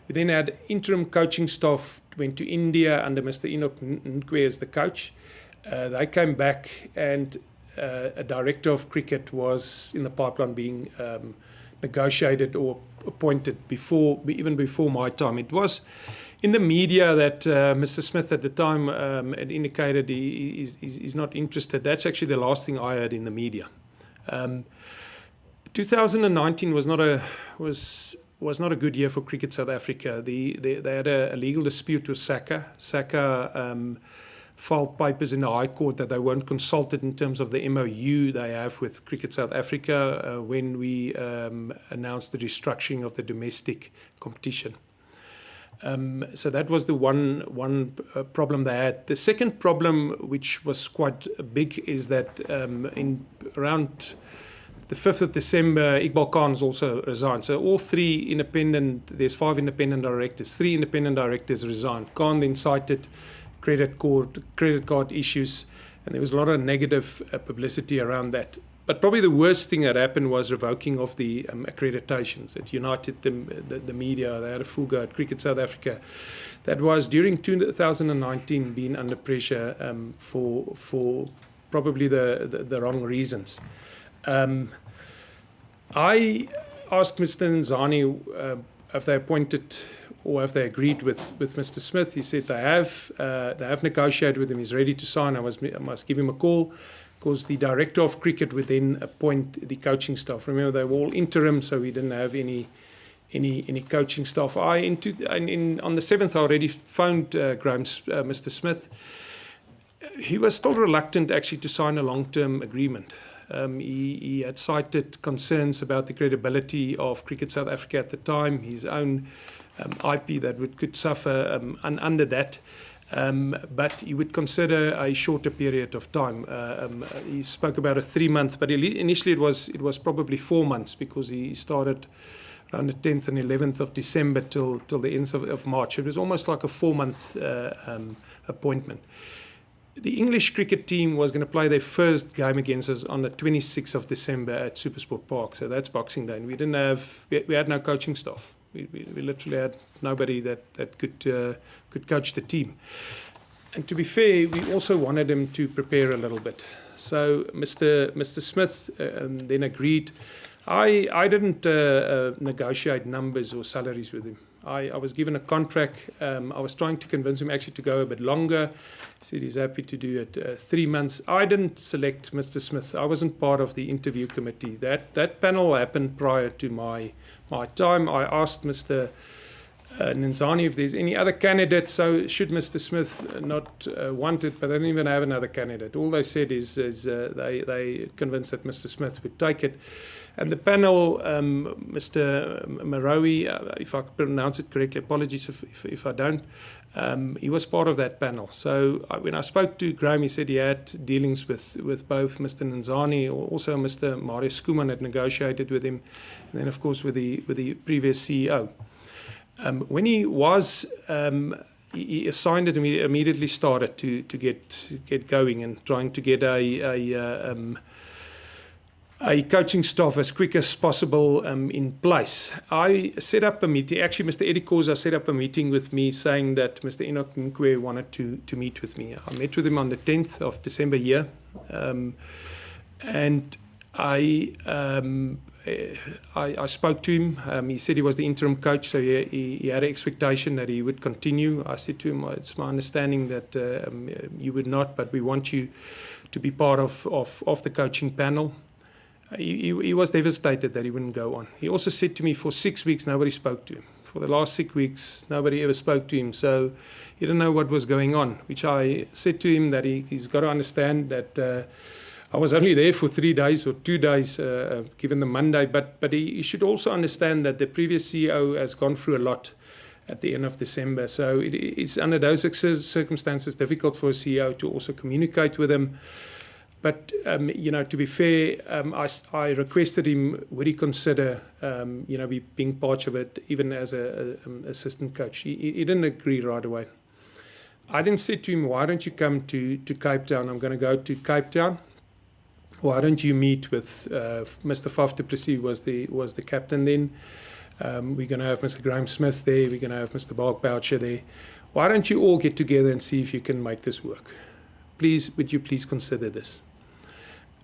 We then had interim coaching staff went to India under Mr. Enoch Nkwe as the coach. They came back and a director of cricket was in the pipeline being negotiated or appointed even before my time. It was in the media that Mr. Smith at the time had indicated he's not interested. That's actually the last thing I heard in the media. 2019 was not a good year for Cricket South Africa. They had a legal dispute with SACA. SACA filed papers in the High Court that they weren't consulted in terms of the MOU they have with Cricket South Africa when we announced the restructuring of the domestic competition. So that was the one problem they had. The second problem, which was quite big, is that in around the 5th of December, Iqbal Khan has also resigned. So all there's 5 independent directors, 3 independent directors resigned. Khan then cited credit card issues, and there was a lot of negative publicity around that. But probably the worst thing that happened was revoking of the accreditations. It united the media. They had a full go at Cricket South Africa. That was during 2019 being under pressure for probably the wrong reasons. I asked Mr. Ntsebeza if they appointed or have they agreed with Mr. Smith. He said they have negotiated with him. He's ready to sign. I must give him a call, because the director of cricket would then appoint the coaching staff. Remember, they were all interim, so we didn't have any coaching staff. On the 7th, I already phoned Mr. Smith. He was still reluctant actually to sign a long-term agreement. He had cited concerns about the credibility of Cricket South Africa at the time, his own IP that could suffer under that. But he would consider a shorter period of time. He spoke about a 3-month, but initially it was probably 4 months, because he started around the 10th and 11th of December till the end of March. It was almost like a 4-month appointment. The English cricket team was going to play their first game against us on the 26th of December at Supersport Park. So that's Boxing Day. And we had no coaching staff. We literally had nobody that could coach the team. And to be fair, we also wanted him to prepare a little bit. So Mr. Smith then agreed. I didn't negotiate numbers or salaries with him. I was given a contract. I was trying to convince him actually to go a bit longer. He said he's happy to do it 3 months. I didn't select Mr. Smith. I wasn't part of the interview committee. That panel happened prior to my time. I asked Mr. Ntsebeza if there's any other candidate. So should Mr. Smith not want it, but they didn't even have another candidate. All they said is they convinced that Mr. Smith would take it. And the panel, Mr. Marawi, if I pronounce it correctly, apologies if I don't, he was part of that panel. So when I spoke to Graham, he said he had dealings with both Mr. Ntsebeza, also Mr. Marius Skuman had negotiated with him, and then of course with the previous CEO. When he was, he assigned it, and we immediately started to get going and trying to get a coaching staff as quick as possible in place. I set up a meeting. Actually, Mr. Eddie Koza set up a meeting with me saying that Mr. Enoch Nkwe wanted to meet with me. I met with him on the 10th of December here, and I spoke to him. He said he was the interim coach, so he had an expectation that he would continue. I said to him, it's my understanding that you would not, but we want you to be part of the coaching panel. He was devastated that he wouldn't go on. He also said to me, for 6 weeks, nobody spoke to him. For the last 6 weeks, nobody ever spoke to him. So he didn't know what was going on, which I said to him that he's got to understand that I was only there for 3 days or 2 days, given the Monday. But he should also understand that the previous CEO has gone through a lot at the end of December. So it's under those circumstances difficult for a CEO to also communicate with him. But, to be fair, I requested him, would he consider, being part of it, even as an assistant coach. He didn't agree right away. I then said to him, why don't you come to Cape Town? I'm going to go to Cape Town. Why don't you meet with Mr. Faf du Plessis was the captain then. We're going to have Mr. Graham Smith there. We're going to have Mr. Bark Boucher there. Why don't you all get together and see if you can make this work? Would you please consider this?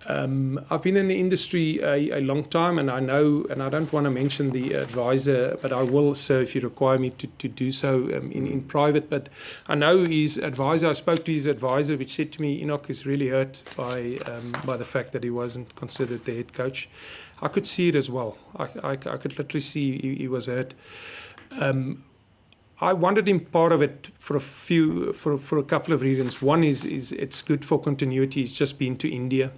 I've been in the industry a long time, and I know, and I don't want to mention the advisor, but I will, sir, if you require me to do so in private. But I know his advisor. I spoke to his advisor, which said to me, Enoch is really hurt by the fact that he wasn't considered the head coach. I could see it as well. I could literally see he was hurt. I wanted him part of it for a couple of reasons. One is it's good for continuity. He's just been to India.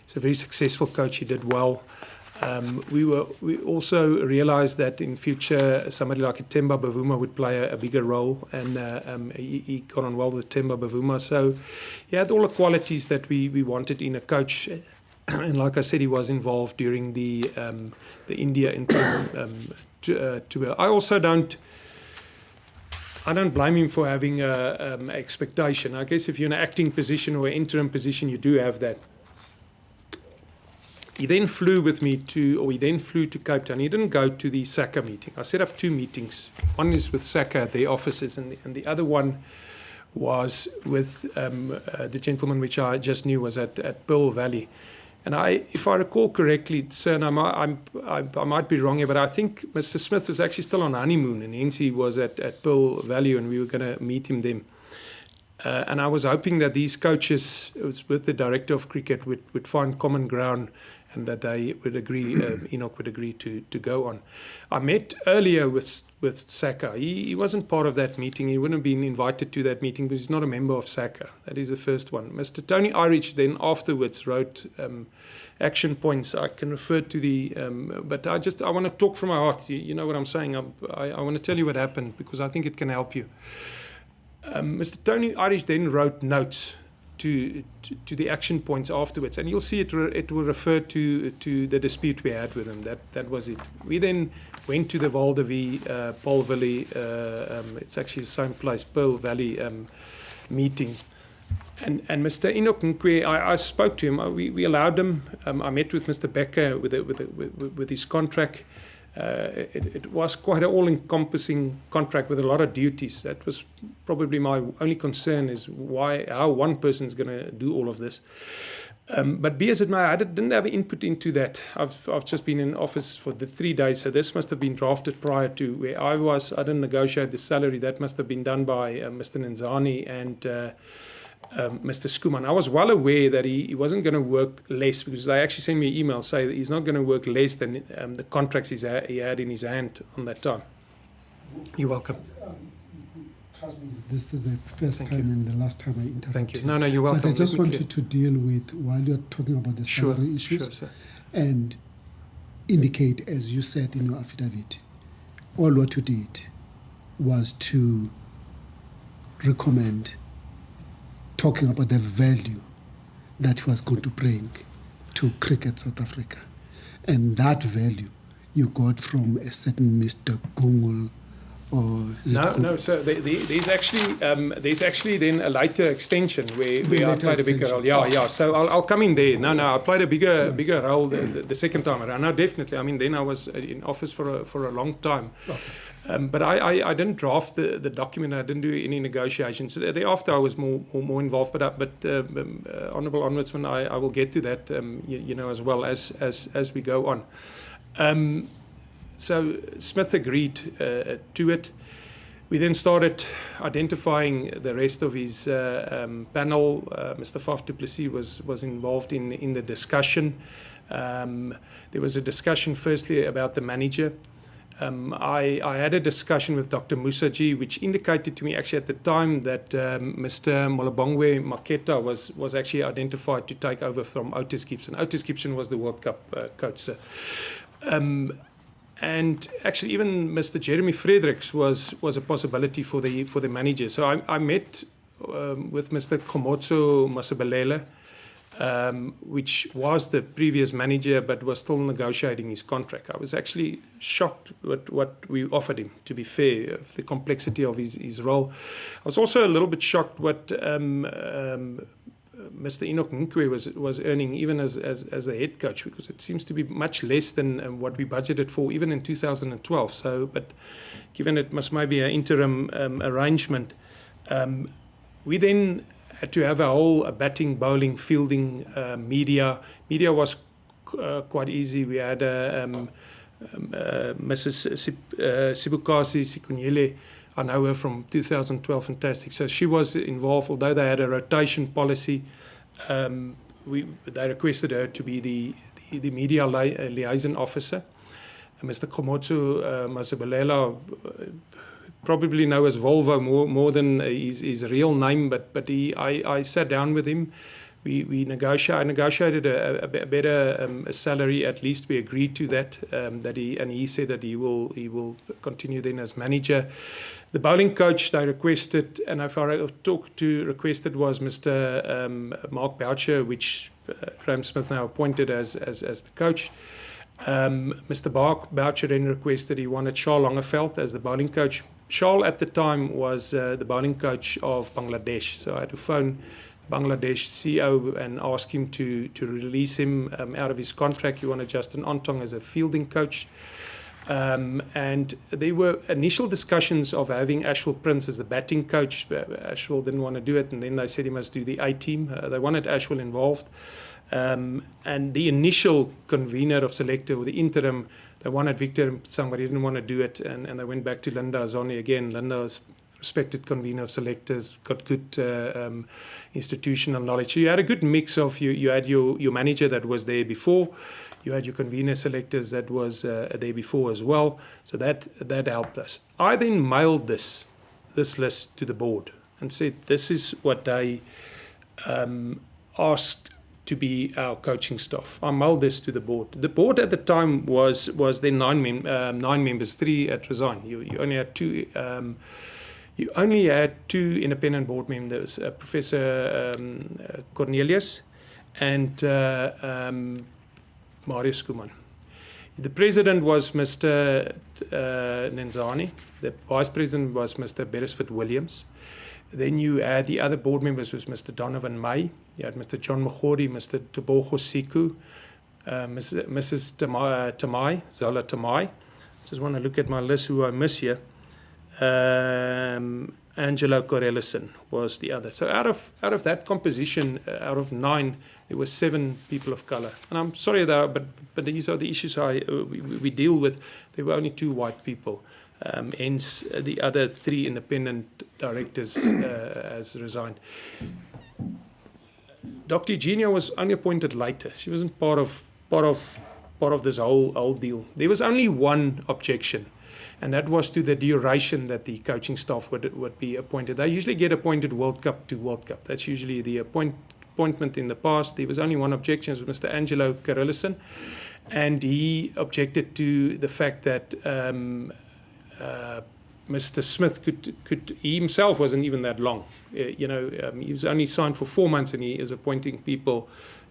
He's a very successful coach. He did well. We also realized that in future somebody like Themba Bavuma would play a bigger role, and he got on well with Themba Bavuma. So he had all the qualities that we wanted in a coach. And like I said, he was involved during the India interim tour. I also don't blame him for having an expectation. I guess if you're in an acting position or an interim position, you do have that. He then flew to Cape Town. He didn't go to the SACA meeting. I set up 2 meetings. One is with SACA at their offices, and the other one was with the gentleman which I just knew was at Pearl Valley. And if I recall correctly, sir, and I might be wrong here, but I think Mr. Smith was actually still on honeymoon, and hence he was at Pearl Valley, and we were going to meet him then. And I was hoping that these coaches, with the director of cricket, would find common ground, and that they would agree, Enoch would agree to go on. I met earlier with SACA. He wasn't part of that meeting. He wouldn't have been invited to that meeting because he's not a member of SACA. That is the first one. Mr. Tony Irish then afterwards wrote action points. I can refer to the, but I want to talk from my heart. You know what I'm saying. I want to tell you what happened because I think it can help you. Mr. Tony Irish then wrote notes to the action points afterwards, and you'll see it will refer to the dispute we had with him. That was it. We then went to the Val de Vie, Pearl Valley, it's actually the same place, Pearl Valley meeting. And Mr. Enoch Nkwe, I spoke to him. We allowed him. I met with Mr. Becker with his contract. It was quite an all-encompassing contract with a lot of duties. That was probably my only concern, is how one person is going to do all of this. But be as it may, I didn't have input into that. I've just been in office for the 3 days, so this must have been drafted prior to where I was. I didn't negotiate the salary. That must have been done by Mr. Nzani and Mr. Skuman. I was well aware that he wasn't going to work less, because they actually sent me an email saying that he's not going to work less than the contracts he had in his hand on that time. You're welcome. Trust me, this is the first time and the last time I interrupt. Thank you. No, you're welcome. But I just wanted to deal with, while you're talking about the salary issues, and indicate, as you said in your affidavit, all what you did was to recommend talking about the value that he was going to bring to Cricket South Africa. And that value you got from a certain Mr. Gungul, or no, sir. There's actually then a later extension where I played a bigger role. Yeah. So I'll come in there. No, I played a bigger role the second time around. No, definitely. I mean, then I was in office for a long time. Okay. But I didn't draft the document. I didn't do any negotiations. Thereafter, I was more involved. But Honourable Ombudsman, I will get to that. As well as we go on. So Smith agreed to it. We then started identifying the rest of his panel. Mr. Faf du Plessis was involved in the discussion. There was a discussion firstly about the manager. I had a discussion with Dr. Musaji, which indicated to me actually at the time that Mr. Molabongwe Maketa was actually identified to take over from Otis Gibson. Otis Gibson was the World Cup coach, sir. And actually, even Mr. Jeremy Fredericks was a possibility for the manager. So I met with Mr. Khomotso Masabelele, which was the previous manager, but was still negotiating his contract. I was actually shocked with what we offered him, to be fair, of the complexity of his role. I was also a little bit shocked what Mr. Enoch Nkwe was earning even as the head coach, because it seems to be much less than what we budgeted for even in 2012. So, but given it must maybe an interim arrangement, we then had to have a whole batting, bowling, fielding, media. Media was quite easy. We had Mrs. Sibukasi Sikunyele. I know her from 2012, fantastic. So she was involved, although they had a rotation policy. They requested her to be the media liaison officer. Mr. Khomotso Masabelela, probably know as Volvo more than his real name, but I sat down with him. I negotiated a better salary. At least we agreed to that. He said that he will continue then as manager. The bowling coach they requested, and if I requested was Mr. Mark Boucher, which Graham Smith now appointed as the coach. Mr. Boucher then requested he wanted Charles Longeveld as the bowling coach. Charles at the time was the bowling coach of Bangladesh, so I had to phone Bangladesh CEO and ask him to release him out of his contract. He wanted Justin Ontong as a fielding coach. And there were initial discussions of having Ashwell Prince as the batting coach. Ashwell didn't want to do it, and then they said he must do the A team. They wanted Ashwell involved. And the initial convener of selector, or the interim, they wanted Victor, somebody didn't want to do it, and they went back to Linda Azoni again. Linda's respected convener of selectors, got good institutional knowledge. So you had a good mix of, you had your manager that was there before, you had your convener selectors that was there before as well. So that helped us. I then mailed this list to the board and said, this is what they asked to be our coaching staff. I mailed this to the board. The board at the time was then nine members, 3 had resigned. You only had 2. You only had 2 independent board members, Professor Cornelius and Marius Kuman. The president was Mr. Nenzani. The vice president was Mr. Beresford Williams. Then you had the other board members was Mr. Donovan May. You had Mr. John Mahori, Mr. Tebogo Siku, Mrs. Tamai, Zola Tamai. Just want to look at my list who I miss here. Angela Corellison was the other. So out of that composition, out of 9, there were 7 people of color. And I'm sorry that, but these are the issues we deal with. There were only 2 white people. Hence, the other 3 independent directors has resigned. Dr. Eugenia was only appointed later. She wasn't part of this whole deal. There was only one objection, and that was to the duration that the coaching staff would be appointed. They usually get appointed World Cup to World Cup. That's usually the appointment in the past. There was only one objection, it was Mr. Angelo Carillison, and he objected to the fact that Mr. Smith he himself wasn't even that long. He was only signed for 4 months, and he is appointing people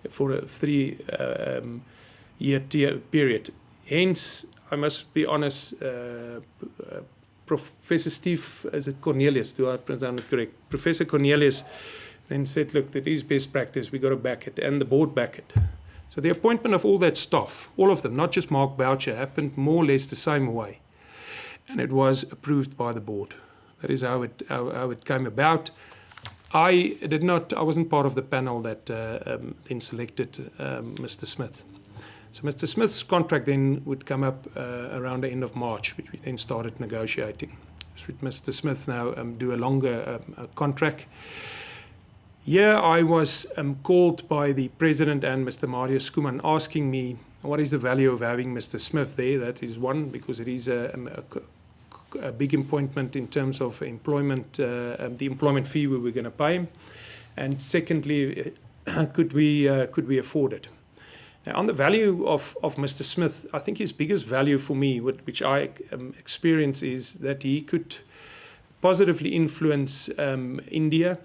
for a 3-year period. Hence, I must be honest, Professor Steve, is it Cornelius? Do I pronounce it correct? Professor Cornelius then said, look, that is best practice, we got to back it, and the board back it. So the appointment of all that staff, all of them, not just Mark Boucher, happened more or less the same way. And it was approved by the board. That is how it came about. I wasn't part of the panel that then selected Mr. Smith. So Mr. Smith's contract then would come up around the end of March, which we then started negotiating. So Mr. Smith now do a longer contract. Here I was called by the president and Mr. Marius Kuman asking me, what is the value of having Mr. Smith there? That is one, because it is a big appointment in terms of employment, the employment fee we were going to pay him. And secondly, could we afford it? Now, on the value of Mr. Smith, I think his biggest value for me, which I experience, is that he could positively influence India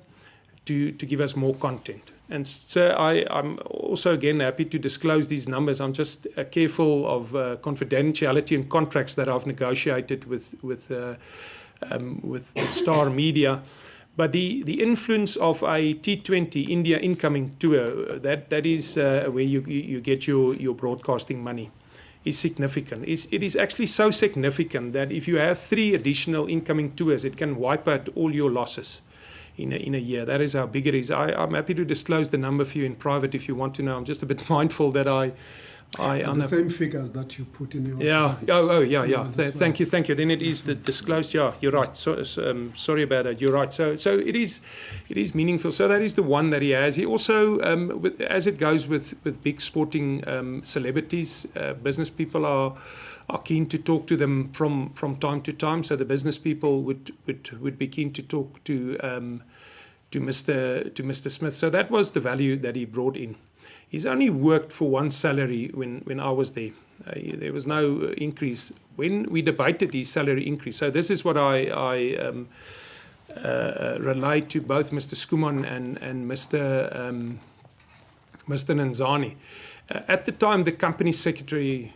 to give us more content. And so I'm also, again, happy to disclose these numbers. I'm just careful of confidentiality and contracts that I've negotiated with Star Media. But the influence of a T20 India incoming tour, that is where you get your broadcasting money, is significant. It is actually so significant that if you have 3 additional incoming tours, it can wipe out all your losses. in a year. That is how big it is. I'm happy to disclose the number for you in private if you want to know. I'm just a bit mindful that the same figures that you put in your yeah. affidavit. Thank you. Then it is disclosed. Yeah, you're right. So, sorry about that. You're right. So it is meaningful. So that is the one that he has. He also, as it goes with big sporting celebrities, business people are keen to talk to them from time to time. So the business people would be keen to talk to Mr. Smith. So that was the value that he brought in. He's only worked for one salary when I was there. There was no increase. When we debated his salary increase, so this is what I relate to both Mr. Skuman and Mr. Ntsebeza. At the time, the company secretary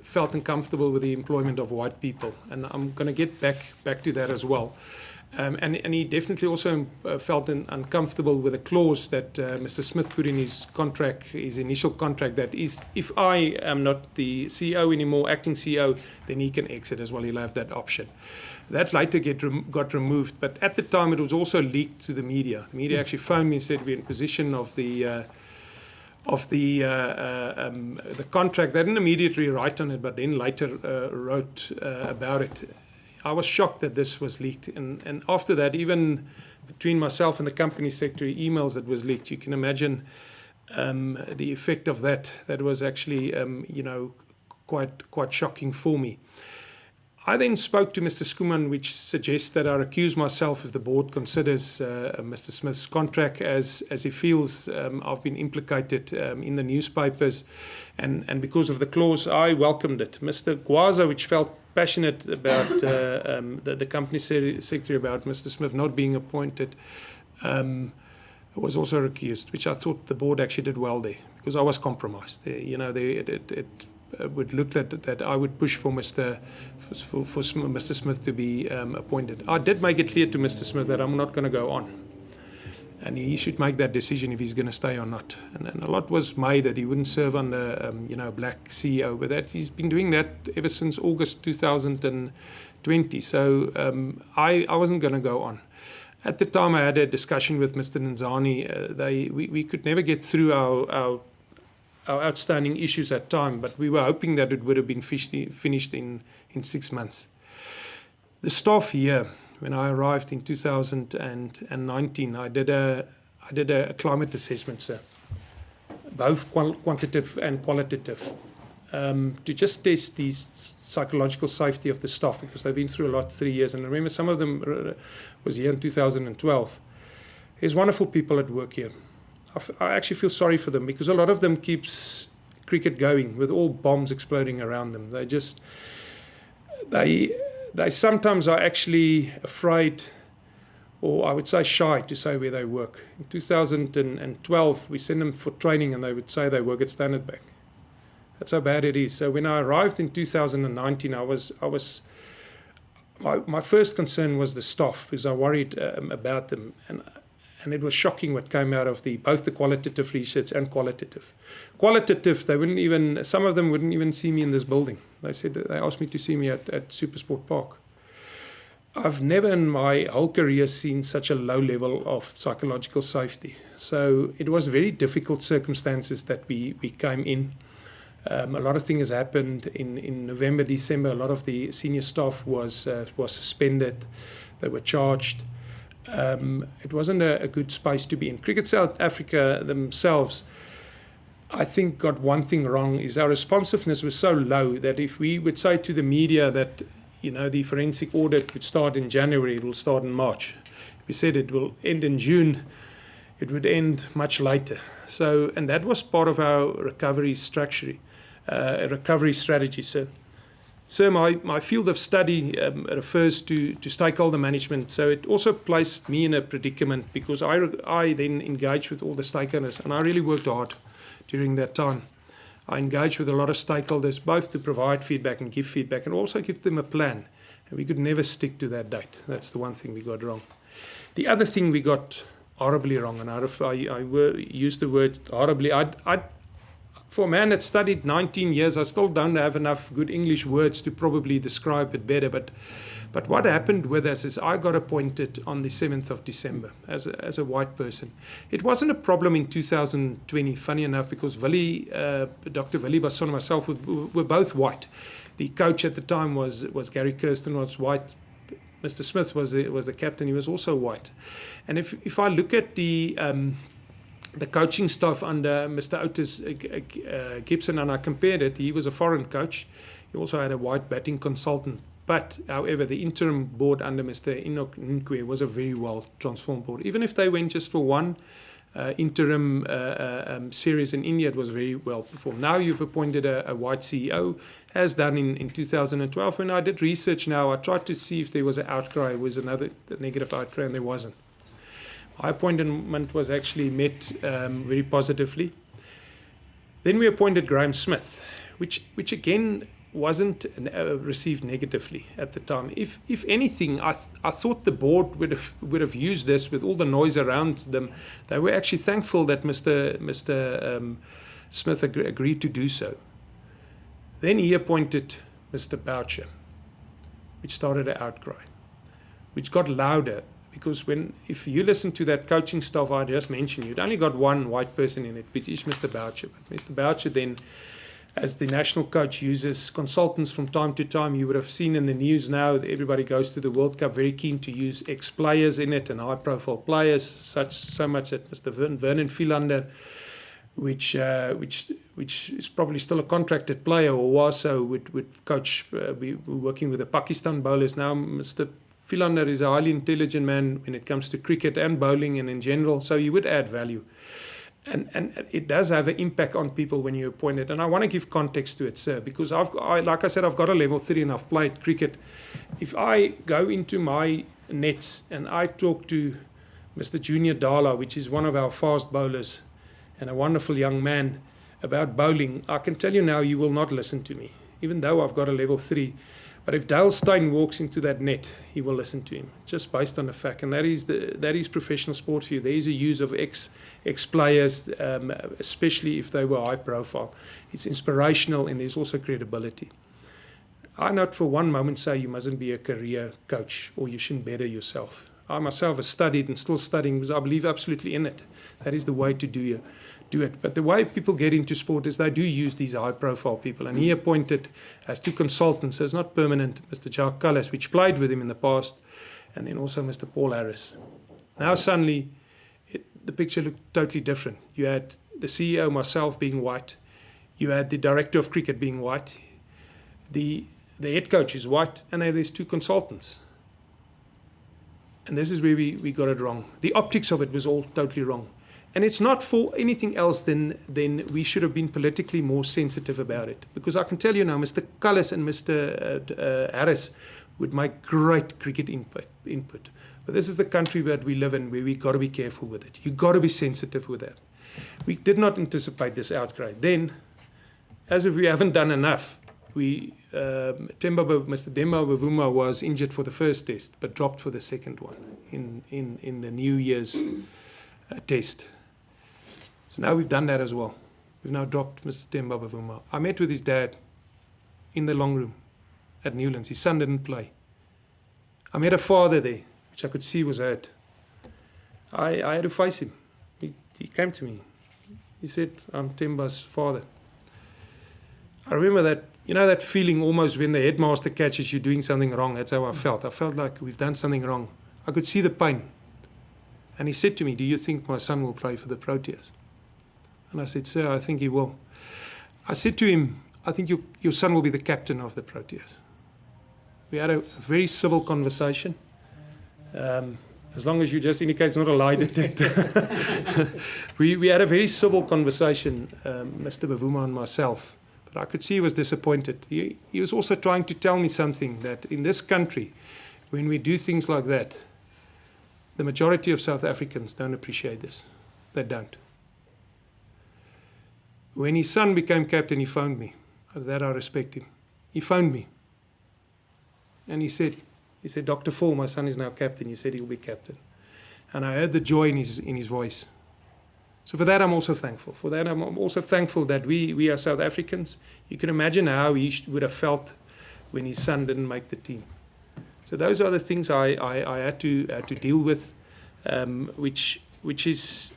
felt uncomfortable with the employment of white people, and I'm going to get back to that as well. And he definitely also felt uncomfortable with a clause that Mr. Smith put in his contract, his initial contract, that is, if I am not the CEO anymore, acting CEO, then he can exit as well. He'll have that option. That later got removed, but at the time it was also leaked to the media. The media actually phoned me and said we're in possession of the contract. They didn't immediately write on it, but then later wrote about it. I was shocked that this was leaked, and after that, even between myself and the company secretary, emails that was leaked. You can imagine the effect of that. That was actually, quite shocking for me. I then spoke to Mr. Skuman, which suggests that I recuse myself if the board considers Mr. Smith's contract, as he feels I've been implicated in the newspapers, and because of the clause, I welcomed it. Mr. Gwaza, which felt passionate about the company secretary about Mr. Smith not being appointed, was also recused, which I thought the board actually did well there, because I was compromised. It would look that I would push for Mr. Smith to be appointed. I did make it clear to Mr. Smith that I'm not going to go on, and he should make that decision if he's going to stay or not. And a lot was made that he wouldn't serve under a black CEO, but that he's been doing that ever since August 2020. So I wasn't going to go on. At the time, I had a discussion with Mr. Ntsebeza. We could never get through our outstanding issues at time, but we were hoping that it would have been finished in 6 months. The staff here, when I arrived in 2019, I did a climate assessment, sir, both quantitative and qualitative, to just test the psychological safety of the staff, because they've been through a lot 3 years. And I remember some of them was here in 2012. There's wonderful people at work here. I actually feel sorry for them, because a lot of them keeps cricket going with all bombs exploding around them. They sometimes are actually afraid, or I would say shy, to say where they work. In 2012, we sent them for training, and they would say they work at Standard Bank. That's how bad it is. So when I arrived in 2019, my first concern was the staff, because I worried about them, and it was shocking what came out of both the qualitative research and qualitative. Qualitative, some of them wouldn't even see me in this building. They asked me to see me at Supersport Park. I've never in my whole career seen such a low level of psychological safety. So it was very difficult circumstances that we came in. A lot of things happened in November, December. A lot of the senior staff was suspended. They were charged. It wasn't a good space to be in. Cricket South Africa themselves, I think, got one thing wrong, is our responsiveness was so low that if we would say to the media that the forensic audit would start in January, it will start in March. If we said it will end in June, it would end much later. So, and that was part of our recovery strategy. So my field of study refers to stakeholder management. So it also placed me in a predicament, because I then engaged with all the stakeholders, and I really worked hard during that time. I engaged with a lot of stakeholders, both to provide feedback and give feedback, and also give them a plan. And we could never stick to that date. That's the one thing we got wrong. The other thing we got horribly wrong, and I used the word horribly. for a man that studied 19 years, I still don't have enough good English words to probably describe it better. But what happened with us is I got appointed on the 7th of December as a white person. It wasn't a problem in 2020, funny enough, because Dr. Willie Basson and myself were both white. The coach at the time was Gary Kirsten, was white. Mr. Smith was the captain. He was also white. And if I look at the coaching staff under Mr. Otis Gibson, and I compared it, he was a foreign coach. He also had a white batting consultant. But, however, the interim board under Mr. Enoch Nkwe was a very well transformed board. Even if they went just for one interim series in India, it was very well performed. Now you've appointed a white CEO, as done in 2012. When I did research now, I tried to see if there was an outcry, another negative outcry, and there wasn't. My appointment was actually met very positively. Then we appointed Graham Smith, which again wasn't received negatively at the time. If anything, I thought the board would have used this with all the noise around them. They were actually thankful that Mr. Smith agreed to do so. Then he appointed Mr. Boucher, which started an outcry, which got louder. Because if you listen to that coaching staff I just mentioned, you'd only got one white person in it, which is Mr. Boucher. But Mr. Boucher then, as the national coach, uses consultants from time to time. You would have seen in the news now that everybody goes to the World Cup very keen to use ex-players in it and high-profile players, so much that Mr. Vernon Philander, which is probably still a contracted player or was so, would coach, we're working with the Pakistan bowlers now. Mr. Philander is a highly intelligent man when it comes to cricket and bowling and in general, so he would add value. And it does have an impact on people when you appoint it. And I want to give context to it, sir, because like I said, I've got a level 3 and I've played cricket. If I go into my nets and I talk to Mr. Junior Dala, which is one of our fast bowlers and a wonderful young man, about bowling, I can tell you now you will not listen to me, even though I've got a level 3. But if Dale Steyn walks into that net, he will listen to him, just based on the fact. And that is professional sport for you. There is a use of ex-players, especially if they were high profile. It's inspirational, and there's also credibility. I not for one moment say you mustn't be a career coach or you shouldn't better yourself. I myself have studied and still studying because I believe absolutely in it. That is the way to do it. But the way people get into sport is they do use these high-profile people. And he appointed as 2 consultants, so it's not permanent, Mr. Jacques Callas, which played with him in the past, and then also Mr. Paul Harris. Now suddenly, the picture looked totally different. You had the CEO, myself, being white. You had the director of cricket being white. The head coach is white, and there's 2 consultants. And this is where we got it wrong. The optics of it was all totally wrong. And it's not for anything else than we should have been politically more sensitive about it. Because I can tell you now, Mr. Callas and Mr. Harris would make great cricket input. But this is the country that we live in, where we got to be careful with it. You got to be sensitive with that. We did not anticipate this outcry. Then, as if we haven't done enough, Mr. Demba Bavuma was injured for the first test, but dropped for the second one in the New Year's test. So now we've done that as well. We've now dropped Mr. Demba Bavuma. I met with his dad in the long room at Newlands. His son didn't play. I met a father there, which I could see was hurt. I had to face him. He came to me. He said, I'm Temba's father. I remember that, that feeling almost when the headmaster catches you doing something wrong. That's how I felt. I felt like we've done something wrong. I could see the pain. And he said to me, do you think my son will play for the Proteas? And I said, sir, I think he will. I said to him, I think your son will be the captain of the Proteas. We had a very civil conversation. As long as you just indicate it's not a lie detector. we had a very civil conversation, Mr. Bavuma and myself. But I could see he was disappointed. He was also trying to tell me something, that in this country, when we do things like that, the majority of South Africans don't appreciate this. They don't. When his son became captain, he phoned me. For that I respect him. He phoned me. And he said, Dr. Faul, my son is now captain. You said he'll be captain. And I heard the joy in his voice. So for that, I'm also thankful. For that, I'm also thankful that we are South Africans. You can imagine how he would have felt when his son didn't make the team. So those are the things I had to deal with, which is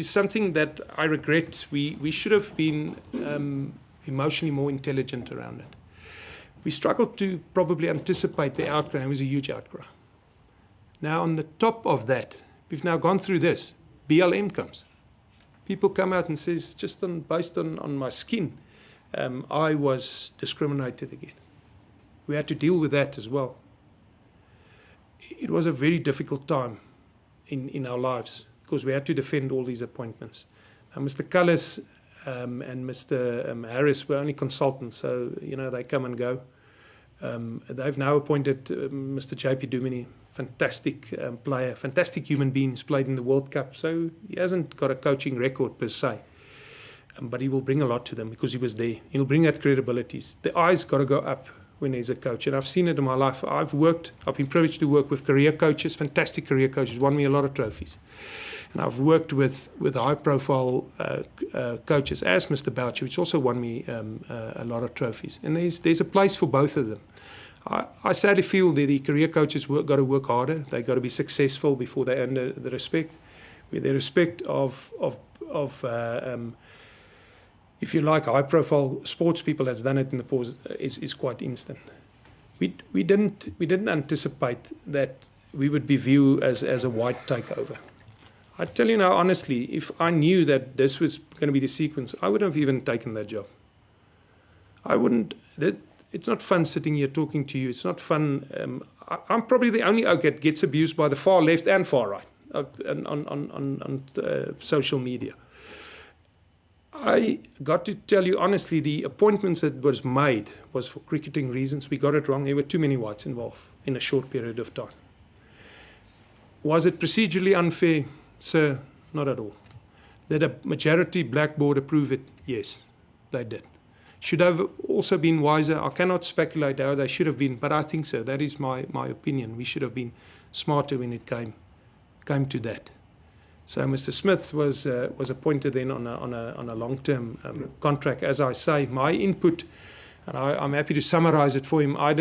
something that I regret. We should have been emotionally more intelligent around it. We struggled to probably anticipate the outcry. It was a huge outcry. Now on the top of that, we've now gone through this. BLM comes. People come out and says, just based on my skin, I was discriminated against. We had to deal with that as well. It was a very difficult time in our lives because we had to defend all these appointments. Now, Mr. Cullis and Mr. Harris were only consultants, so they come and go. They've now appointed Mr. J.P. Dumini, fantastic player, fantastic human being. He's played in the World Cup, so he hasn't got a coaching record per se. But he will bring a lot to them because he was there. He'll bring that credibility. The eyes got to go up when he's a coach, and I've seen it in my life. I've been privileged to work with career coaches, fantastic career coaches, won me a lot of trophies. And I've worked with high-profile coaches, as Mr. Boucher, which also won me a lot of trophies. And there's a place for both of them. I sadly feel that the career coaches got to work harder. They got to be successful before they earn the respect. With the respect of if you like, high-profile sports people that's done it in the past is quite instant. We didn't anticipate that we would be viewed as a white takeover. I tell you now honestly, if I knew that this was going to be the sequence, I wouldn't have even taken that job. I wouldn't. It's not fun sitting here talking to you. It's not fun. I'm probably the only oak that gets abused by the far left and far right on social media. I got to tell you honestly, the appointments that was made was for cricketing reasons. We got it wrong. There were too many whites involved in a short period of time. Was it procedurally unfair? Sir, not at all. Did a majority black board approve it? Yes, they did. Should have also been wiser. I cannot speculate how they should have been, but I think so. That is my opinion. We should have been smarter when it came to that. So Mr. Smith was appointed then on a long-term contract. As I say, my input, and I'm happy to summarize it for him. I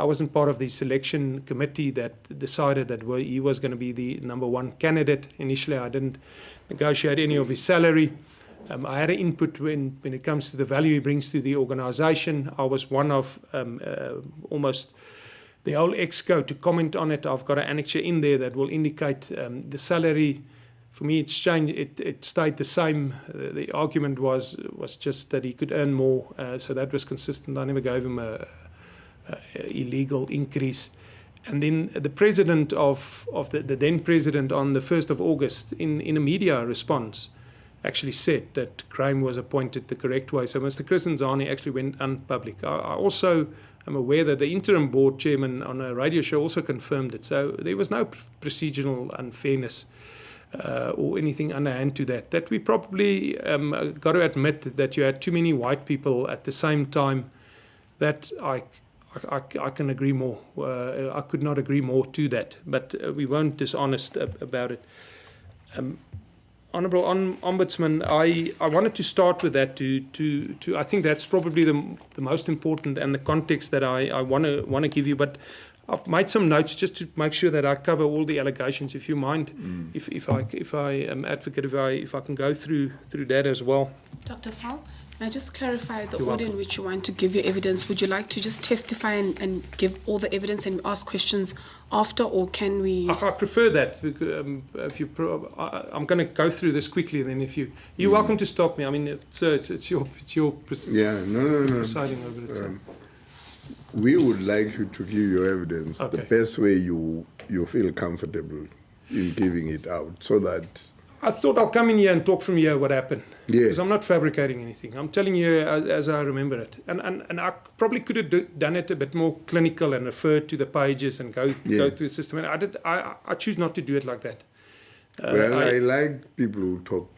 wasn't part of the selection committee that decided that he was going to be the number one candidate. Initially, I didn't negotiate any of his salary. I had an input when it comes to the value he brings to the organization. I was one of almost the whole exco to comment on it. I've got an annexure in there that will indicate the salary. For me, it's changed. It stayed the same. The argument was just that he could earn more, so that was consistent. I never gave him a illegal increase. And then the president of the then president on the 1st of August in a media response actually said that Graham was appointed the correct way. So Mr. Chris Nzani actually went unpublic. I also am aware that the interim board chairman on a radio show also confirmed it. So there was no procedural unfairness or anything underhand to that. That we probably got to admit that you had too many white people at the same time. That I can agree more. I could not agree more to that. But we weren't dishonest about it. Honourable Ombudsman, I wanted to start with that. To I think that's probably the most important and the context that I want to give you. But I've made some notes just to make sure that I cover all the allegations. If you mind, if I am advocate, if I can go through that as well. Dr. Faul, may I just clarify the order in which you want to give your evidence? Would you like to just testify and give all the evidence and ask questions after, or can we? I prefer that. I'm going to go through this quickly, and then you're welcome to stop me. I mean, sir, it's your no. presiding over it. So. We would like you to give your evidence the best way you feel comfortable in giving it out, so that. I thought I'll come in here and talk from here what happened. Yes. Because I'm not fabricating anything. I'm telling you as I remember it. And I probably could have done it a bit more clinical and referred to the pages and go through the system. And I choose not to do it like that. I like people who talk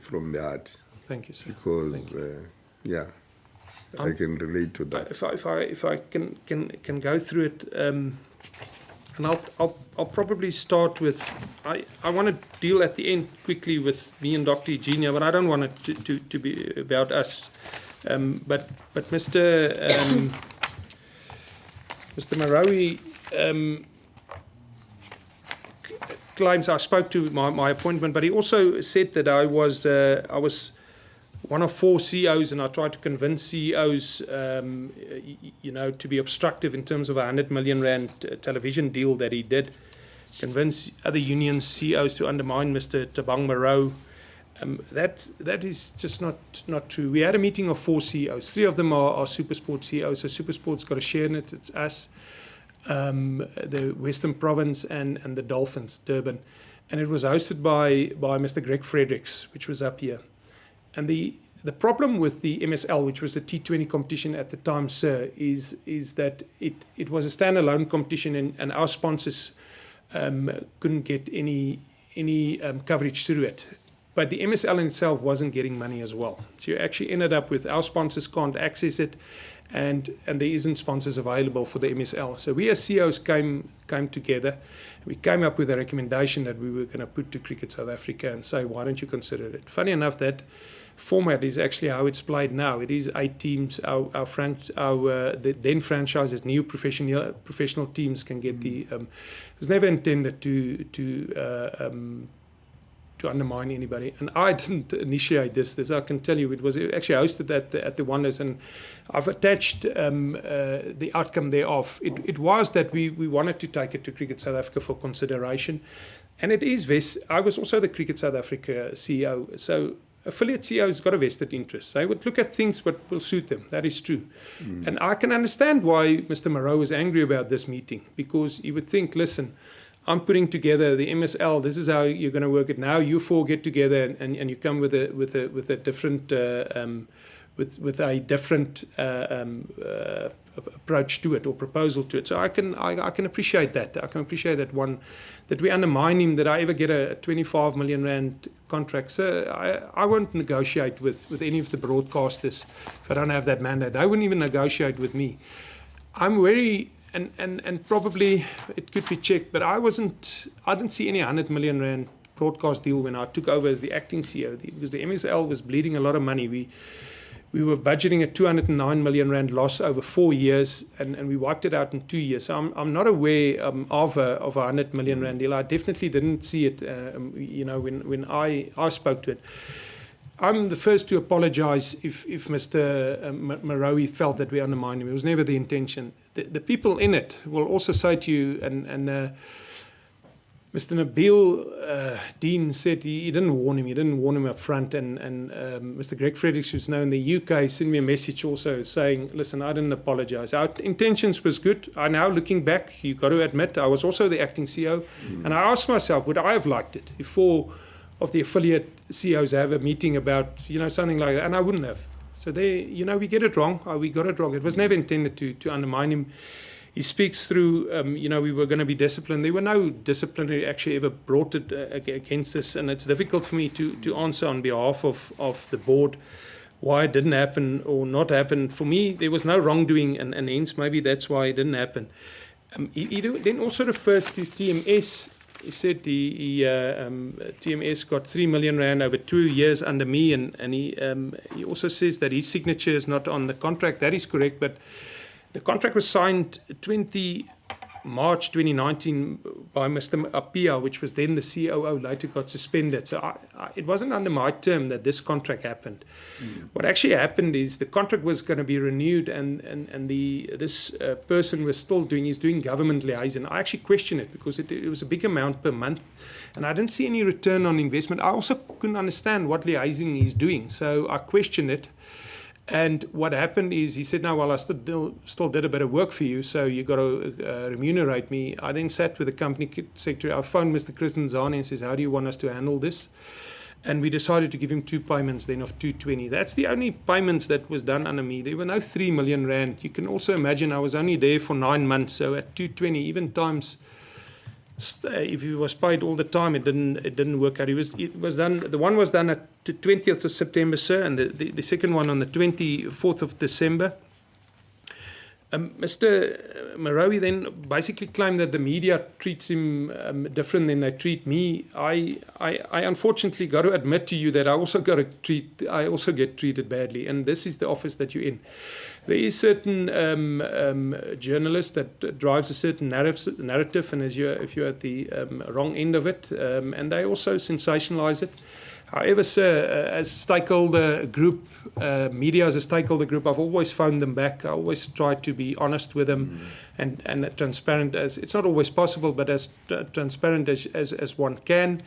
from the heart. Thank you, sir. Because, I can relate to that. If I can go through it. And I'll probably start with, I want to deal at the end quickly with me and Dr. Eugenia, but I don't want it to be about us. But Mr. Marawi claims I spoke to my appointment, but he also said that I was one of 4 CEOs, and I tried to convince CEOs, to be obstructive in terms of a 100 million rand television deal that he did, convince other union CEOs to undermine Mr. Tabang Marau. That is just not true. We had a meeting of 4 CEOs. 3 of them are SuperSport CEOs, so SuperSport's got a share in it. It's us, the Western Province, and the Dolphins, Durban. And it was hosted by Mr. Greg Fredericks, which was up here. And the problem with the MSL, which was the T20 competition at the time, sir, is that it was a standalone competition, and our sponsors couldn't get any coverage through it. But the MSL in itself wasn't getting money as well. So you actually ended up with our sponsors can't access it, and there isn't sponsors available for the MSL. So we as CEOs came together. We came up with a recommendation that we were going to put to Cricket South Africa and say, why don't you consider it? Funny enough, that format is actually how it's played now. It is 8 teams. The then franchises, new professional teams can get the. It was never intended to undermine anybody, and I didn't initiate this. I can tell you, it was actually hosted at the Wonders, and I've attached the outcome thereof. It was that we wanted to take it to Cricket South Africa for consideration, and it is I was also the Cricket South Africa CEO, so affiliate CEOs got a vested interest. They would look at things what will suit them. That is true, and I can understand why Mr. Marau was angry about this meeting, because he would think, listen, I'm putting together the MSL. This is how you're going to work it. Now you 4 get together and you come with a different approach to it, or proposal to it. So I can appreciate that. I can appreciate that we undermine him. That I ever get a 25 million rand contract. So I won't negotiate with any of the broadcasters if I don't have that mandate. They wouldn't even negotiate with me. I'm very. And probably it could be checked, but I didn't see any 100 million rand broadcast deal when I took over as the acting CEO, because the MSL was bleeding a lot of money. We were budgeting a 209 million rand loss over 4 years, and we wiped it out in 2 years. So I'm not aware of a 100 million rand deal. I definitely didn't see it, when I spoke to it. I'm the first to apologize if Mr. Marawi felt that we undermined him. It was never the intention. The people in it will also say to you, and Mr. Nabil Dean said he didn't warn him. He didn't warn him up front. And Mr. Greg Fredericks, who's now in the UK, sent me a message also saying, listen, I didn't apologize. Our intentions was good. Now looking back, you've got to admit, I was also the acting CEO. And I asked myself, would I have liked it if 4 of the affiliate CEOs have a meeting about, something like that? And I wouldn't have. So we get it wrong. We got it wrong. It was never intended to undermine him. He speaks through, we were going to be disciplined. There were no disciplinary actually ever brought it against us, and it's difficult for me to answer on behalf of the board why it didn't happen or not happen. For me, there was no wrongdoing, and hence maybe that's why it didn't happen. He then also refers to TMS. He said TMS got 3 million rand over 2 years under me, and he also says that his signature is not on the contract. That is correct, but the contract was signed 20 March 2019 by Mr. Apia, which was then the COO, later got suspended. So it wasn't under my term that this contract happened. What actually happened is the contract was going to be renewed, and this person was still doing government liaison. I actually questioned it because it was a big amount per month, and I didn't see any return on investment. I also couldn't understand what liaising he's doing, so I questioned it. And what happened is he said, no, well, I still did a bit of work for you, so you got to remunerate me. I then sat with the company secretary. I phoned Mr. Chris Nzane and says, how do you want us to handle this? And we decided to give him 2 payments then of 220. That's the only payments that was done under me. There were no 3 million rand. You can also imagine I was only there for 9 months, so at 220, even times, if he was paid all the time, it didn't work out. It was done. The one was done at the 20th of September, sir, and the second one on the 24th of December. Mr. Marawi then basically claimed that the media treats him different than they treat me. I unfortunately got to admit to you that I also get treated badly, and this is the office that you're in. There is certain journalist that drives a certain narrative, and if you're at the wrong end of it, and they also sensationalize it. However, sir, as stakeholder group, media as a stakeholder group, I've always phoned them back. I always try to be honest with them and transparent as it's not always possible, but as transparent as one can.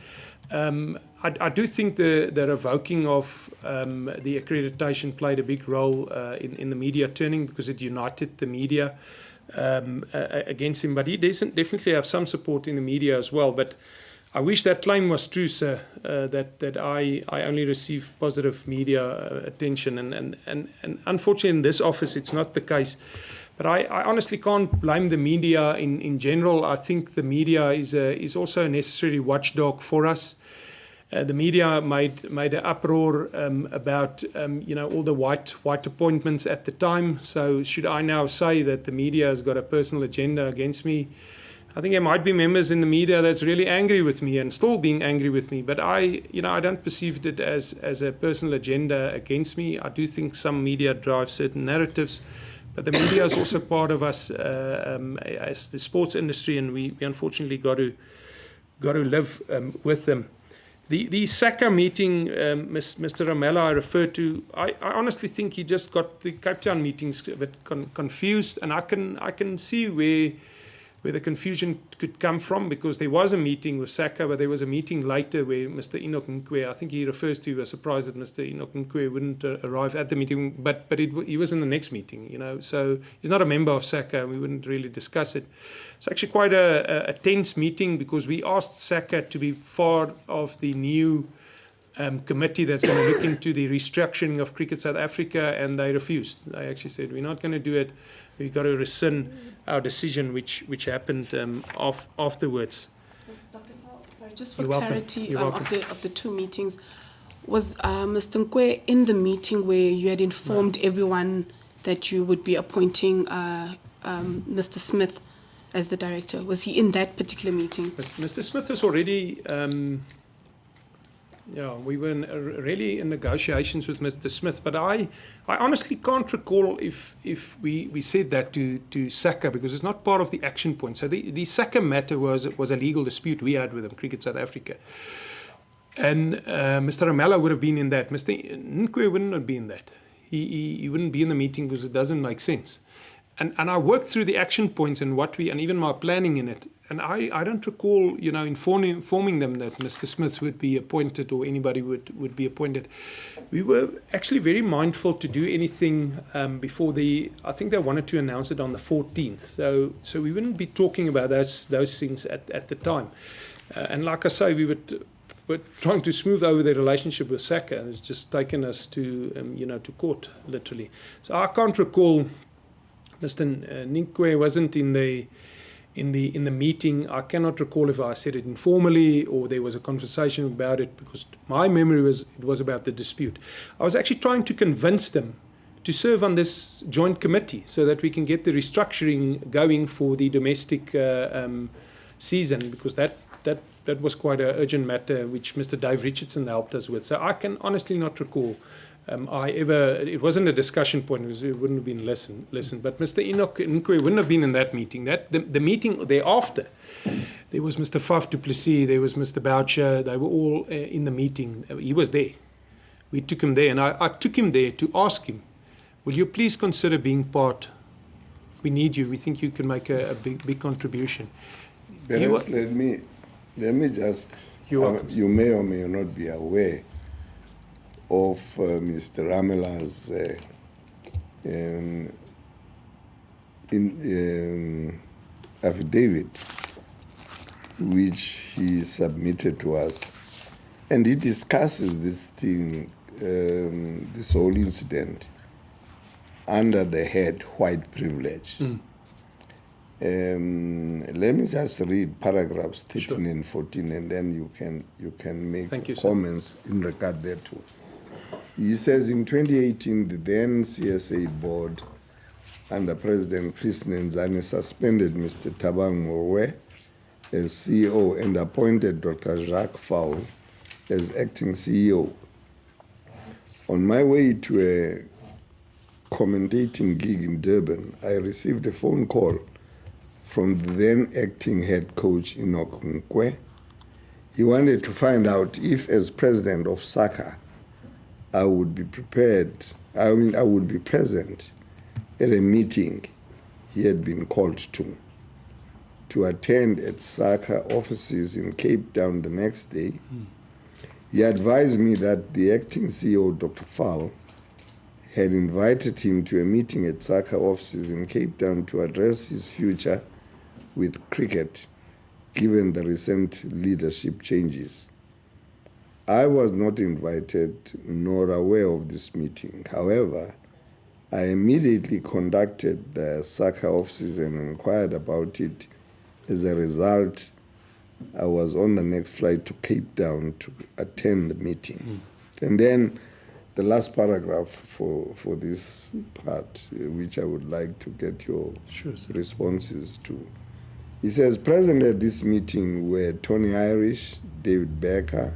I do think the revoking of the accreditation played a big role in the media turning, because it united the media against him. But he doesn't definitely have some support in the media as well. But I wish that claim was true, sir, that I only receive positive media attention. And unfortunately in this office it's not the case. But I honestly can't blame the media in general. I think the media is also a necessary watchdog for us. The media made an uproar about all the white appointments at the time. So should I now say that the media has got a personal agenda against me? I think there might be members in the media that's really angry with me and still being angry with me, but I don't perceive it as a personal agenda against me. I do think some media drive certain narratives, but the media is also part of us as the sports industry, and we unfortunately got to live with them. The SACA meeting, Mr. Ramela, I referred to. I honestly think he just got the Cape Town meetings a bit confused, and I can see where the confusion could come from, because there was a meeting with SACA, but there was a meeting later where Mr. Enoch Nkwe, I think he refers to, was surprised that Mr. Enoch Nkwe wouldn't arrive at the meeting, but he was in the next meeting, so he's not a member of SACA, we wouldn't really discuss it. It's actually quite a tense meeting, because we asked SACA to be part of the new committee that's going to look into the restructuring of Cricket South Africa, and they refused. They actually said, we're not going to do it, we've got to rescind our decision, which happened afterwards. Dr. Faul, sorry, just for You're clarity welcome. of the two meetings, was Mr. Nkwe in the meeting where you had informed everyone that you would be appointing Mr. Smith as the director? Was he in that particular meeting? Mr. Smith was already... we were really in negotiations with Mr. Smith, but I honestly can't recall if we said that to SACA, because it's not part of the action point. So the SACA matter was a legal dispute we had with them, Cricket South Africa. And Mr. Ramela would have been in that. Mr. Nkwe wouldn't have been in that. He wouldn't be in the meeting because it doesn't make sense. And I worked through the action points and and even my planning in it. And I don't recall, informing them that Mr. Smith would be appointed or anybody would be appointed. We were actually very mindful to do anything before I think they wanted to announce it on the 14th. So we wouldn't be talking about those things at the time. And like I say, we were trying to smooth over the relationship with SACA. It's just taken us to to court, literally. So I can't recall. Mr. Nkwe wasn't in the meeting. I cannot recall if I said it informally or there was a conversation about it, because my memory was it was about the dispute. I was actually trying to convince them to serve on this joint committee so that we can get the restructuring going for the domestic season, because that was quite an urgent matter which Mr. Dave Richardson helped us with. So I can honestly not recall it wasn't a discussion point, it wouldn't have been listened. But Mr. Enoch Nkwe wouldn't have been in that meeting. The meeting thereafter, there was Mr. Faf du Plessis, there was Mr. Boucher, they were all in the meeting. He was there. We took him there, and I took him there to ask him, will you please consider being part? We need you. We think you can make a big contribution. Perhaps let me just, you may or may not be aware of Mr. Ramela's affidavit, which he submitted to us, and he discusses this thing, this whole incident, under the head white privilege. Let me just read paragraphs 13 and 14, and then you can make comments in regard thereto. He says, in 2018, the then CSA board under President Chris Nenzani, suspended Mr. Tabang Morwe as CEO and appointed Dr. Jacques Faul as acting CEO. On my way to a commentating gig in Durban, I received a phone call from the then acting head coach Enoch Nkwe. He wanted to find out if, as president of SACA, I would be present at a meeting he had been called to attend at SACA offices in Cape Town the next day. He advised me that the acting CEO, Dr. Faul, had invited him to a meeting at SACA offices in Cape Town to address his future with cricket, given the recent leadership changes. I was not invited nor aware of this meeting. However, I immediately contacted the SACA offices and inquired about it. As a result, I was on the next flight to Cape Town to attend the meeting. And then the last paragraph for this part, which I would like to get your responses to. He says, present at this meeting were Tony Irish, David Becker,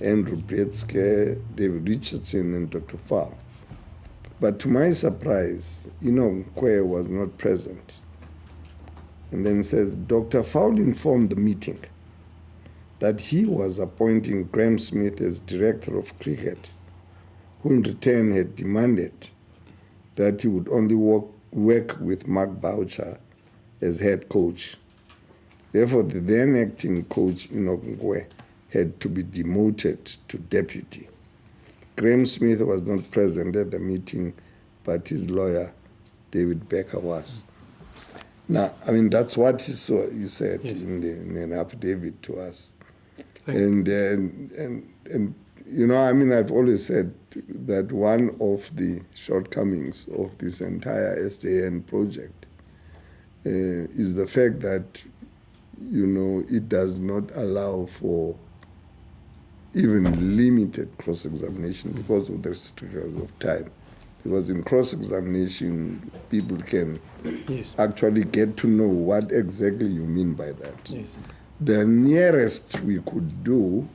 Andrew Bretsky, David Richardson, and Dr. Faul. But to my surprise, Enoch Nkwe was not present. And then says, Dr. Faul informed the meeting that he was appointing Graham Smith as director of cricket, who in return had demanded that he would only work with Mark Boucher as head coach. Therefore, the then acting coach, Enoch Nkwe, had to be demoted to deputy. Graham Smith was not present at the meeting, but his lawyer, David Becker, was. Now, I mean, that's what he said in an affidavit to us. And you know, I mean, I've always said that one of the shortcomings of this entire SJN project is the fact that, you know, it does not allow for even limited cross-examination because of the restrictions of time. Because in cross-examination, people can actually get to know what exactly you mean by that. Yes. The nearest we could do,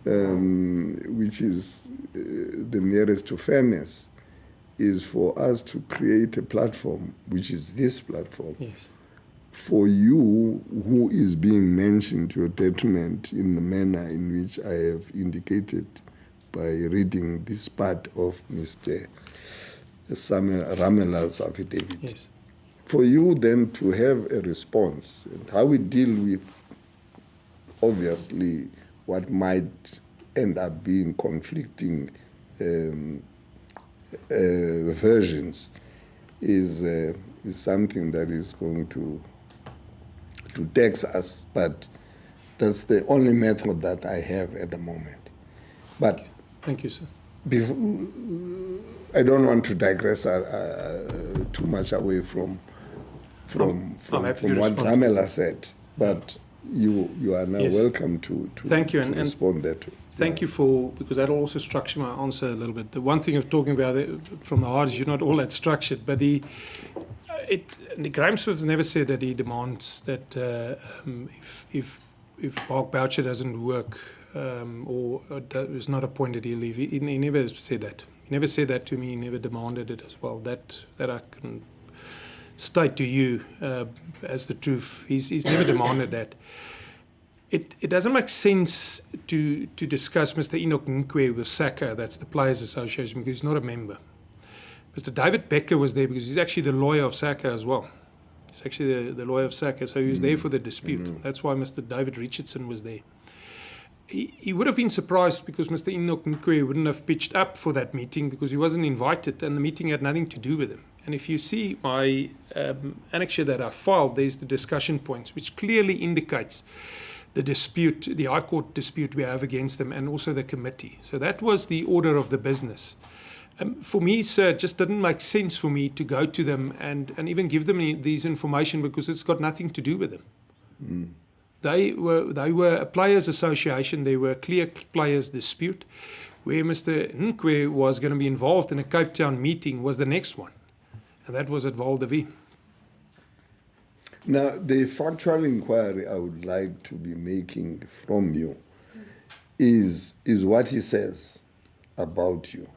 which is the nearest to fairness, is for us to create a platform, which is this platform, for you who is being mentioned to your detriment in the manner in which I have indicated by reading this part of Mr. Samuel Ramela's affidavit. Yes. For you then to have a response and how we deal with, obviously, what might end up being conflicting versions is something that is going to tax us, but that's the only method that I have at the moment. But thank you, sir. I don't want to digress too much away from what Ramela said, but you are now welcome to thank you, and respond there too. Thank you for, because that'll also structure my answer a little bit. The one thing of talking about it from the heart is you're not all that structured, but the Graham Smith never said that he demands that if Mark Boucher doesn't work or is not appointed, he'll leave. He never said that. He never said that to me. He never demanded it as well. That I can state to you as the truth. He's never demanded that. It doesn't make sense to discuss Mr. Enoch Nkwe with SACA, that's the Players Association, because he's not a member. Mr. David Becker was there because he's actually the lawyer of SACA as well. He's actually the lawyer of SACA, so he was there for the dispute. That's why Mr. David Richardson was there. He would have been surprised because Mr. Enoch Nkwe wouldn't have pitched up for that meeting because he wasn't invited and the meeting had nothing to do with him. And if you see my annexure that I filed, there's the discussion points, which clearly indicates the dispute, the High Court dispute we have against them, and also the committee. So that was the order of the business. For me, sir, it just didn't make sense for me to go to them and even give them these information because it's got nothing to do with them. They were a players' association. They were a clear players' dispute. Where Mr. Nkwe was going to be involved in a Cape Town meeting was the next one. And that was at Val de Vie. Now, the factual inquiry I would like to be making from you is what he says about you.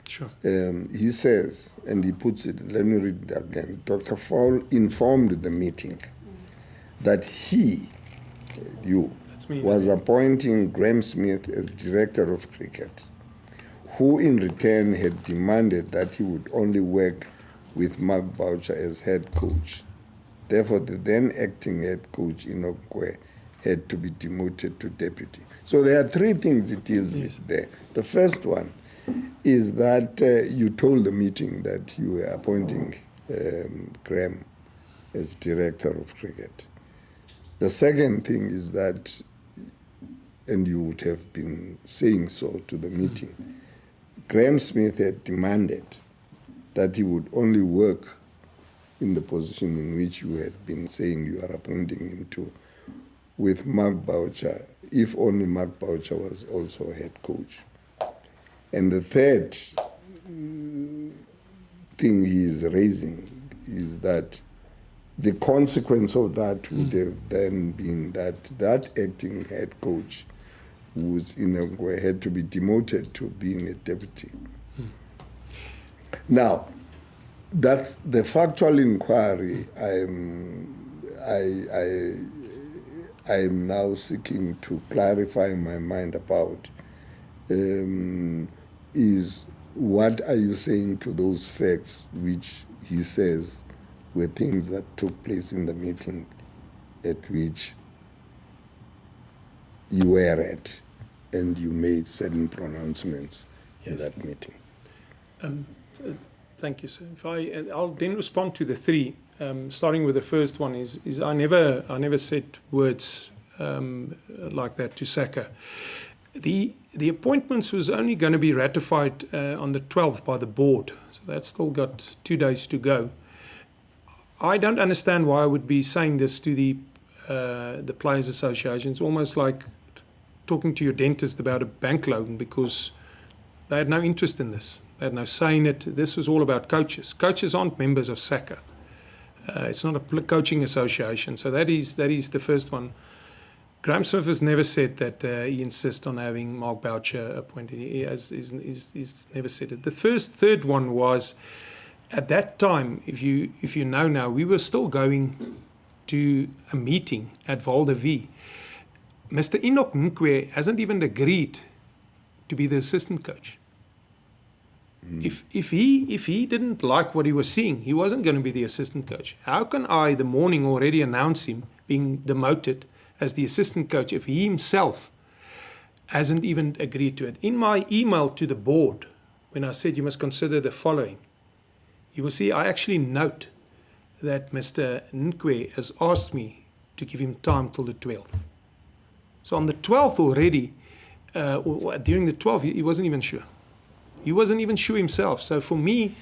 Sure. He says, and he puts it, let me read it again. Dr. Faul informed the meeting that he, you, was appointing Graham Smith as director of cricket, who in return had demanded that he would only work with Mark Boucher as head coach. Therefore, the then acting head coach, Inokwe, had to be demoted to deputy. So there are three things it deals with there. The first one is that you told the meeting that you were appointing Graham as director of cricket. The second thing is that, and you would have been saying so to the meeting, Graham Smith had demanded that he would only work in the position in which you had been saying you are appointing him to, with Mark Boucher, if only Mark Boucher was also head coach. And the third thing he is raising is that the consequence of that would have then been that acting head coach, who was in a way, had to be demoted to being a deputy. Now, that's the factual inquiry I am now seeking to clarify my mind about. Is what are you saying to those facts which he says were things that took place in the meeting at which you were at and you made certain pronouncements in that meeting? Thank you, sir. I'll then respond to the three. Starting with the first one is I never said words like that to Saka. The appointments was only going to be ratified on the 12th by the board, so that's still got 2 days to go. I don't understand why I would be saying this to the Players Association. It's almost like talking to your dentist about a bank loan, because they had no interest in this. They had no say in it. This was all about coaches. Coaches aren't members of SACA. It's not a coaching association, so that is the first one. Graham Smith has never said that he insists on having Mark Boucher appointed. He's never said it. The third one was, at that time, if you know now, we were still going to a meeting at Val de Vie. Mr. Enoch Nkwe hasn't even agreed to be the assistant coach. If he didn't like what he was seeing, he wasn't going to be the assistant coach. How can I, the morning, already announce him being demoted as the assistant coach if he himself hasn't even agreed to it? In my email to the board, when I said you must consider the following, you will see I actually note that Mr. Nkwe has asked me to give him time till the 12th. So on the 12th already, or during the 12th, he wasn't even sure. He wasn't even sure himself. So for me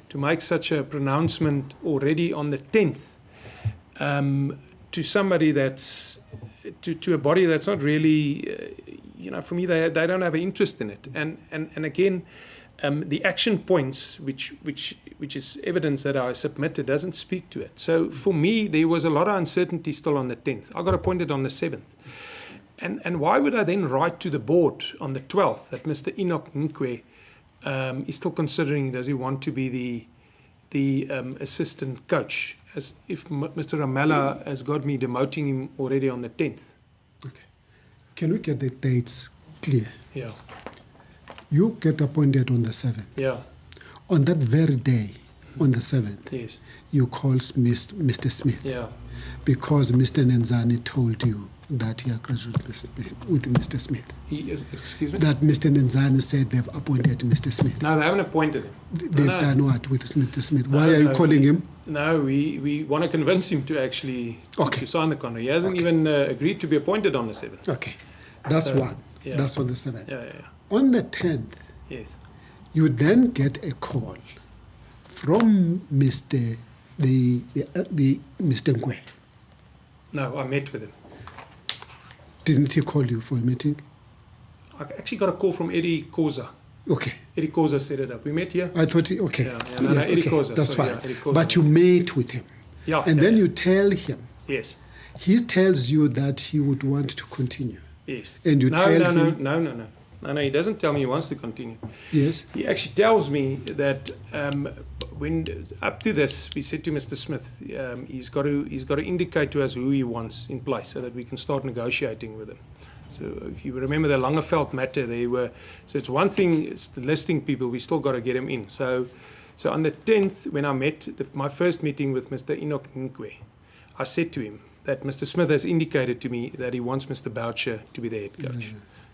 to make such a pronouncement already on the 10th to somebody that's, to a body that's not really, for me, they don't have an interest in it. And again, the action points, which is evidence that I submitted, doesn't speak to it. So for me, there was a lot of uncertainty still on the 10th. I got appointed on the 7th. And why would I then write to the board on the 12th that Mr. Enoch Nkwe is still considering, does he want to be the assistant coach, as if Mr. Ramella has got me demoting him already on the 10th? Okay. Can we get the dates clear? Yeah. You get appointed on the 7th. Yeah. On that very day, on the 7th, yes, you called Mr. Smith. Yeah. Because Mr. Nenzani told you that he agrees with Mr. Smith. Excuse me? That Mr. Nenzani said they've appointed Mr. Smith. No, they haven't appointed him. They've done what with Mr. Smith? Why are you calling him? No, we want to convince him to actually to sign the contract. He hasn't even agreed to be appointed on the 7th. Okay, that's one. Yeah. That's on the 7th. Yeah. On the 10th, yes, you then get a call from Mr. Mr. Nkwe. No, I met with him. Didn't he call you for a meeting? I actually got a call from Eddie Koza. Okay. Eddie Koza set it up. We met here. I thought, okay. No, Eddie Koza. That's sorry, fine. Eddie Koza. But you met with him. Yeah. And then you tell him. Yes. He tells you that he would want to continue. Yes. And you tell him. No, he doesn't tell me he wants to continue. Yes. He actually tells me that when up to this, we said to Mr. Smith, he's got to indicate to us who he wants in place so that we can start negotiating with him. So if you remember the Langeveld matter, so it's one thing, it's the listing people, we still got to get him in. So on the 10th, when I met, my first meeting with Mr. Enoch Nkwe, I said to him that Mr. Smith has indicated to me that he wants Mr. Boucher to be the head coach.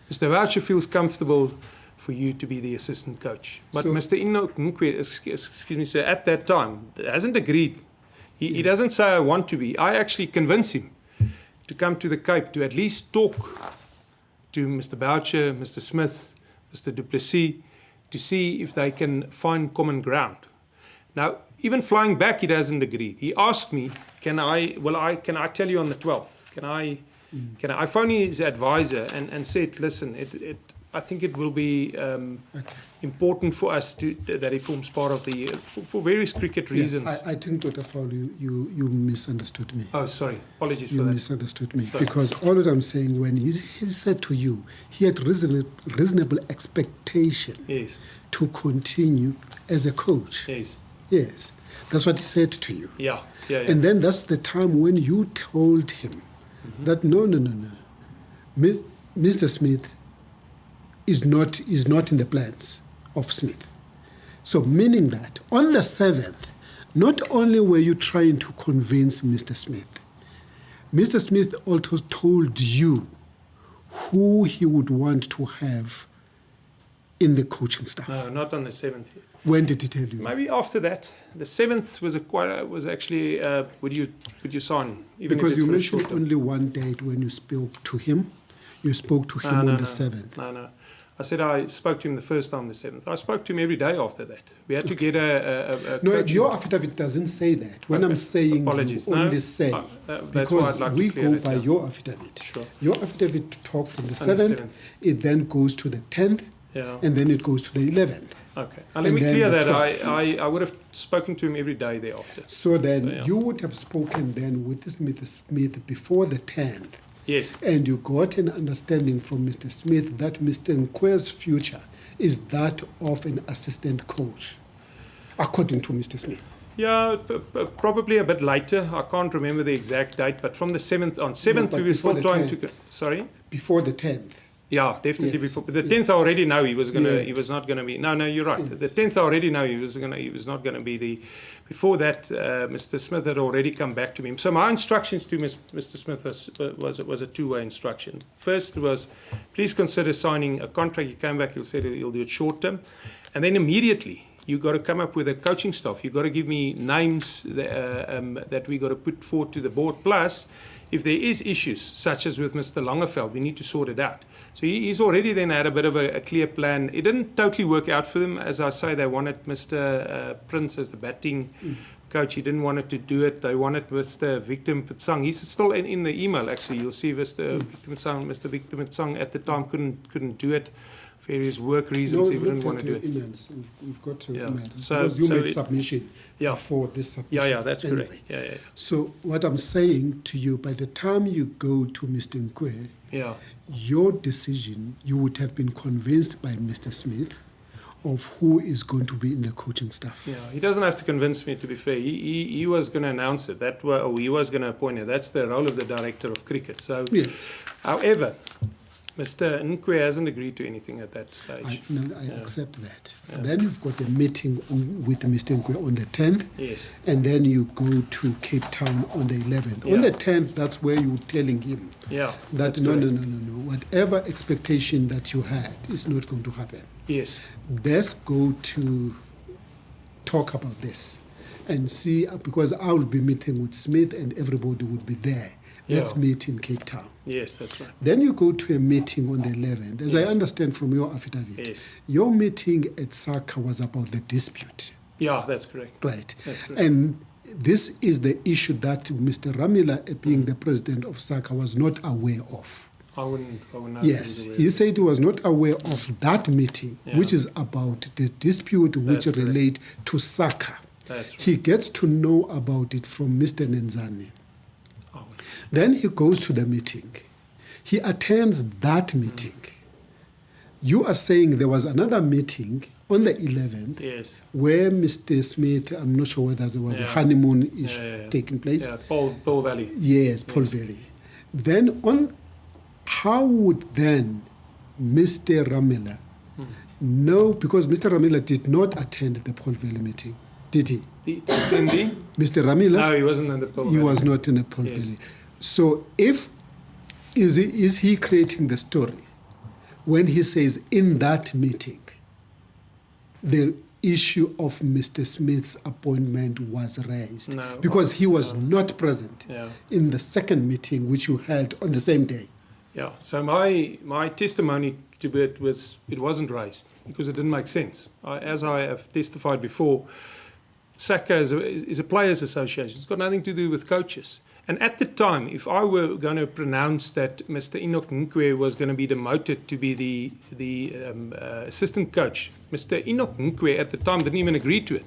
Mr. Boucher feels comfortable for you to be the assistant coach. But Mr. Enoch Nkwe, excuse me, sir, at that time, hasn't agreed. He doesn't say I want to be. I actually convinced him to come to the Cape to at least talk to Mr. Boucher, Mr. Smith, Mr. Du Plessis, to see if they can find common ground. Now, even flying back, he hasn't agreed. He asked me, can I tell you on the 12th? Can I phoned his advisor and said, listen, I think it will be important for us that he forms part of the for various cricket reasons. I think, Dr. Faul, you misunderstood me. Oh, sorry. Apologies for that. You misunderstood me. Sorry. Because all that I'm saying, when he said to you, he had reasonable expectation to continue as a coach. Yes. Yes. That's what he said to you. Yeah. And then that's the time when you told him that no. Mr. Smith is not in the plans of Smith. So meaning that on the 7th, not only were you trying to convince Mr. Smith also told you who he would want to have in the coaching staff. No, not on the 7th. When did he tell you? Maybe after that. The 7th was actually would you sign? Even because if you it's for a mentioned short term? only one date when you spoke to him. You spoke to him on the 7th. No. I said I spoke to him the first time, the 7th. I spoke to him every day after that. We had to get a No, coaching. your affidavit doesn't say that. When I'm saying Apologies. you only No? say, That's why because I'd like we to clear go it, by yeah. your affidavit. Sure. Your affidavit talks from the On the 7th, 7th. it then goes to the 10th, Yeah. and then it goes to the 11th. Okay. Now, let And me then clear the that. 12th. I would have spoken to him every day thereafter. So then yeah. you would have spoken then with Mr. Smith before the 10th, Yes. and you got an understanding from Mr. Smith that Mr. Nkwe's future is that of an assistant coach, according to Mr. Smith. Yeah, probably a bit later. I can't remember the exact date, but from the 7th on. 7th, but we were still before the trying 10th. to. Sorry? Before the 10th. Yeah, definitely Yes, before. But the 10th, yes. I already know he was Yes. He was not gonna be. No, you're right. Yes. The 10th, I already know he was not gonna be the. Before that, Mr. Smith had already come back to me. So my instructions to Mr. Smith was a two-way instruction. First was, please consider signing a contract. He came back. He said he'll do it short term, and then immediately you got to come up with a coaching staff. You got to give me names that we got to put forward to the board. Plus, if there is issues such as with Mr. Langeveld, we need to sort it out. So he's already then had a bit of a clear plan. It didn't totally work out for them. As I say, they wanted Mr. Prince as the batting coach. He didn't want it to do it. They wanted Mr. Victor Pitsang. He's still in the email, actually. You'll see Mr. Victor Pitsang at the time couldn't do it. Various work reasons, he wouldn't want to do it. Emails. We've got to Yeah. emails. So- because you so made it- submission Yeah. before this submission. Yeah, that's Anyway. correct. Yeah. So what I'm saying to you, by the time you go to Mr. Nkwe, Yeah. your decision, you would have been convinced by Mr. Smith of who is going to be in the coaching staff. Yeah, he doesn't have to convince me, to be fair. He was going to announce it. He was going to appoint it. That's the role of the director of cricket. So, Yeah. However, Mr. Nkwe hasn't agreed to anything at that stage. I accept that. Then you've got a meeting with Mr. Nkwe on the 10th, Yes. and then you go to Cape Town on the 11th. Yeah. On the 10th, that's where you're telling him Yeah. that that's no, correct. whatever expectation that you had is not going to happen. Yes. Let's go to talk about this and see, because I will be meeting with Smith and everybody would be there. Let's Yeah. meet in Cape Town. Yes, that's right. Then you go to a meeting on the 11th. As I understand from your affidavit, Yes. your meeting at SACA was about the dispute, Yeah, that's correct. right? That's correct. And this is the issue that Mr. Ramila, being the president of SACA, was not aware of. I wouldn't know. Yes, he said he was not aware of that meeting, which is about the dispute which relate to SACA. That's right. He gets to know about it from Mr. Nenzani. Oh. Then he goes to the meeting. He attends that meeting. You are saying there was another meeting on the 11th where Mr. Smith, I'm not sure whether there was a honeymoon taking place. Yeah, Paul Valley. Yes, Paul Valley. Then how would then Mr. Ramila know, because Mr. Ramila did not attend the Paul Valley meeting, did he? Mr. Ramila? No, he wasn't in the Paul Valley. He was not in the Paul Valley. So is he creating the story when he says in that meeting the issue of Mr. Smith's appointment was raised? No, because he was not present in the second meeting which you held on the same day. Yeah, so my testimony to it was it wasn't raised because it didn't make sense. As I have testified before, SACA is a players' association. It's got nothing to do with coaches. And at the time, if I were going to pronounce that Mr. Enoch Nkwe was going to be demoted to be the assistant coach, Mr. Enoch Nkwe at the time didn't even agree to it.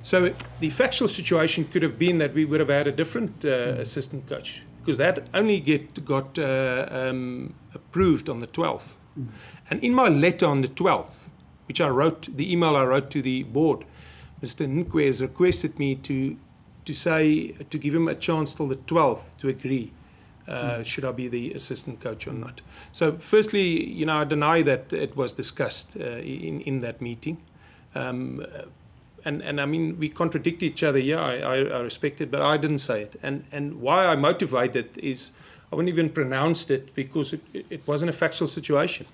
So the factual situation could have been that we would have had a different assistant coach, because that only got approved on the 12th. And in my letter on the 12th, which I wrote, the email I wrote to the board, Mr. Nkwe has requested me to give him a chance till the 12th to agree, should I be the assistant coach or not. So firstly, I deny that it was discussed in that meeting. And I mean, we contradict each other. Yeah, I respect it, but I didn't say it. And why I motivate it is I wouldn't even pronounced it because it wasn't a factual situation.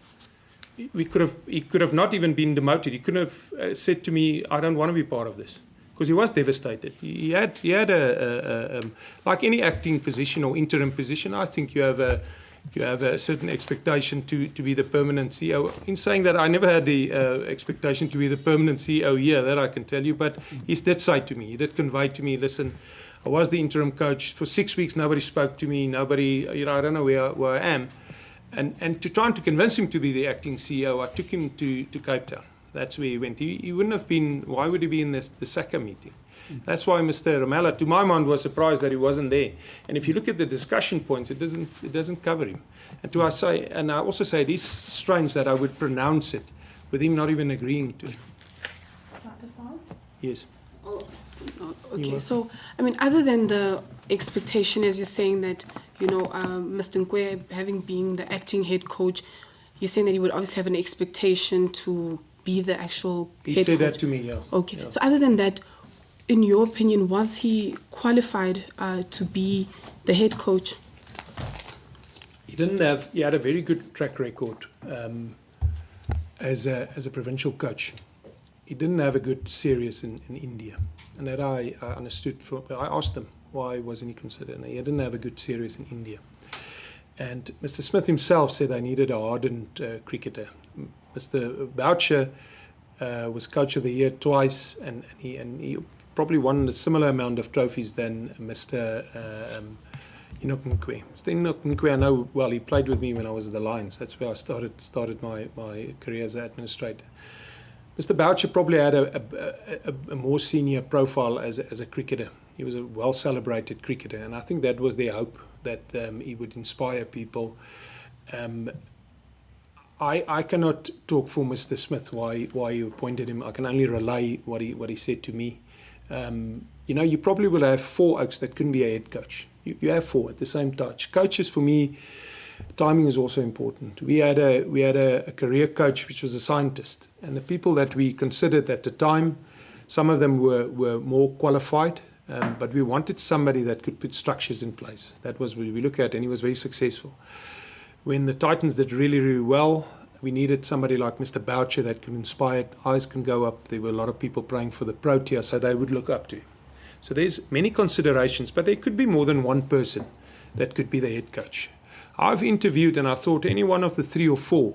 He could have not even been demoted. He couldn't have said to me, I don't want to be part of this. Because he was devastated. He had a like any acting position or interim position, I think you have a certain expectation to be the permanent CEO. In saying that, I never had the expectation to be the permanent CEO here, that I can tell you, but he did say to me, he did convey to me, listen, I was the interim coach. For 6 weeks, nobody spoke to me, nobody, I don't know where I am. And to try to convince him to be the acting CEO, I took him to Cape Town. That's where he went. He wouldn't have been, why would he be in the SACA meeting? That's why Mr. Ramela, to my mind, was surprised that he wasn't there. And if you look at the discussion points, it doesn't cover him. And I also say it is strange that I would pronounce it with him not even agreeing to it. Dr. Faul? Yes. Oh, okay. So, I mean, other than the expectation, as you're saying that, Mr. Nkwe, having been the acting head coach, you're saying that he would obviously have an expectation to be the actual head coach. He said that to me, yeah. Okay. Yeah. So other than that, in your opinion, was he qualified to be the head coach? He had a very good track record as a provincial coach. He didn't have a good series in India. And that I understood. I asked him, why wasn't he considered? And he didn't have a good series in India. And Mr. Smith himself said they needed a hardened cricketer. Mr. Boucher was coach of the year twice, and he probably won a similar amount of trophies than Mr. Enoch Nkwe. Mr. Enoch Nkwe, I know well. He played with me when I was at the Lions. That's where I started my career as an administrator. Mr. Boucher probably had a more senior profile as a cricketer. He was a well-celebrated cricketer, and I think that was their hope, that he would inspire people. I cannot talk for Mr. Smith why he appointed him. I can only relay what he said to me. You probably will have 4 oaks that couldn't be a head coach. You have 4 at the same time. Coaches, for me, timing is also important. We had a career coach which was a scientist, and the people that we considered at the time, some of them were more qualified, but we wanted somebody that could put structures in place. That was what we look at, and he was very successful. When the Titans did really, really well, we needed somebody like Mr. Boucher that could inspire. Eyes can go up. There were a lot of people praying for the Protea, so they would look up to him. So there's many considerations, but there could be more than one person that could be the head coach. I've interviewed, and I thought any one of the 3 or 4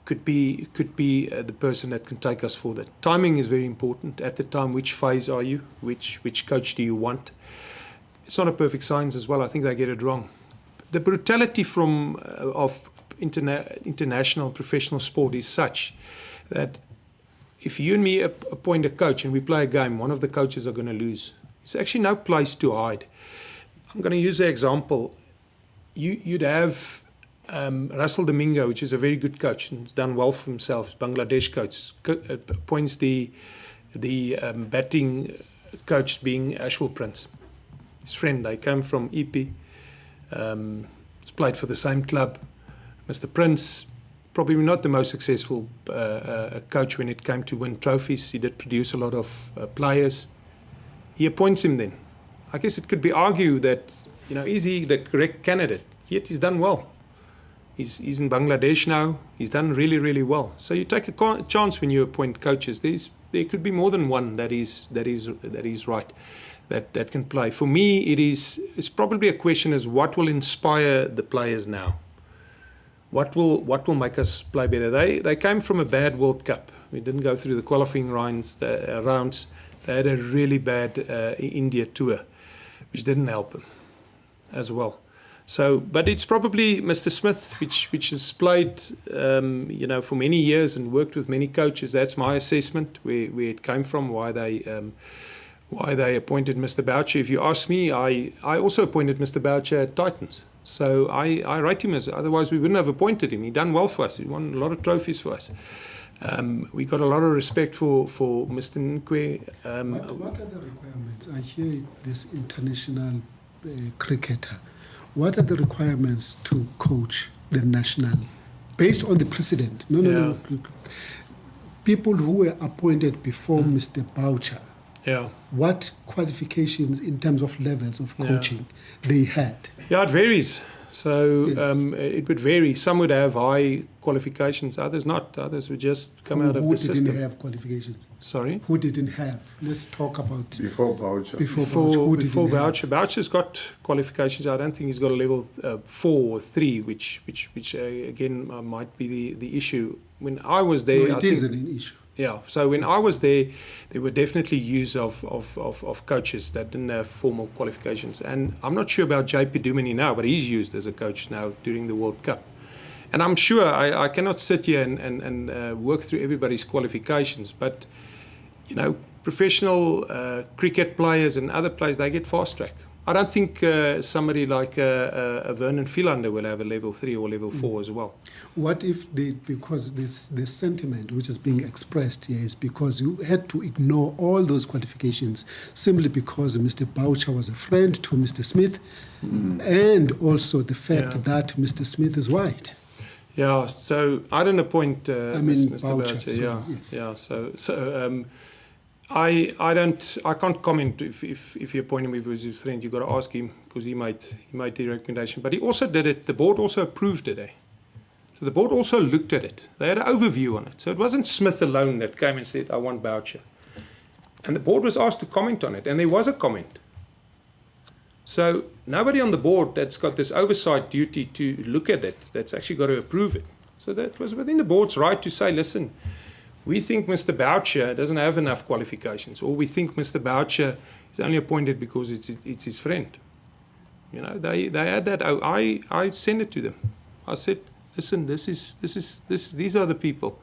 could be the person that can take us forward. Timing is very important. At the time, which phase are you? Which coach do you want? It's not a perfect science as well. I think they get it wrong. the brutality of international professional sport is such that if you and me appoint a coach and we play a game, one of the coaches are going to lose. There's actually no place to hide. I'm going to use an example. You'd have Russell Domingo, which is a very good coach and has done well for himself, Bangladesh coach, appoints the batting coach being Ashwell Prince, his friend. They came from EP, he's played for the same club. Mr. Prince, probably not the most successful coach when it came to win trophies. He did produce a lot of players. He appoints him then. I guess it could be argued that, is he the correct candidate? Yet he's done well. He's in Bangladesh now. He's done really, really well. So you take a chance when you appoint coaches. There could be more than one that is right, that can play. For me, it's probably a question is what will inspire the players now. What will make us play better? They came from a bad World Cup. We didn't go through the qualifying rounds. They had a really bad India tour, which didn't help them as well. So, but it's probably Mr. Smith, which has played, for many years and worked with many coaches. That's my assessment where it came from, why they appointed Mr. Boucher. If you ask me, I also appointed Mr. Boucher at Titans. So I rate him as, otherwise we wouldn't have appointed him. He done well for us. He won a lot of trophies for us. We got a lot of respect for Mr. Nkwe. What are the requirements? I hear this international cricketer. What are the requirements to coach the national, based on the precedent? No. People who were appointed before Mr. Boucher. Yeah. What qualifications in terms of levels of coaching they had? Yeah, it varies. So it would vary. Some would have high qualifications, others not. Others would just come out of the system. Who didn't have qualifications? Sorry? Who didn't have? Let's talk about... Before Boucher. Before Boucher. Boucher's got qualifications. I don't think he's got a level 4 or 3, which again might be the issue. When I was there... No, it isn't an issue. Yeah, so when I was there were definitely use of coaches that didn't have formal qualifications. And I'm not sure about JP Dumini now, but he's used as a coach now during the World Cup. And I'm sure I cannot sit here and work through everybody's qualifications, but, professional cricket players and other players, they get fast track. I don't think somebody like Vernon Philander will have a level 3 or level 4 as well. What if because the sentiment which is being expressed here is because you had to ignore all those qualifications simply because Mr. Boucher was a friend to Mr. Smith, and also the fact that Mr. Smith is white. Yeah, so I didn't appoint Mr. Boucher. Sorry, yes. Yeah. So I can't comment if you appoint him if he was his friend. You've got to ask him because he made the recommendation. But he also did it. The board also approved it. So the board also looked at it. They had an overview on it. So it wasn't Smith alone that came and said, I want Boucher. And the board was asked to comment on it. And there was a comment. So nobody on the board that's got this oversight duty to look at it, that's actually got to approve it. So that was within the board's right to say, listen, we think Mr. Boucher doesn't have enough qualifications, or we think Mr. Boucher is only appointed because it's his friend. They had that. I sent it to them. I said, listen, these are the people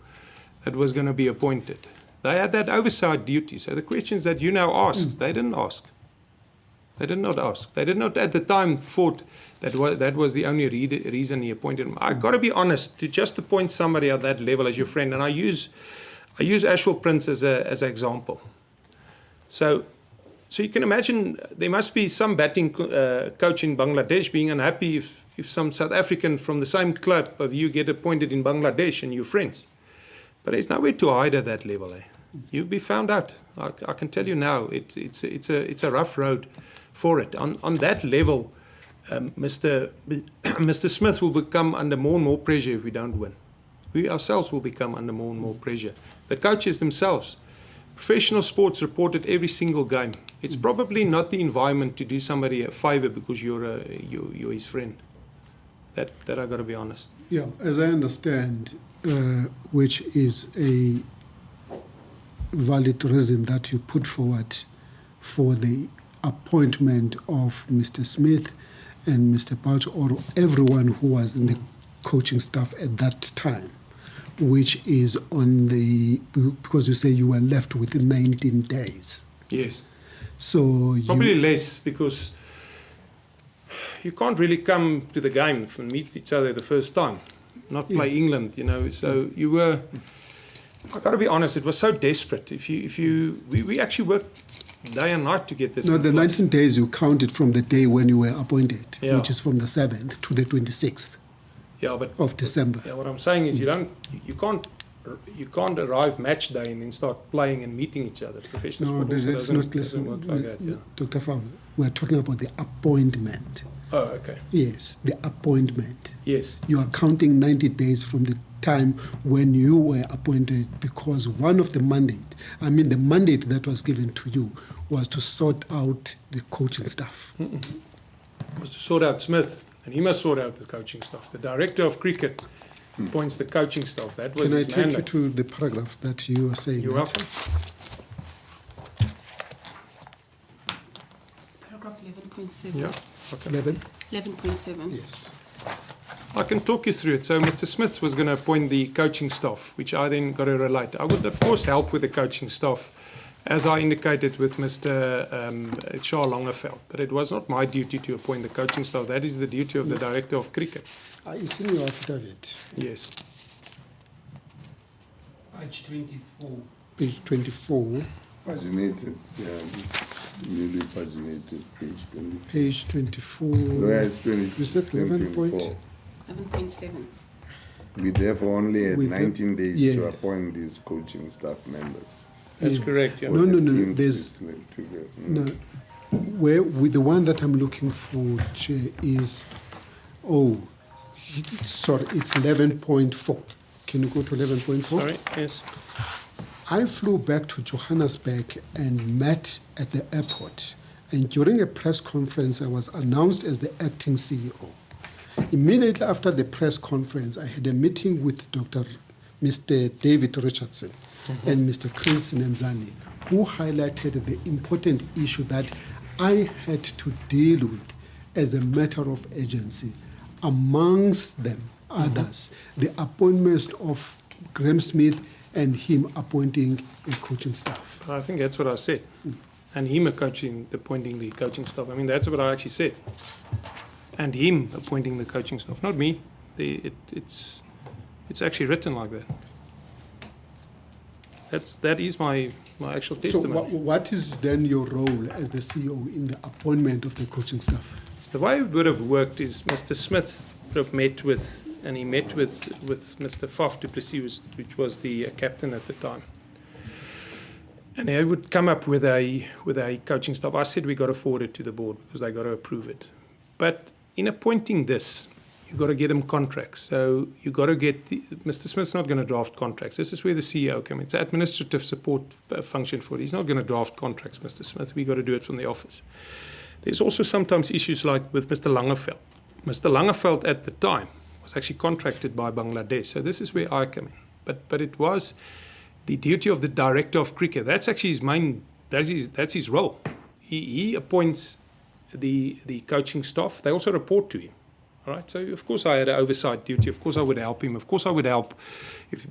that was going to be appointed. They had that oversight duty. So the questions that you now ask, they didn't ask. They did not ask. They did not at the time thought that was the only reason he appointed him. I've got to be honest, to just appoint somebody at that level as your friend, and I use Ashwell Prince as an example. So you can imagine there must be some batting coach in Bangladesh being unhappy if some South African from the same club of you get appointed in Bangladesh and you're friends. But there's nowhere to hide at that level. You'll be found out. I can tell you now, it's a rough road for it. On that level, Mr. Smith will become under more and more pressure if we don't win. We ourselves will become under more and more pressure. The coaches themselves, professional sports reported every single game. It's probably not the environment to do somebody a favor because you're his friend. That I got to be honest. Yeah, as I understand, which is a valid reason that you put forward for the appointment of Mr. Smith and Mr. Boucher, or everyone who was in the coaching staff at that time, which is on the, because you say you were left within 19 days. Yes. So Probably less, because you can't really come to the game and meet each other the first time, not play England, you know. So you were, I've got to be honest, it was so desperate. We actually worked day and night to get this. No, the place. 19 days you counted from the day when you were appointed, Yeah. which is from the 7th to the 26th Yeah, but of December. yeah, what I'm saying is you can't arrive match day and then start playing and meeting each other. Professional No, sport also that's not, doesn't work like that. Yeah. Dr. Faul, we're talking about the appointment. Oh, okay. Yes, the appointment. Yes. You are counting 90 days from the time when you were appointed, because one of the the mandate that was given to you was to sort out the coaching staff. Was to sort out Smith, and he must sort out the coaching staff. The director of cricket appoints the coaching staff. That was Can I his take mandate. you to the paragraph that you are saying? You're that? welcome. It's paragraph 11.7. Yeah. Okay. 11? 11.7. Yes. I can talk you through it. So Mr. Smith was going to appoint the coaching staff, which I then got to relate. I would, of course, help with the coaching staff, as I indicated with Mr. Charles Langeveld. But it was not my duty to appoint the coaching staff. That is the duty of the director of cricket. It's in your affidavit, Yes. Page 24. page 24. Paginated, yeah, newly paginated, page 24. Page 24. Where is 20? You said 11 point? 11.7. We therefore only had With the- 19 days yeah. to appoint these coaching staff members. That's Yeah. correct. Yeah. No, For the no, team there's- to get- No, where with the one that I'm looking for, Chair, is sorry, it's 11.4. Can you go to 11.4? Sorry. Yes. I flew back to Johannesburg and met at the airport. And during a press conference, I was announced as the acting CEO. Immediately after the press conference, I had a meeting with Mr. David Richardson and Mr. Chris Nemzani, who highlighted the important issue that I had to deal with as a matter of urgency. Amongst them, others, the appointments of Graham Smith and him appointing a coaching staff. I think that's what I said. And him appointing the coaching staff. I mean, that's what I actually said. And him appointing the coaching staff, not me. It's actually written like that. That is my actual testimony. So what is then your role as the CEO in the appointment of the coaching staff? So the way it would have worked is Mr. Smith would have met with Mr. Faf du Plessis, which was the captain at the time. And they would come up with a coaching staff. I said we got to forward it to the board because they got to approve it. But in appointing this, you got to get them contracts. So you got to get Mr. Smith's not going to draft contracts. This is where the CEO comes in. It's an administrative support function for it. He's not going to draft contracts, Mr. Smith. We got to do it from the office. There's also sometimes issues like with Mr. Langeveld. Mr. Langeveld at the time was actually contracted by Bangladesh. So this is where I come in. But it was the duty of the director of cricket. That's actually his main. That's his role. He appoints the coaching staff. They also report to him. All right. So of course I had an oversight duty. Of course I would help him. Of course I would help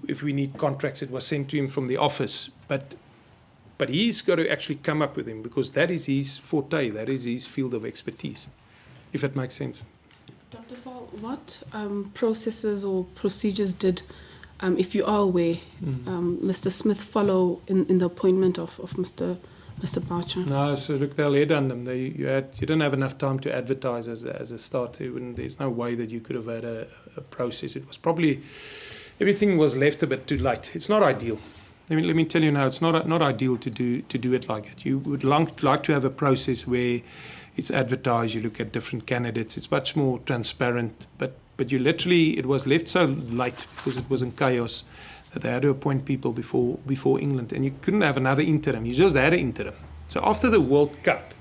if we need contracts. It was sent to him from the office. But he's got to actually come up with them because that is his forte. That is his field of expertise. If it makes sense. Dr. Faul, what processes or procedures did, if you are aware, Mr. Smith follow in the appointment of Mr. Boucher? No, so look, they'll head on them. You didn't have enough time to advertise as a start. There's no way that you could have had a process. It was probably everything was left a bit too late. It's not ideal. Let me tell you now, it's not ideal to do it like it. You would like to have a process where it's advertised. You look at different candidates. It's much more transparent. But you literally, it was left so late because it was in chaos that they had to appoint people before England, and you couldn't have another interim. You just had an interim. So after the World Cup,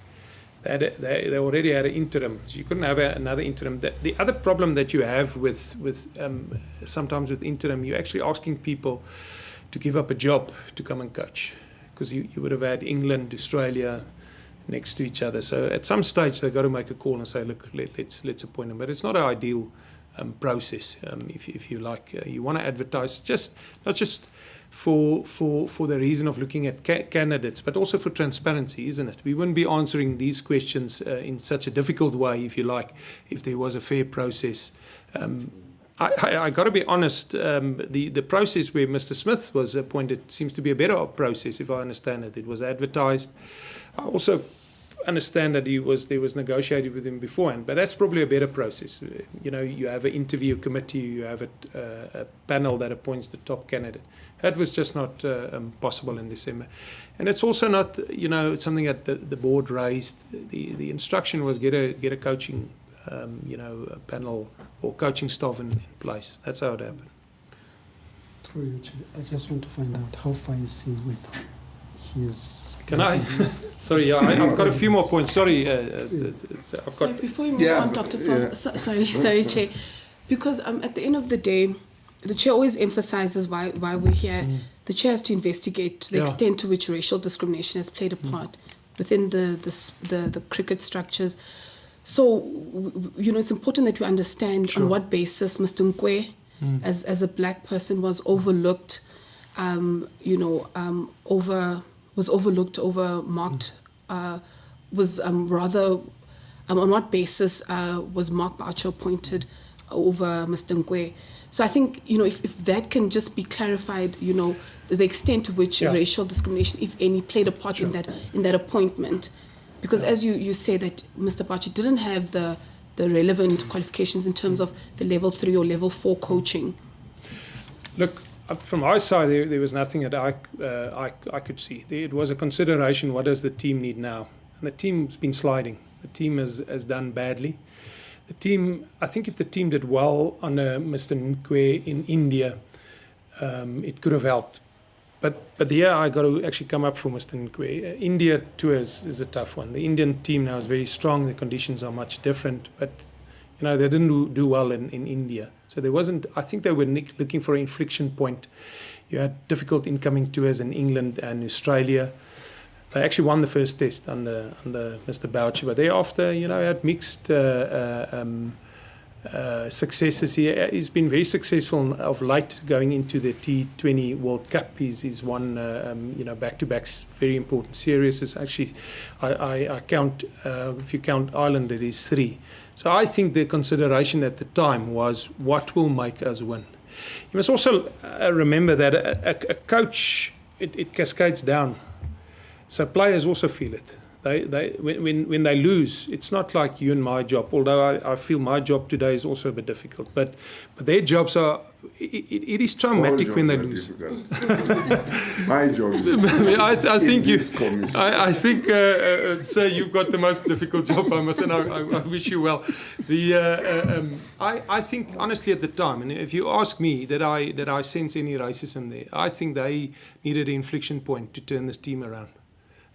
they already had an interim. So you couldn't have another interim. The other problem that you have with sometimes with interim, you're actually asking people to give up a job to come and coach, because you would have had England, Australia, next to each other. So at some stage they've got to make a call and say, look, let's appoint them. But it's not an ideal process, if you like. You want to advertise not just for the reason of looking at candidates, but also for transparency, isn't it? We wouldn't be answering these questions in such a difficult way, if you like, if there was a fair process. I got to be honest, the process where Mr. Smith was appointed seems to be a better process, if I understand it. It was advertised. I also understand that there was negotiated with him beforehand, but that's probably a better process. You know, you have an interview committee, you have a panel that appoints the top candidate. That was just not possible in December. And it's also not, you know, something that the board raised. The instruction was get a coaching, a panel or coaching staff in place. That's how it happened. Through you, Chair, I just want to find out how far is he with his... Can I? Sorry, I've got a few more points. Sorry, So before you move on, Dr. Faul, sorry, Chair, because at the end of the day, the Chair always emphasizes why we're here. The Chair has to investigate the extent to which racial discrimination has played a part within the cricket structures. So, you know, it's important that we understand on what basis Mr. Nkwe, as a black person, was overlooked, overmarked, on what basis was Mark Boucher appointed over Mr. Nkwe. So I think, you know, if that can just be clarified, you know, the extent to which racial discrimination, if any, played a part in that appointment. Because as you say that Mr. Boucher didn't have the relevant qualifications in terms of the level 3 or level 4 coaching. Look, from my side, there was nothing that I could see. It was a consideration, what does the team need now? And the team's been sliding. The team has done badly. The team, I think if the team did well under Mr. Nkwe in India, it could have helped. But here I got to actually come up for Mr. Nkwe. India tours is a tough one. The Indian team now is very strong. The conditions are much different. But, you know, they didn't do well in India. So there wasn't, I think they were looking for an inflection point. You had difficult incoming tours in England and Australia. They actually won the first test under Mr. Boucher, but thereafter, you know, had mixed successes. He's been very successful of late going into the T20 World Cup. He's won, back-to-back very important series. It's actually, I count, if you count Ireland, it is 3. So I think the consideration at the time was what will make us win. You must also remember that a coach, it cascades down. So players also feel it. When they lose, it's not like you and my job, although I feel my job today is also a bit difficult. But their jobs are, it is traumatic when they lose. My job I think, sir, you've got the most difficult job, I must, and I wish you well. I think, honestly, at the time, and if you ask me, that I sense any racism there, I think they needed an inflection point to turn this team around.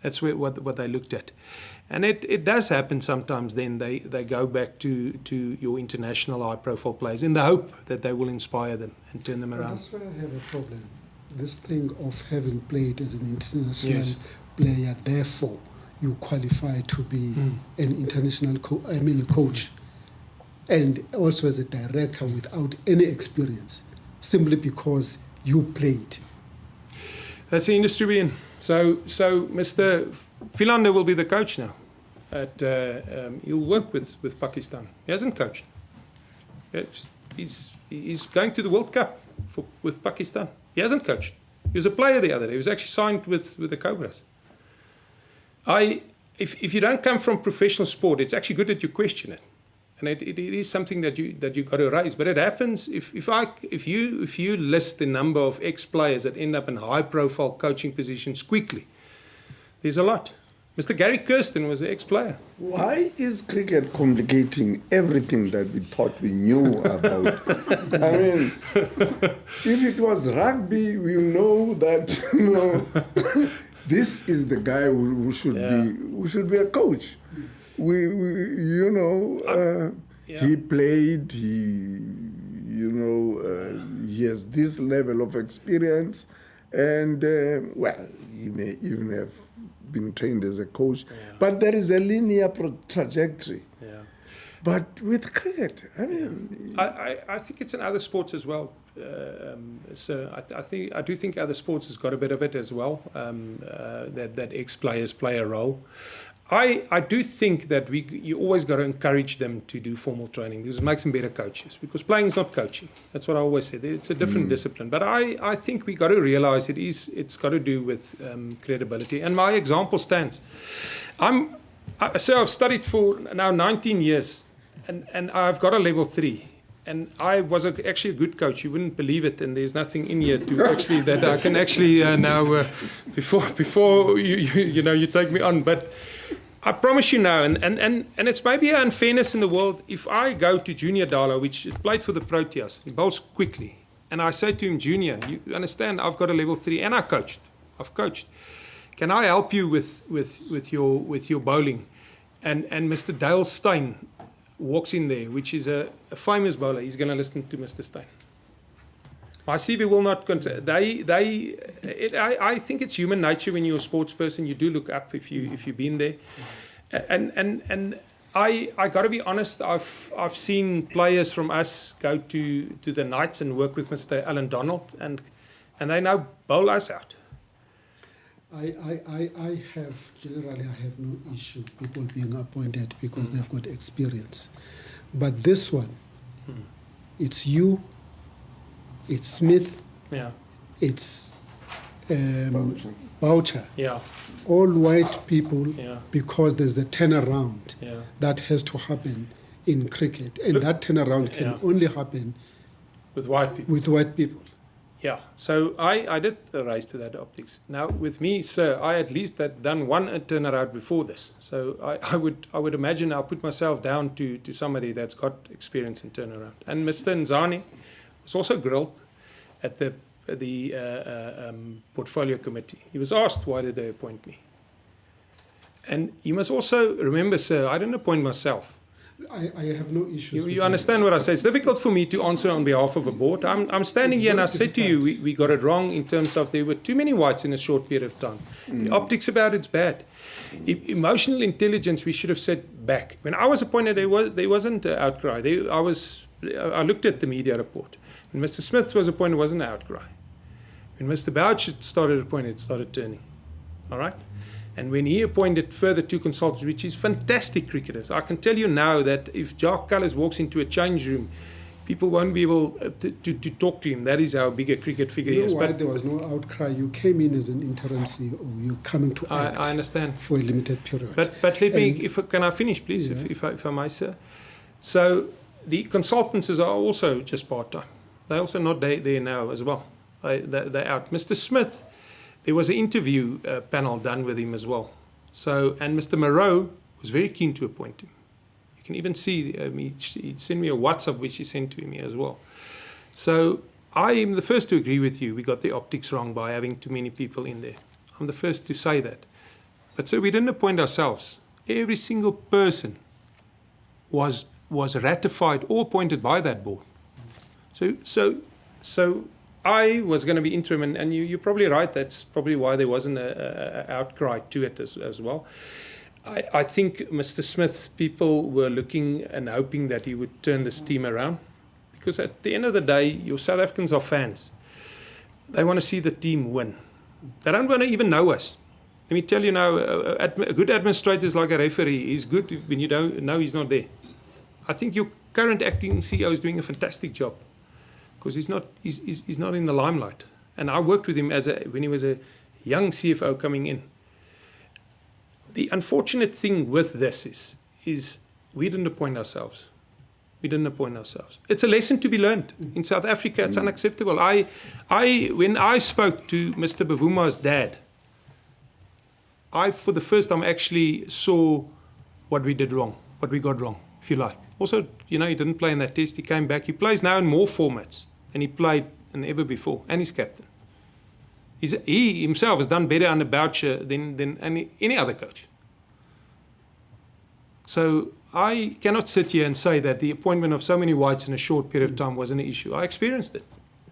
That's what they looked at. And it does happen sometimes then. They go back to your international high-profile players in the hope that they will inspire them and turn them around. That's where I have a problem. This thing of having played as an international player, therefore you qualify to be an international coach. And also as a director without any experience, simply because you played. That's the industry we're in. So Mr. Philander will be the coach now. He'll work with Pakistan. He hasn't coached. He's going to the World Cup with Pakistan. He hasn't coached. He was a player the other day. He was actually signed with the Cobras. If you don't come from professional sport, it's actually good that you question it. And it is something that you got to raise. But it happens if you list the number of ex-players that end up in high-profile coaching positions quickly, there's a lot. Mr. Gary Kirsten was an ex-player. Why is cricket complicating everything that we thought we knew about? I mean, if it was rugby, we know that this is the guy who should be a coach. He played, he has this level of experience, and, he may even have been trained as a coach. But there is a linear trajectory. Yeah. But with cricket, I mean, I think it's in other sports as well. So I do think other sports has got a bit of it as well. That ex-players play a role. I do think that you always got to encourage them to do formal training because it makes them better coaches. Because playing is not coaching. That's what I always say. It's a different discipline. But I think we got to realize it's got to do with credibility. And my example stands. So I've studied for now 19 years, and I've got a level 3. And I was actually a good coach. You wouldn't believe it. And there's nothing in here to actually that I can actually now before you take me on. But I promise you now, and it's maybe an unfairness in the world. If I go to Junior Dalo, which played for the Proteas, he bowls quickly, and I say to him, Junior, you understand? I've got a level 3, and I've coached. Can I help you with your bowling? And Mr. Dale Steyn walks in there, which is a famous bowler. He's going to listen to Mr. Steyn. My CV will not continue. I think it's human nature when you're a sports person. You do look up if you've been there, and I got to be honest. I've seen players from us go to the Knights and work with Mr. Alan Donald, and they now bowl us out. I have no issue people being appointed because they've got experience, but this one, it's you. It's Smith, it's Boucher, all white people, because there's a turnaround that has to happen in cricket, and that turnaround can only happen with white people. Yeah, so I did rise to that optics. Now with me, sir, I at least had done one turnaround before this. So I would imagine I'll put myself down to somebody that's got experience in turnaround. And Mr. Nzani was also grilled at the portfolio committee. He was asked, why did they appoint me? And you must also remember, sir, I didn't appoint myself. I have no issues. You understand what I say? It's difficult for me to answer on behalf of a board. I'm standing here and I said to you, we got it wrong in terms of there were too many whites in a short period of time. The optics about it's bad. Emotional intelligence, we should have said back. When I was appointed, there wasn't an outcry. I looked at the media report. When Mr. Smith was appointed, it wasn't an outcry. When Mr. Boucher started appointed, it started turning. All right? And when he appointed further 2 consultants, which is fantastic cricketers, I can tell you now that if Jacques Callis walks into a change room, people won't be able to talk to him. That is how big a cricket figure he is. Why there was no outcry? You came in as an interim CEO. You're coming to act. I understand. For a limited period. But let me, can I finish, please, if I may, sir? So the consultants are also just part-time. They're also not there now as well. They're out. Mr. Smith, there was an interview panel done with him as well. So, and Mr. Moreau was very keen to appoint him. You can even see, he sent me a WhatsApp which he sent to me as well. So I am the first to agree with you. We got the optics wrong by having too many people in there. I'm the first to say that. But so we didn't appoint ourselves. Every single person was ratified or appointed by that board. So I was going to be interim, and you're probably right. That's probably why there wasn't an outcry to it as well. I think Mr. Smith, people were looking and hoping that he would turn this team around, because at the end of the day, your South Africans are fans. They want to see the team win. They don't want to even know us. Let me tell you now, a good administrator is like a referee. He's good when you don't know he's not there. I think your current acting CEO is doing a fantastic job, because he's not in the limelight. And I worked with him when he was a young CFO coming in. The unfortunate thing with this is we didn't appoint ourselves. It's a lesson to be learned. In South Africa, it's unacceptable. When I spoke to Mr. Bavuma's dad, I, for the first time, actually saw what we did wrong, what we got wrong, if you like. Also, he didn't play in that test. He came back. He plays now in more formats than he played than ever before, and he's captain. He himself has done better under Boucher than any other coach. So I cannot sit here and say that the appointment of so many whites in a short period of time wasn't an issue. I experienced it.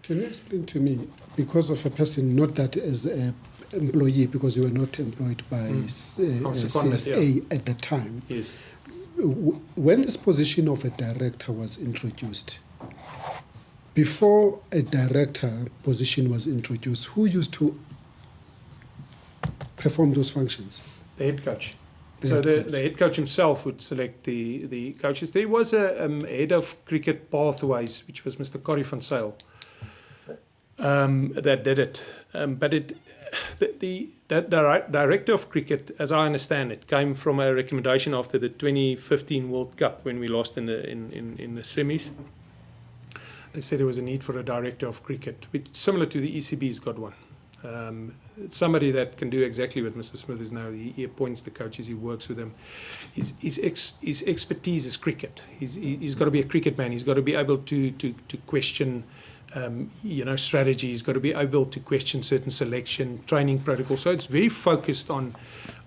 Can you explain to me, because of a person, not that as an employee, because you were not employed by CSA at the time, Yes. When this position of a director was introduced, before a director position was introduced, who used to perform those functions? The head coach. The head coach himself would select the coaches. There was a head of cricket pathways, which was Mr. Corrie van Zyl, that did it. The director of cricket, as I understand it, came from a recommendation after the 2015 World Cup when we lost in the semis. They said there was a need for a director of cricket, which similar to the ECB's got one. Somebody that can do exactly what Mr. Smith is now. He appoints the coaches, he works with them. His expertise is cricket. He's got to be a cricket man. He's got to be able to question strategy. He's got to be able to question certain selection, training protocols. So it's very focused on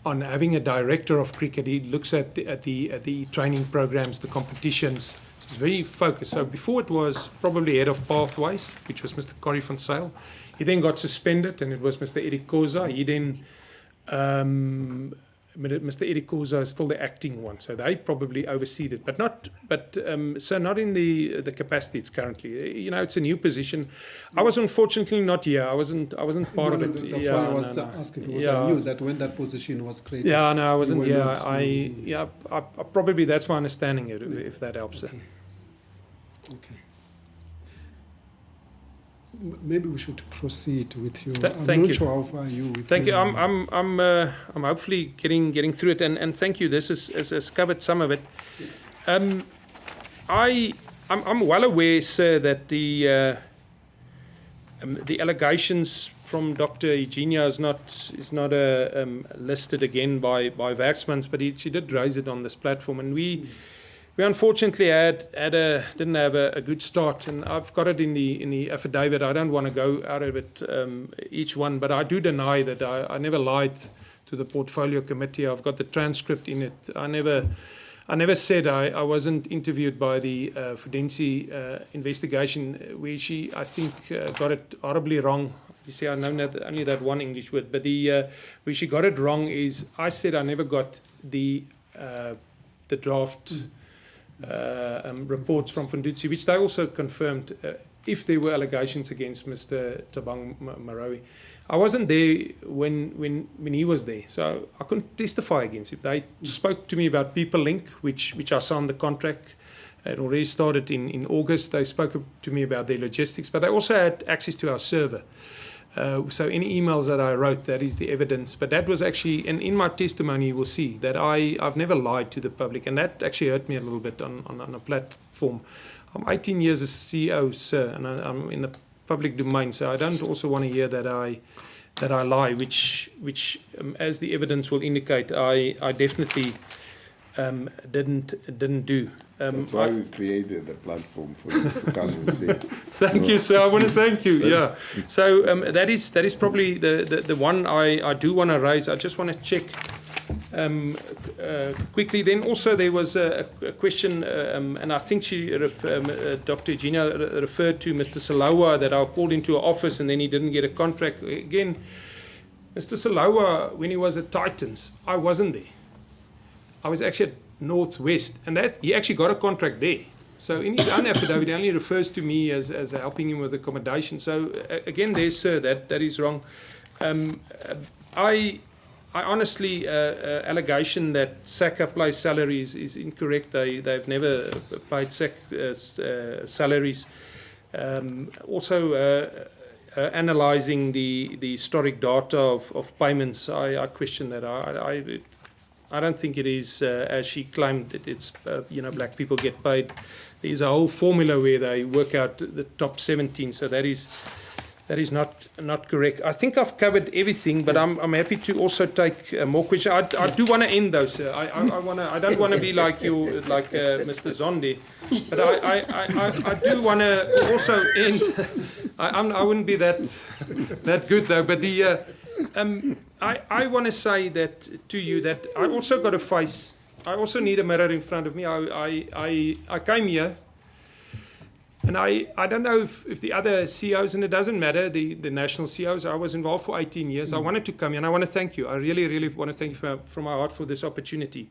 having a director of cricket. He looks at the training programs, the competitions. So it's very focused. So before it was probably head of pathways, which was Mr. Corrie van Zyl. He then got suspended, and it was Mr. Eddie Koza. He then, Mr. Eddie Koza is still the acting one, so they probably overseed it, but not in the capacity it's currently. It's a new position. I was unfortunately not here. I wasn't part of it. That's why I was asking. Because I knew that when that position was created. Yeah, no, I wasn't here. I probably that's my understanding. If that helps. Okay. Maybe we should proceed with you. I'm not sure how far you with. Thank you. I'm hopefully getting through it, and thank you. This has covered some of it. I'm well aware, sir, that the allegations from Dr. Eugenia is not listed again by Werksmans, but she did raise it on this platform, and we unfortunately didn't have a good start, and I've got it in the affidavit. I don't want to go out of it each one, but I do deny that I never lied to the portfolio committee. I've got the transcript in it. I never said I wasn't interviewed by the Fudensi investigation, where she, I think, got it horribly wrong. You see, I know only that one English word, but where she got it wrong is I said I never got the draft reports from Fundutsi, which they also confirmed if there were allegations against Mr. Thabang Marawi. I wasn't there when he was there, so I couldn't testify against him. They spoke to me about People Link, which I signed the contract. It already started in August. They spoke to me about their logistics, but they also had access to our server. So any emails that I wrote, that is the evidence. But that was actually, and in my testimony you will see that I've never lied to the public, and that actually hurt me a little bit on a platform. I'm 18 years as CEO, sir, and I'm in the public domain, so I don't also want to hear that I lie, which as the evidence will indicate, I definitely didn't do. That's why we created the platform for you to come and say. Thank you, sir. I want to thank you. Yeah. So that is probably the one I do want to raise. I just want to check quickly. Then also there was a question, and I think Dr. Eugenia referred to Mr. Salawa, that I called into an office and then he didn't get a contract. Again, Mr. Salawa, when he was at Titans, I wasn't there. I was actually at Northwest, and that he actually got a contract there. So in his own affidavit, he only refers to me as helping him with accommodation. So again, there, sir, that is wrong. I honestly, allegation that SAC applies salaries is incorrect. They've never paid SAC salaries. Also, analysing the historic data of payments, I question that. I don't think it is, as she claimed, that it's, black people get paid. There's a whole formula where they work out the top 17, so that is not correct. I think I've covered everything, but I'm happy to also take more questions. I do want to end though, sir. I don't want to be like Mr. Zondi, but I do want to also end. I wouldn't be that good though, but I want to say that to you that I also got a face. I also need a mirror in front of me. I came here And I don't know if the other CEOs, and it doesn't matter, the national CEOs, I was involved for 18 years. I wanted to come here, and I want to thank you. I really, really want to thank you from my heart for this opportunity.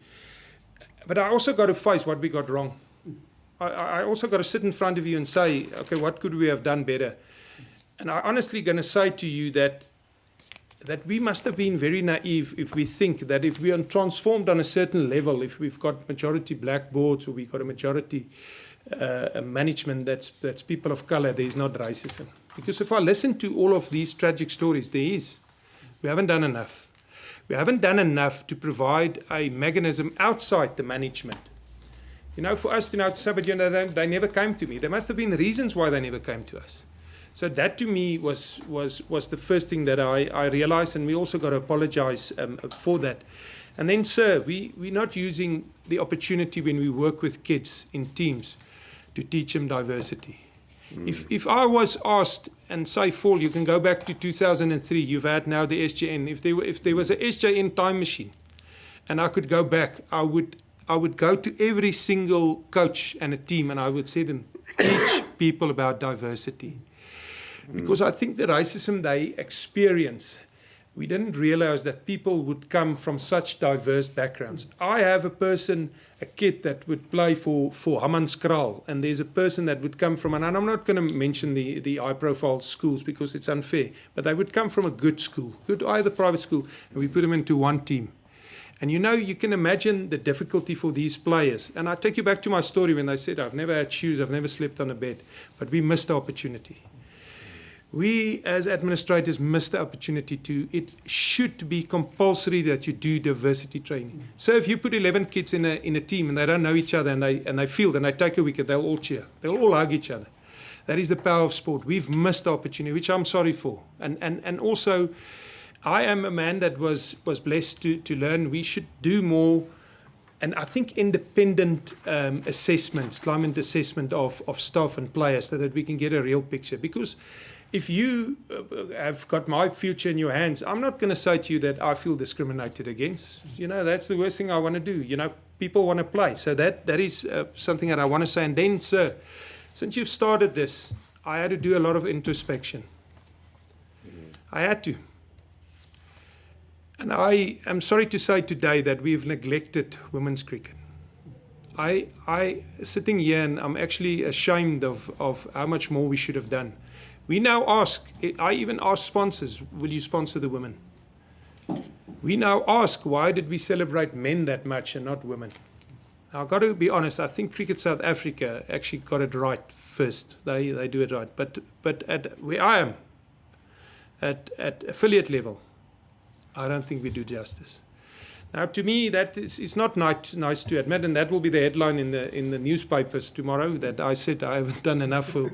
But I also got to face what we got wrong. I also got to sit in front of you and say, okay, what could we have done better? And I'm honestly going to say to you that we must have been very naive if we think that if we are transformed on a certain level, if we've got majority black boards or we've got a majority management that's people of color, there is not racism. Because if I listen to all of these tragic stories, there is. We haven't done enough. We haven't done enough to provide a mechanism outside the management. You know, for us to now say, but you know, they never came to me. There must have been reasons why they never came to us. So that to me was the first thing that I realized, and we also got to apologize for that. And then, sir, we're not using the opportunity when we work with kids in teams to teach them diversity. If I was asked, and say, Faul, you can go back to 2003, you've had now the SJN. If there was a SJN time machine, and I could go back, I would go to every single coach and a team, and I would say to them, teach people about diversity. Because I think the racism they experience, we didn't realize that people would come from such diverse backgrounds. I have a kid that would play for Hammanskraal, and there's a person that would come from, and I'm not going to mention the high-profile schools because it's unfair, but they would come from a good school, either private school, and we put them into one team. And you know, you can imagine the difficulty for these players. And I take you back to my story when they said, I've never had shoes, I've never slept on a bed, but we missed the opportunity. We, as administrators, missed the opportunity it should be compulsory that you do diversity training. So if you put 11 kids in a team and they don't know each other and they field and they take a wicket, they'll all cheer. They'll all hug each other. That is the power of sport. We've missed the opportunity, which I'm sorry for. And also, I am a man that was blessed to learn. We should do more. And I think independent assessments, climate assessment of staff and players so that we can get a real picture. Because if you have got my future in your hands, I'm not going to say to you that I feel discriminated against. You know, that's the worst thing I want to do. You know, people want to play. So that is something that I want to say. And then, sir, since you've started this, I had to do a lot of introspection. I had to. And I am sorry to say today that we've neglected women's cricket. I sitting here and I'm actually ashamed of how much more we should have done. We now ask, I even ask sponsors, will you sponsor the women? We now ask, why did we celebrate men that much and not women? Now, I've got to be honest, I think Cricket South Africa actually got it right first. They do it right. But at where I am, at affiliate level, I don't think we do justice. Now, to me, that is not nice to admit, and that will be the headline in the newspapers tomorrow, that I said I haven't done enough for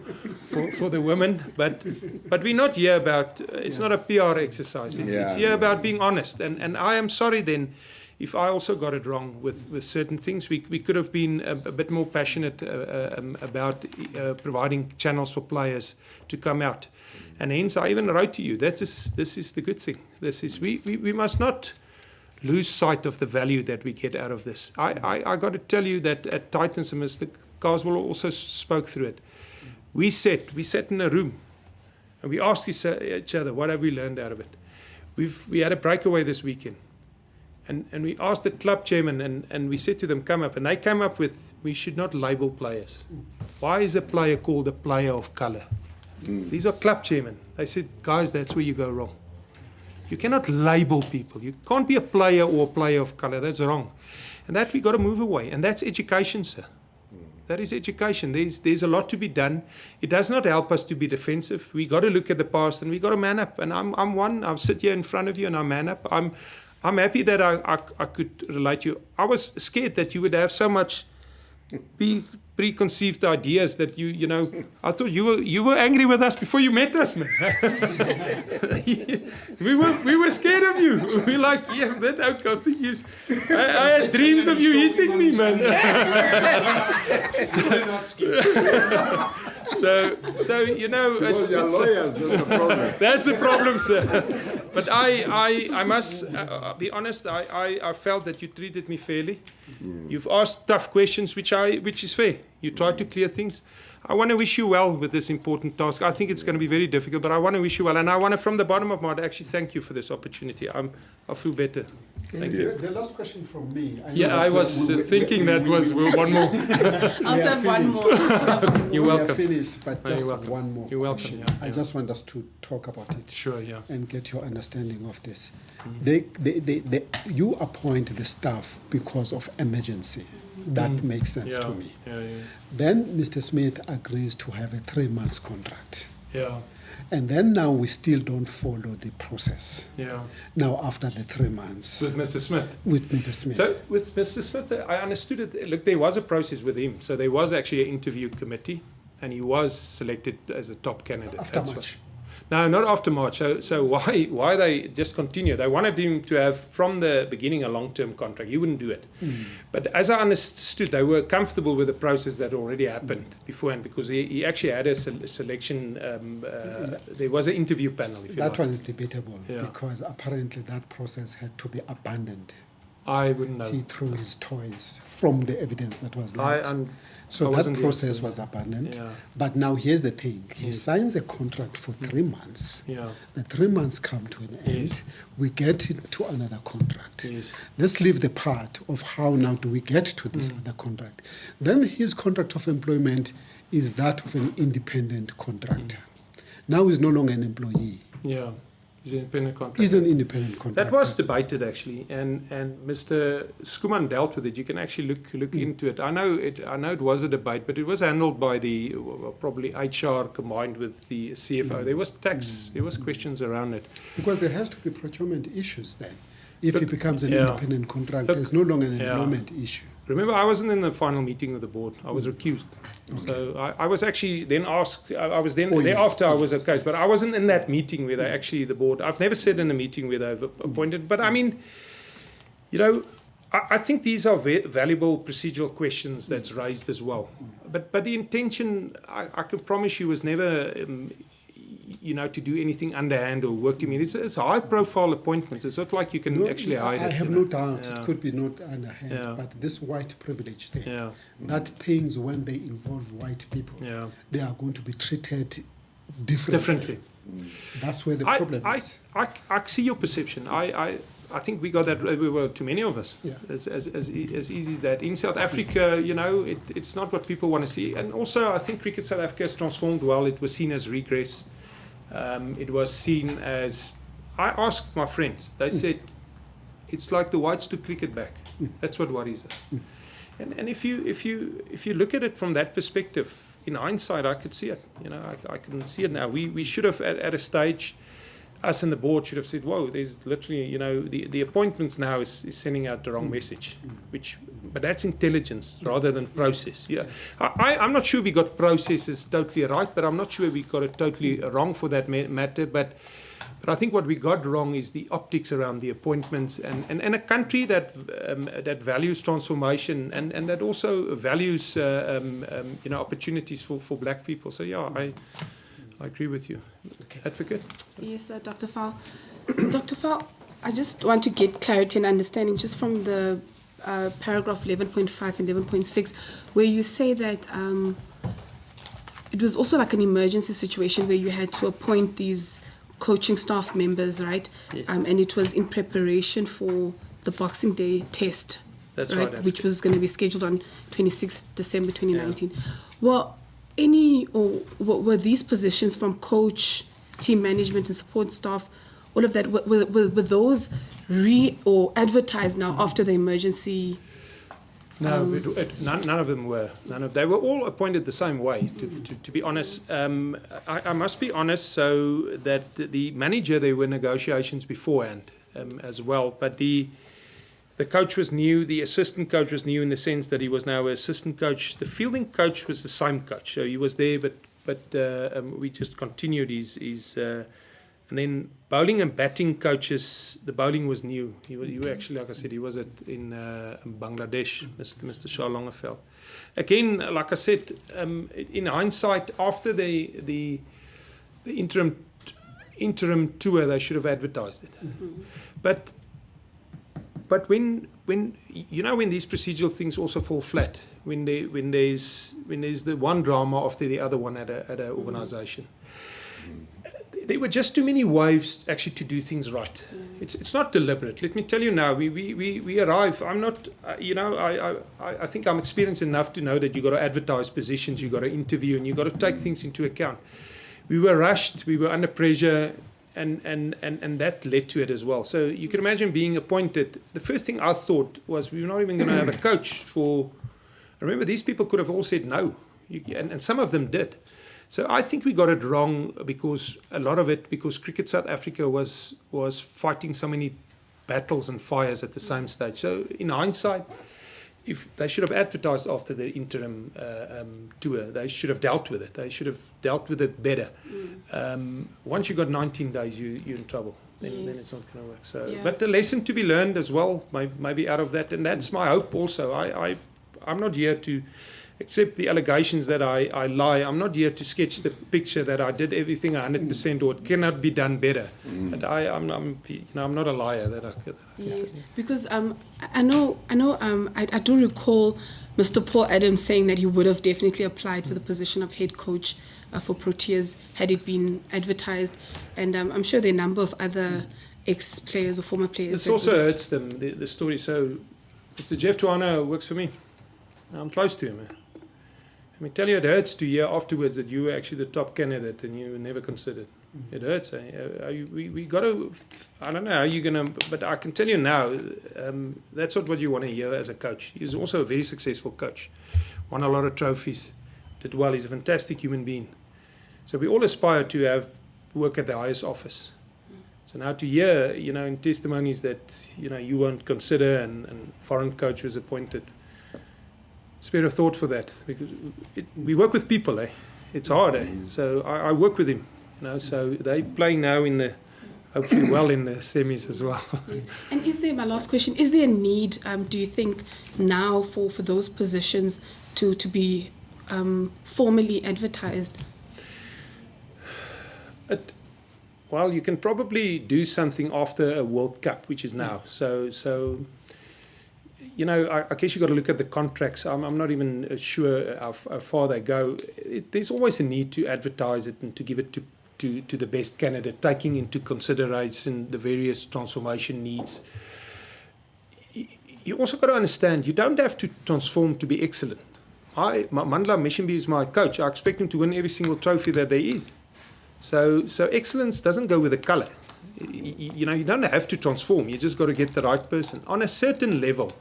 the women. But we're not here about, it's not a PR exercise. It's here about being honest. And I am sorry then if I also got it wrong with certain things. We could have been a bit more passionate about providing channels for players to come out. And hence, I even wrote to you, this is the good thing. We must not lose sight of the value that we get out of this. I got to tell you that at Titans, and Mr. Carswell also spoke through it. We sat in a room and we asked each other, what have we learned out of it? We had a breakaway this weekend. And we asked the club chairman and we said to them, come up. And they came up with, we should not label players. Why is a player called a player of colour? These are club chairmen. They said, guys, that's where you go wrong. You cannot label people. You can't be a player or a player of colour. That's wrong. And that we got to move away. And that's education, sir. That is education. There's a lot to be done. It does not help us to be defensive. We got to look at the past and we got to man up. And I'm one. I'll sit here in front of you and I man up. I'm happy that I could relate to you. I was scared that you would have so much preconceived ideas that you know. I thought you were angry with us before you met us, man. we were scared of you. We were like, yeah, that outcome thing is. I had dreams of you hitting me, man. So you know, because you're lawyers, that's the problem. That's the problem, sir. But I must be honest. I felt that you treated me fairly. You've asked tough questions, which is fair. You tried to clear things. I want to wish you well with this important task. I think it's going to be very difficult, but I want to wish you well. And I want to, from the bottom of my heart, actually thank you for this opportunity. I feel better. Thank you. The last question from me. I was thinking that was one more. I'll have one more. You're welcome. We are finished, but just welcome. one more You're welcome, question. yeah, I just want us to talk about it. Sure, yeah. And get your understanding of this. You appoint the staff because of emergency. That makes sense to me. Then Mr. Smith agrees to have a 3-month contract. Yeah. And then now we still don't follow the process. Yeah. Now after the 3 months. With Mr. Smith. With Mr. Smith. So with Mr. Smith, I understood it. Look, there was a process with him. So there was actually an interview committee, and he was selected as a top candidate. After March. No, not after March. So why they just continue? They wanted him to have from the beginning a long-term contract. He wouldn't do it. But as I understood, they were comfortable with the process that already happened beforehand, because he actually had a selection. There was an interview panel. If you that like. one is debatable because apparently that process had to be abandoned. I wouldn't know. He threw his toys from the evidence that was left. So I that process was abandoned. Yeah. But now here's the thing. He signs a contract for 3 months. Yeah. The 3 months come to an end. Yes. We get into another contract. Yes. Let's leave the part of how now do we get to this other contract. Then his contract of employment is that of an independent contractor. Now he's no longer an employee. Yeah. He's an independent contractor. He's an independent contractor. That was debated actually, and Mr. Skuman dealt with it. You can actually look into it. I know it was a debate, but it was handled by the probably HR combined with the CFO. There was there was questions around it. Because there has to be procurement issues then. If it becomes an independent contractor, it's no longer an employment issue. Remember, I wasn't in the final meeting of the board. I was recused. Okay. So I was actually then asked, I was then, thereafter I was at case, but I wasn't in that meeting where they actually, the board, I've never said in a meeting where they've appointed, but I mean, you know, I think these are valuable procedural questions that's raised as well. But the intention, I can promise you, was never, to do anything underhand or work. I mean, it's high-profile appointments. It's not like you can actually hide it. I have no doubt it could be not underhand, but this white privilege thing, that things when they involve white people, they are going to be treated differently. That's where the problem is. I see your perception. I think we got that. We were too many of us. As easy as that. In South Africa, it's not what people want to see. And also, I think Cricket South Africa has transformed well. It was seen as regress. It was seen as, I asked my friends, they said, it's like the whites took cricket back. That's what worries us. And if you look at it from that perspective, in hindsight, I could see it. I can see it now. We should have, at a stage, us and the board should have said, whoa, there's literally, the appointments now is sending out the wrong message, but that's intelligence rather than process. Yeah, I'm not sure we got processes totally right, but I'm not sure we got it totally wrong for that matter. But I think what we got wrong is the optics around the appointments, and a country that values transformation and that also values opportunities for black people. So yeah, I agree with you. Okay. Advocate? Yes, Dr. Faul. Dr. Faul, I just want to get clarity and understanding just from the paragraph 11.5 and 11.6, where you say that it was also like an emergency situation where you had to appoint these coaching staff members, right? Yes. And it was in preparation for the Boxing Day test. That's right. Which was going to be scheduled on 26 December 2019. Yeah. Well, were these positions from coach, team management and support staff, all of that, were those advertised now after the emergency? No, none of them were. They were all appointed the same way, to be honest. I must be honest, so that the manager, there were negotiations beforehand as well, but the coach was new, the assistant coach was new in the sense that he was now an assistant coach. The fielding coach was the same coach, so he was there, but we just continued his and then bowling and batting coaches, the bowling was new. He was actually, like I said, he was in Bangladesh, Mr. Shah Longefeld. Again, like I said, in hindsight, after the interim tour, they should have advertised it. Mm-hmm. But But when you know, when these procedural things also fall flat, when there's the one drama after the other one at an organisation, there were just too many ways actually to do things right. It's not deliberate. Let me tell you now. We arrive. I'm not. I think I'm experienced enough to know that you got to advertise positions, you got to interview, and you got to take things into account. We were rushed. We were under pressure. And that led to it as well. So you can imagine being appointed. The first thing I thought was we were not even going to have a coach for. Remember, these people could have all said no, and some of them did. So I think we got it wrong because a lot of it because Cricket South Africa was fighting so many battles and fires at the same stage. So in hindsight, if they should have advertised after the interim tour, they should have dealt with it. They should have dealt with it better. Once you got 19 days, you're in trouble. Then it's not going to work. So, but the lesson to be learned as well, maybe out of that, and that's my hope also. I'm not here to accept the allegations that I lie. I'm not here to sketch the picture that I did everything 100% or it cannot be done better. But I'm not a liar. Yes, because I do recall Mr. Paul Adams saying that he would have definitely applied for the position of head coach for Proteas had it been advertised, and I'm sure there are a number of other ex-players or former players. This also hurts them, the story. So Mr. Jeff Tuana works for me. I'm close to him. Let me tell you, it hurts to hear afterwards that you were actually the top candidate and you were never considered. It hurts. We got to, I don't know how you're going to, but I can tell you now, that's not what you want to hear as a coach. He's also a very successful coach. Won a lot of trophies, did well. He's a fantastic human being. So we all aspire to work at the highest office. So now to hear, in testimonies that, you won't consider and foreign coach was appointed, spare a thought for that, because we work with people, it's hard, so I work with him, so they're playing now hopefully well in the semis as well. Yes. And is there, my last question, is there a need, do you think, now for those positions to be formally advertised? Well, you can probably do something after a World Cup, which is now, so I guess you've got to look at the contracts. I'm not even sure how far they go. There's always a need to advertise it and to give it to the best candidate, taking into consideration the various transformation needs. You also got to understand, you don't have to transform to be excellent. Mandla Meshambi is my coach. I expect him to win every single trophy that there is. So excellence doesn't go with the color. You don't have to transform. You just got to get the right person. On a certain level,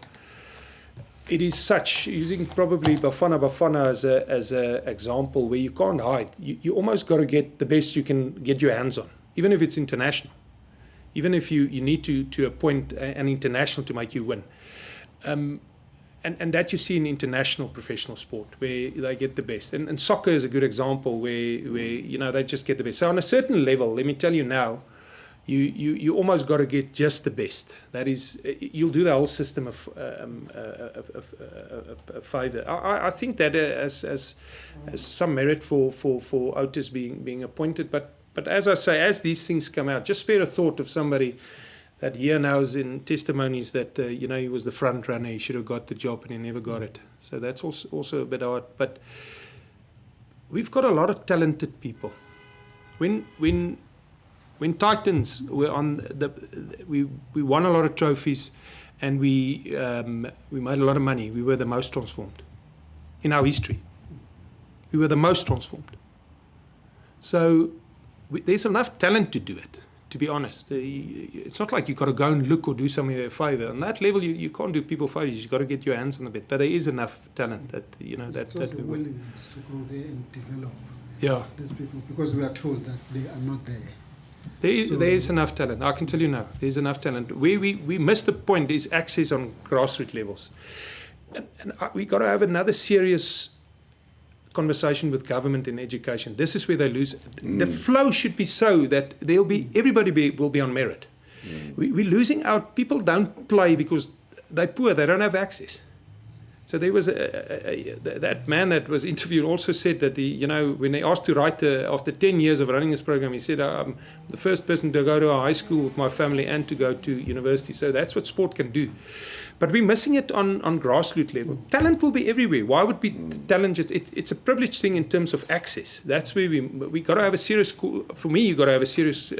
it is such, using probably Bafana as a example where you can't hide. You almost got to get the best you can get your hands on, even if it's international. Even if you need to appoint an international to make you win. And that you see in international professional sport where they get the best. And soccer is a good example where they just get the best. So on a certain level, let me tell you now, you almost got to get just the best. That is, you'll do the whole system of favour. I think that as some merit for Otis being appointed. But as I say, as these things come out, just spare a thought of somebody that here now is in testimonies that he was the front runner. He should have got the job and he never got it. So that's also a bit hard. But we've got a lot of talented people. When Titans were on we won a lot of trophies, and we made a lot of money. We were the most transformed in our history. We were the most transformed. So there's enough talent to do it. To be honest, it's not like you got to go and look or do something a favor. On that level, you can't do people favors. You got to get your hands on the bit. But there is enough talent that It's also willingness to go there and develop. Yeah, these people, because we are told that they are not there. There is enough talent. I can tell you now, there's enough talent. Where we miss the point is access on grassroots levels. And we got to have another serious conversation with government and education. This is where they lose. The flow should be so that everybody will be on merit. We're losing out. People don't play because they're poor. They don't have access. So there was that man that was interviewed also said that when they asked to write after 10 years of running this program, he said, I'm the first person to go to a high school with my family and to go to university. So that's what sport can do. But we're missing it on grassroots level. Talent will be everywhere. Why would be talent just, it's a privileged thing in terms of access. That's where we got to have a serious, for me, you got to have a serious,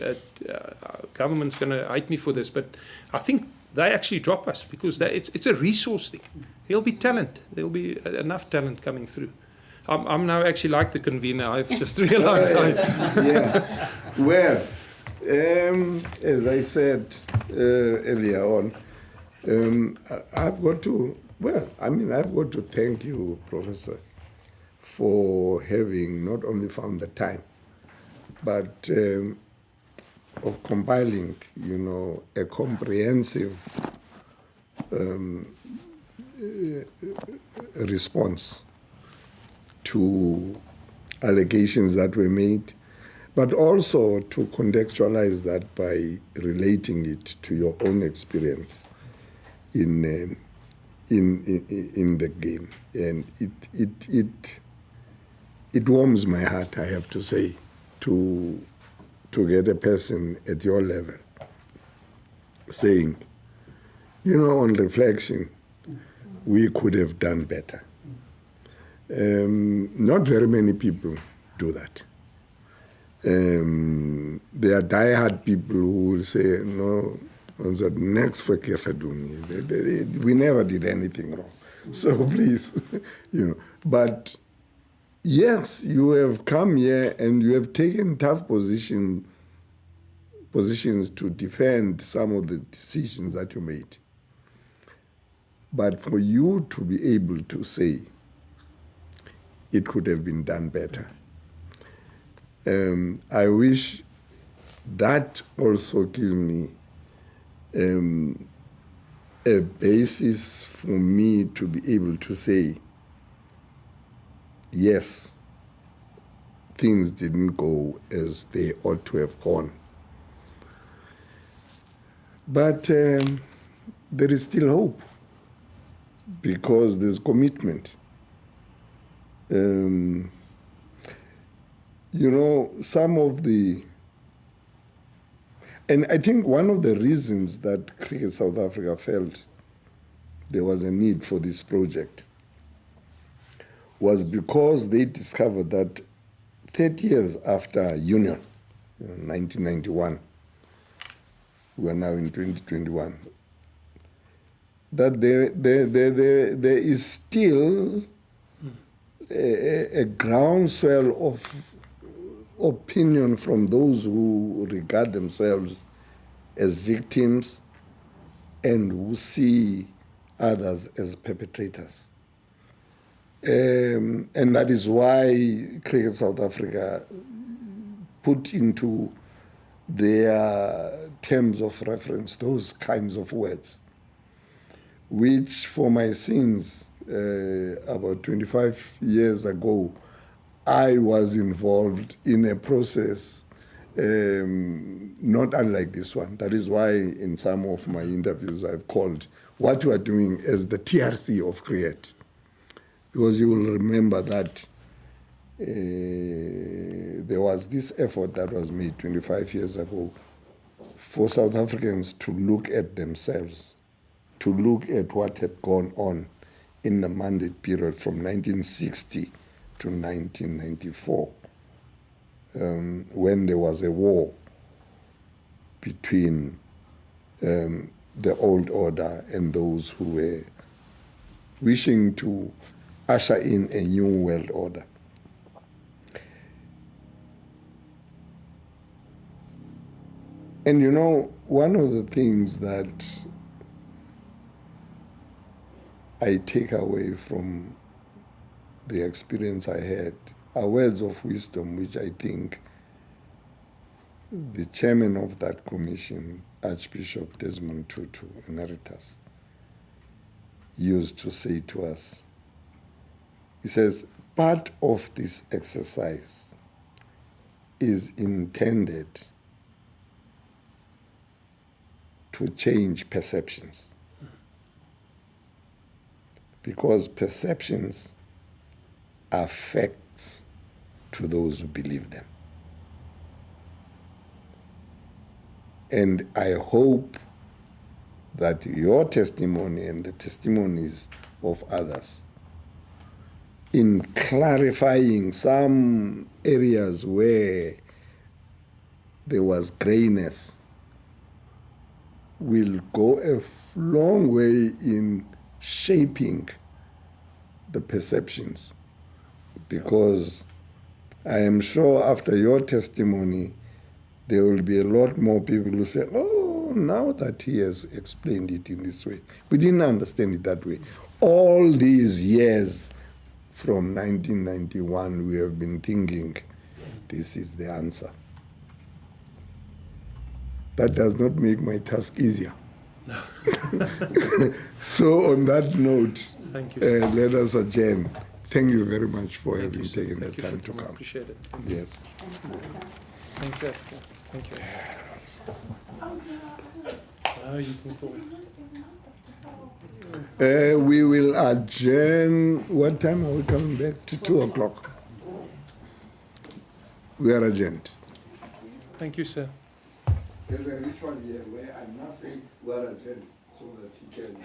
government's going to hate me for this, but I think they actually drop us because it's a resource thing. There'll be talent. There'll be enough talent coming through. I'm now actually like the convener. I've just realized. Yeah. Well, as I said earlier on, I've got to thank you, Professor, for having not only found the time, but of compiling, a comprehensive response to allegations that were made, but also to contextualize that by relating it to your own experience in the game, and it warms my heart, I have to say, to get a person at your level saying, on reflection, we could have done better. Not very many people do that. There are diehard people who will say, no, on the next for Kiraduni, we never did anything wrong. So please, But yes, you have come here and you have taken tough positions to defend some of the decisions that you made. But for you to be able to say it could have been done better, I wish that also gives me a basis for me to be able to say, yes, things didn't go as they ought to have gone. But there is still hope because there's commitment. Some of the... And I think one of the reasons that Cricket South Africa felt there was a need for this project was because they discovered that 30 years after Union, 1991, we are now in 2021, that there is still a groundswell of opinion from those who regard themselves as victims and who see others as perpetrators. And that is why Cricket South Africa put into their terms of reference those kinds of words, which for my sins, about 25 years ago, I was involved in a process not unlike this one. That is why in some of my interviews I've called what you are doing as the TRC of cricket. Because you will remember that there was this effort that was made 25 years ago for South Africans to look at themselves, to look at what had gone on in the mandate period from 1960 to 1994, when there was a war between the old order and those who were wishing to usher in a new world order. And one of the things that I take away from the experience I had are words of wisdom which I think the chairman of that commission, Archbishop Desmond Tutu Emeritus, used to say to us. He says, part of this exercise is intended to change perceptions. because perceptions are facts to those who believe them. And I hope that your testimony and the testimonies of others in clarifying some areas where there was grayness will go a long way in shaping the perceptions, because I am sure after your testimony there will be a lot more people who say, oh, now that he has explained it in this way. We didn't understand it that way. All these years from 1991 we have been thinking this is the answer. That does not make my task easier. So on that note, Thank you, let us adjourn. Thank you very much for having you, sir. taken the Thank you time for to coming. come. Appreciate it. Yes. Thank you. Thank you. You can call. We will adjourn. What time are we coming back? To 2 o'clock. We are adjourned. Thank you, sir. There's a ritual here where I must say we are adjourned so that he can.